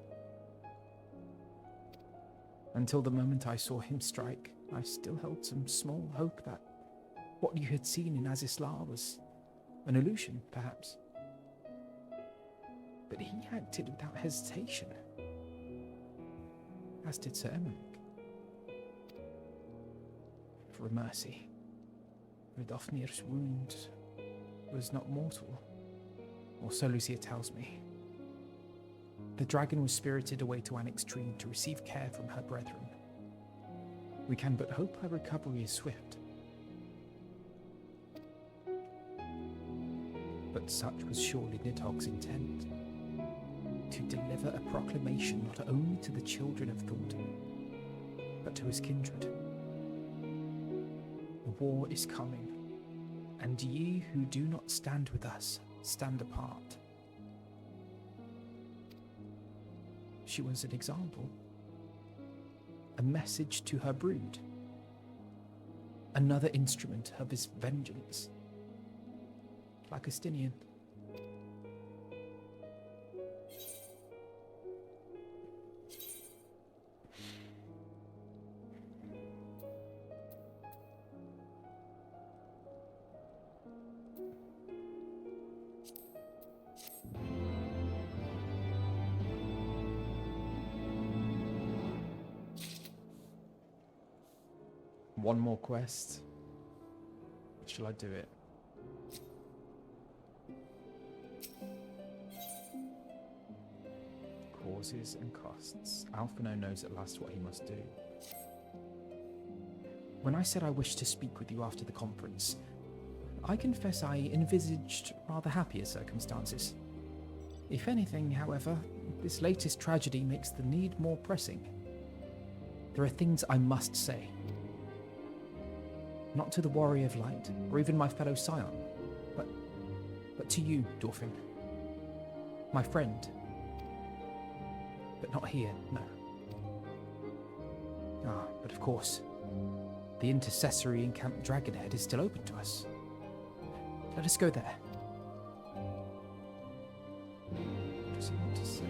Until the moment I saw him strike, I still held some small hope that what you had seen in Azisla was an illusion, perhaps. But he acted without hesitation.
as did Sir Emmerich. For a mercy, Vidofnir's wound was not mortal, or so Lucia tells me. The dragon was spirited away to Anixtrine to receive care from her brethren. We can but hope her recovery is swift. But such was surely Nidhogg's intent, to deliver a proclamation not only to the children of Thornton, but to his kindred. The war is coming, and ye who do not stand with us stand apart. She was an example, a message to her brood, another instrument of his vengeance. Like Justinian.
One more quest. Shall I do it? Causes and costs. Alphinaud knows at last what he must do.
When I said I wished to speak with you after the conference, I confess I envisaged rather happier circumstances. If anything, however, this latest tragedy makes the need more pressing. There are things I must say. Not to the Warrior of Light, or even my fellow scion, but to you, Dorfin. My friend. But not here, no. Ah, but of course, the intercessory in Camp Dragonhead is still open to us. Let us go there. What does he want to say?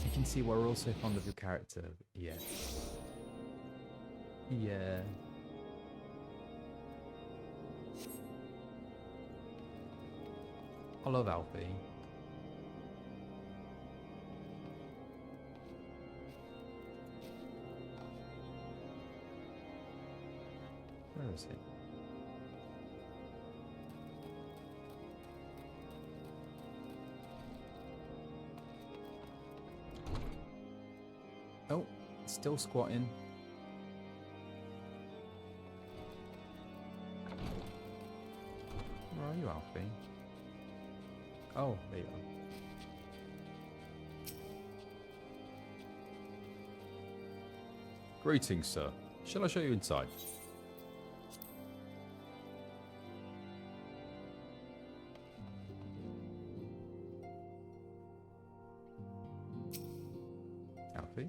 You can see we're also fond of your character. Yeah. Yeah. I love Alfie. Where is he? Oh, still squatting. Where are you, Alfie? Oh, there you are.
Greetings, sir. Shall I show you inside?
Alfie?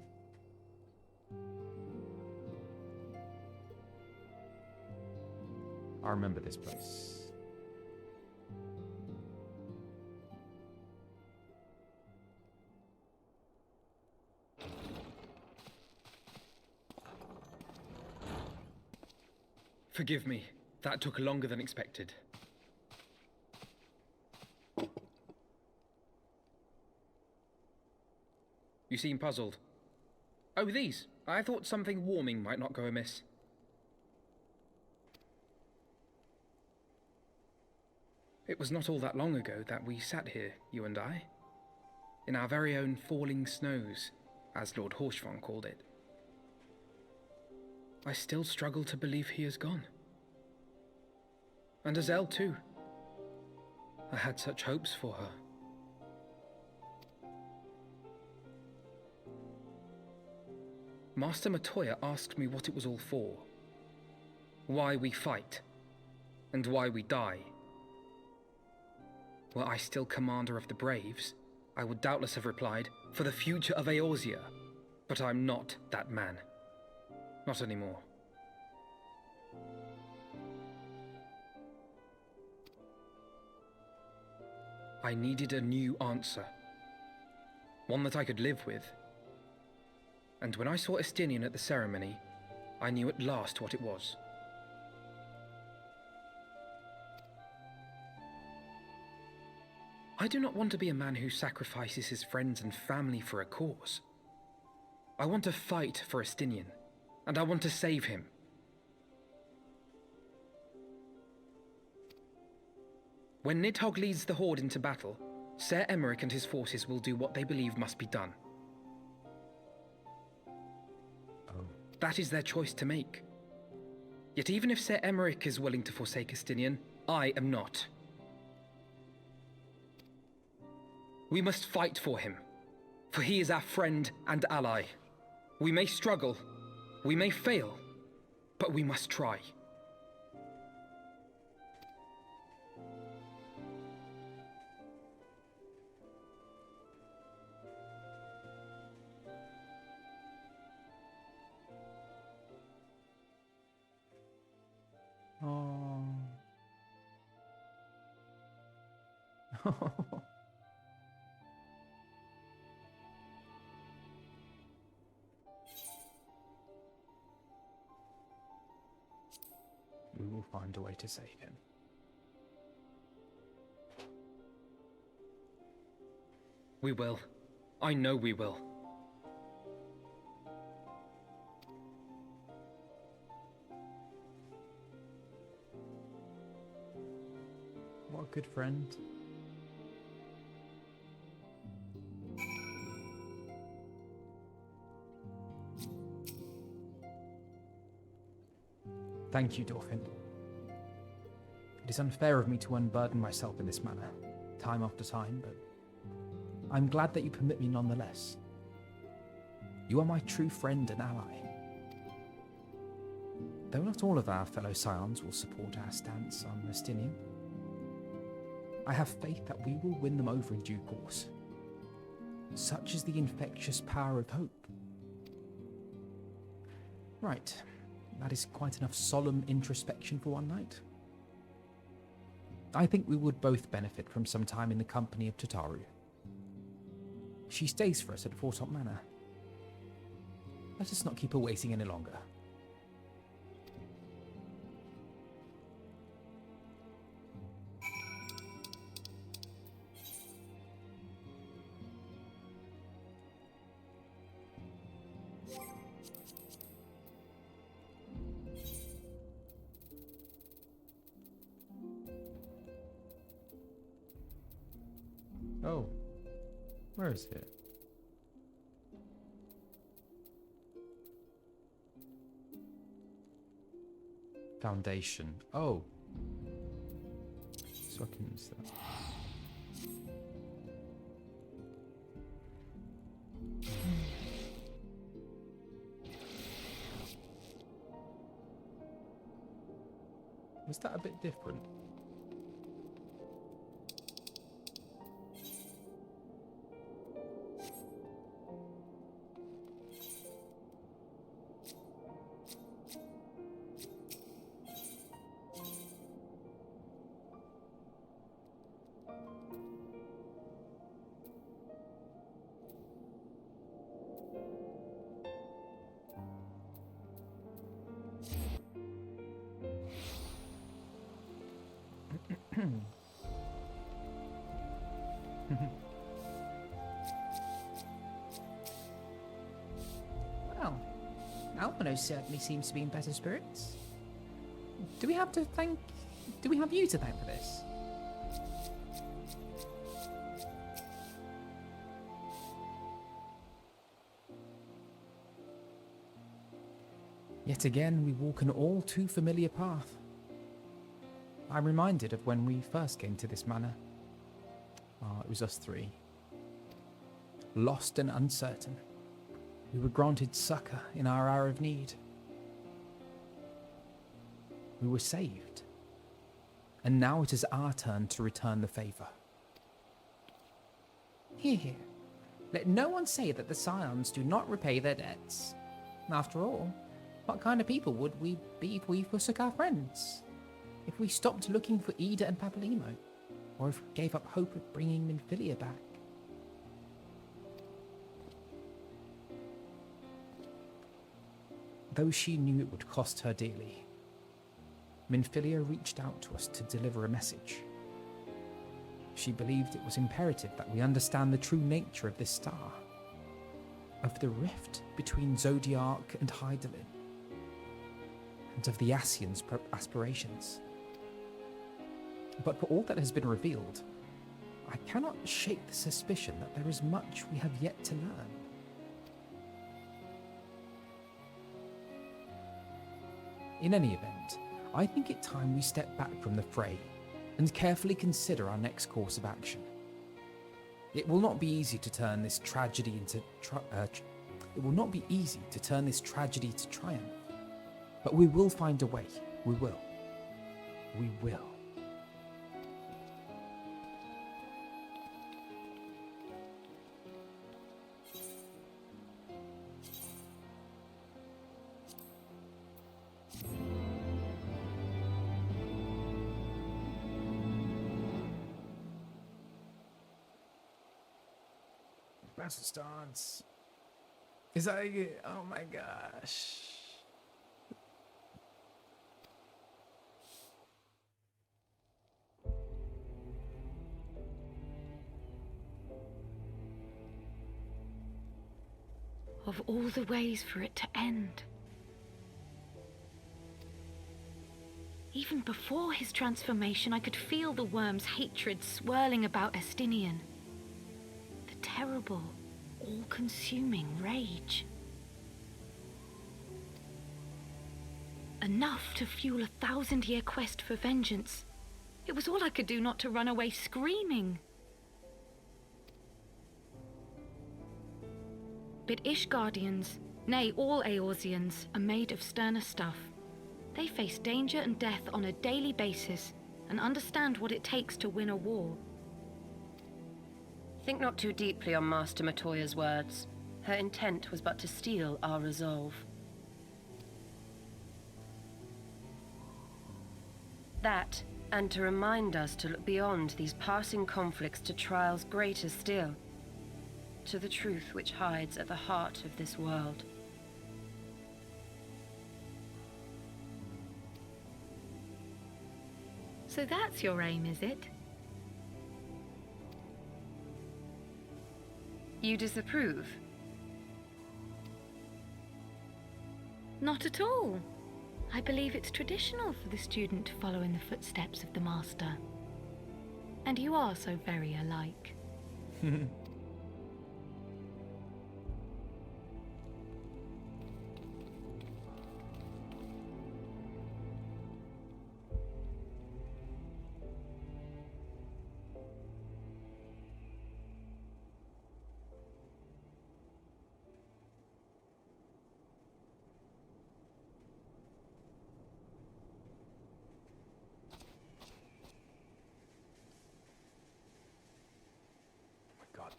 I remember this place.
Forgive me. That took longer than expected. You seem puzzled. Oh, these. I thought something warming might not go amiss. It was not all that long ago that we sat here, you and I. In our very own falling snows, as Lord Horshvon called it. I still struggle to believe he is gone. And Azelle too. I had such hopes for her. Master Matoya asked me what it was all for. Why we fight. And why we die. Were I still commander of the Braves, I would doubtless have replied, for the future of Eorzea. But I'm not that man. Not anymore. I needed a new answer. One that I could live with. And when I saw Estinian at the ceremony, I knew at last what it was. I do not want to be a man who sacrifices his friends and family for a cause. I want to fight for Estinian, and I want to save him. When Nidhogg leads the Horde into battle, Ser Emeric and his forces will do what they believe must be done. That is their choice to make. Yet even if Ser Emeric is willing to forsake Estinian, I am not. We must fight for him, for he is our friend and ally. We may struggle, we may fail, but we must try.
Oh. We will find a way to save him.
We will. I know we will.
What a good friend. Thank you, Dolphin. It is unfair of me to unburden myself in this manner, time after time, but I'm glad that you permit me nonetheless. You are my true friend and ally. Though not all of our fellow Scions will support our stance on Estinian, I have faith that we will win them over in due course. Such is the infectious power of hope. Right. That is quite enough solemn introspection for one night. I think we would both benefit from some time in the company of Tataru. She stays for us at Fortop Manor. Let us not keep her waiting any longer. Oh, where is it? Foundation. Oh. So I can use that. Was that a bit different?
Well, Alphinaud certainly seems to be in better spirits. Do we have you to thank for this?
Yet again, we walk an all too familiar path. I'm reminded of when we first came to this manor. It was us three. Lost and uncertain. We were granted succor in our hour of need. We were saved. And now it is our turn to return the favour.
Here. Let no one say that the Scions do not repay their debts. After all, what kind of people would we be if we forsook our friends? If we stopped looking for Ida and Papalymo? Or if we gave up hope of bringing Minfilia back? though she knew it would cost her dearly. Minfilia reached out to us to deliver a message. She believed it was imperative that we understand the true nature of this star, of the rift between Zodiac and Hydaelyn, and of the Ascians' aspirations. But for all that has been revealed, I cannot shake the suspicion that there is much we have yet to learn. In any event, I think it time we step back from the fray and carefully consider our next course of action. It will not be easy to turn this tragedy into triumph, but we will find a way. We will. We will.
Battle stance. Is that it? Oh my gosh.
Of all the ways for it to end. Even before his transformation, I could feel the worm's hatred swirling about Estinian. The terrible, all-consuming rage. Enough to fuel a 1,000-year quest for vengeance. It was all I could do not to run away screaming. But Ishgardians, nay, all Eorzeans, are made of sterner stuff. They face danger and death on a daily basis and understand what it takes to win a war.
Think not too deeply on Master Matoya's words. Her intent was but to steal our resolve. That, and to remind us to look beyond these passing conflicts to trials greater still, to the truth which hides at the heart of this world.
So that's your aim, is it?
You disapprove?
Not at all. I believe it's traditional for the student to follow in the footsteps of the master. And you are so very alike.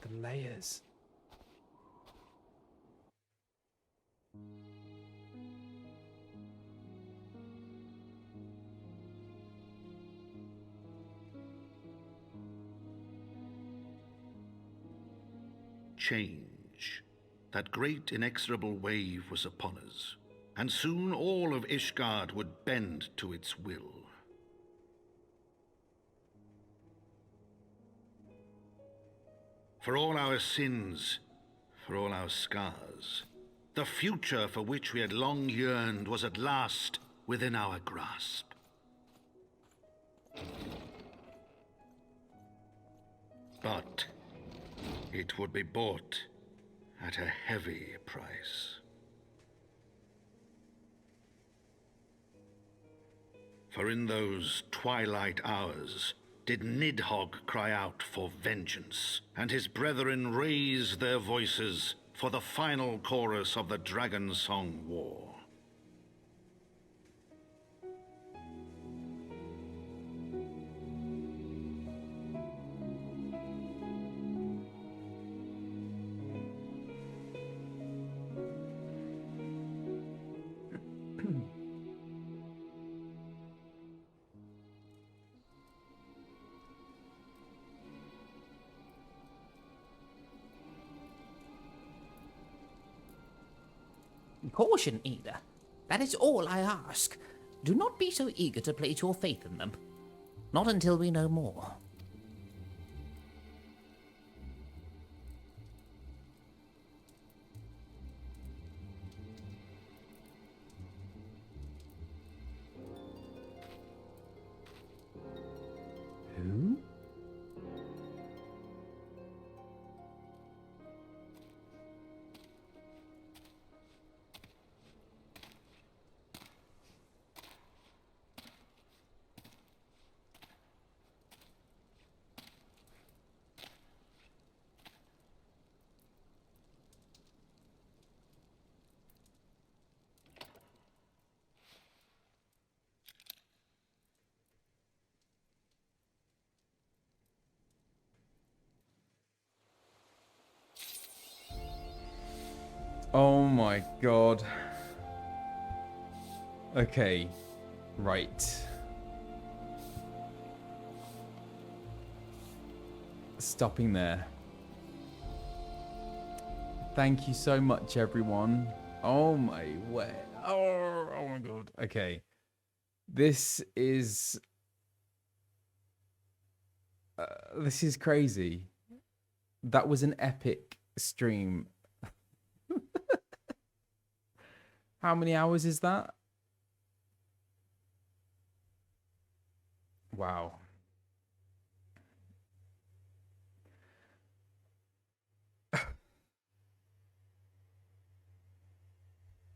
The layers.
Change. That great inexorable wave was upon us, and soon all of Ishgard would bend to its will. For all our sins, for all our scars, the future for which we had long yearned was at last within our grasp. But it would be bought at a heavy price. For in those twilight hours, did Nidhogg cry out for vengeance, and his brethren raise their voices for the final chorus of the Dragon Song War.
Caution, Ida.
That is all I ask. Do not be so eager to place your faith in them. Not until we know more.
Who? Oh my god. Okay. Right. Stopping there. Thank you so much, everyone. Oh my way. Oh my god. Okay. This is crazy. That was an epic stream. How many hours is that? Wow.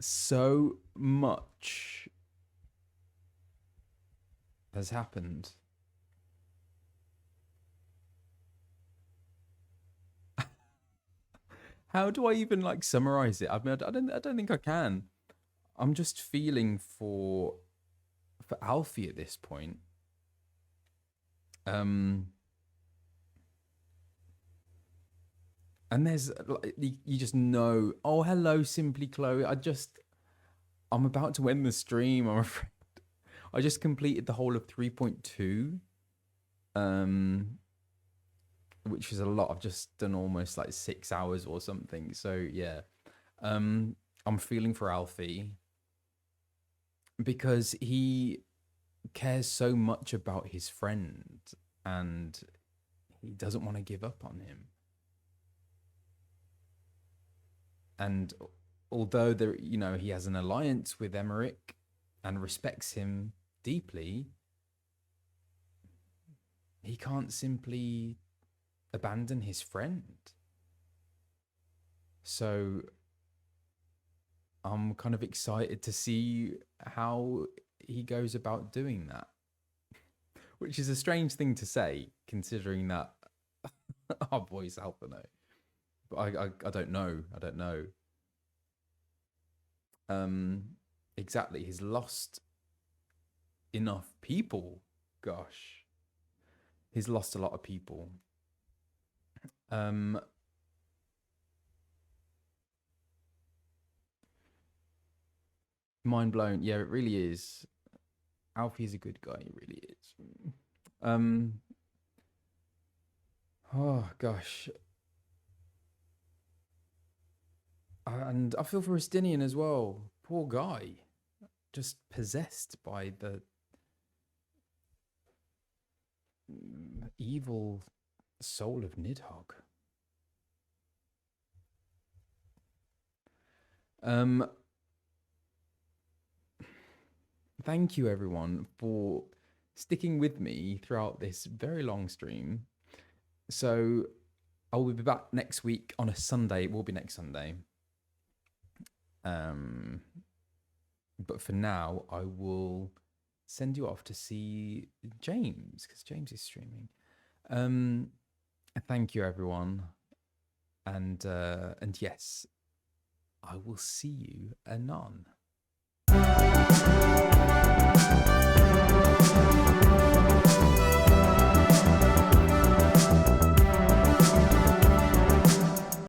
So much has happened. How do I even like summarize it? I mean, I don't think I can. I'm just feeling for Alfie at this point. And there's like, you just know. Oh, hello, Simply Chloe. I'm about to end the stream. I'm afraid. I just completed the whole of 3.2, which is a lot. I've just done almost like 6 hours or something. So yeah, I'm feeling for Alfie because he cares so much about his friend and he doesn't want to give up on him. And although there, you know, he has an alliance with Emmerich and respects him deeply, he can't simply abandon his friend. So I'm kind of excited to see how he goes about doing that, which is a strange thing to say considering that our boy's Alphinaud. But I don't know. I don't know. Exactly. He's lost enough people. Gosh. He's lost a lot of people. Mind blown. Yeah, it really is. Alfie's a good guy. He really is. Oh gosh. And I feel for Estinian as well. Poor guy. Just possessed by the evil soul of Nidhogg. Thank you everyone for sticking with me throughout this very long stream. So I will be back next week on a Sunday. It will be next Sunday. But for now, I will send you off to see James because James is streaming. Thank you, everyone, and yes, I will see you anon.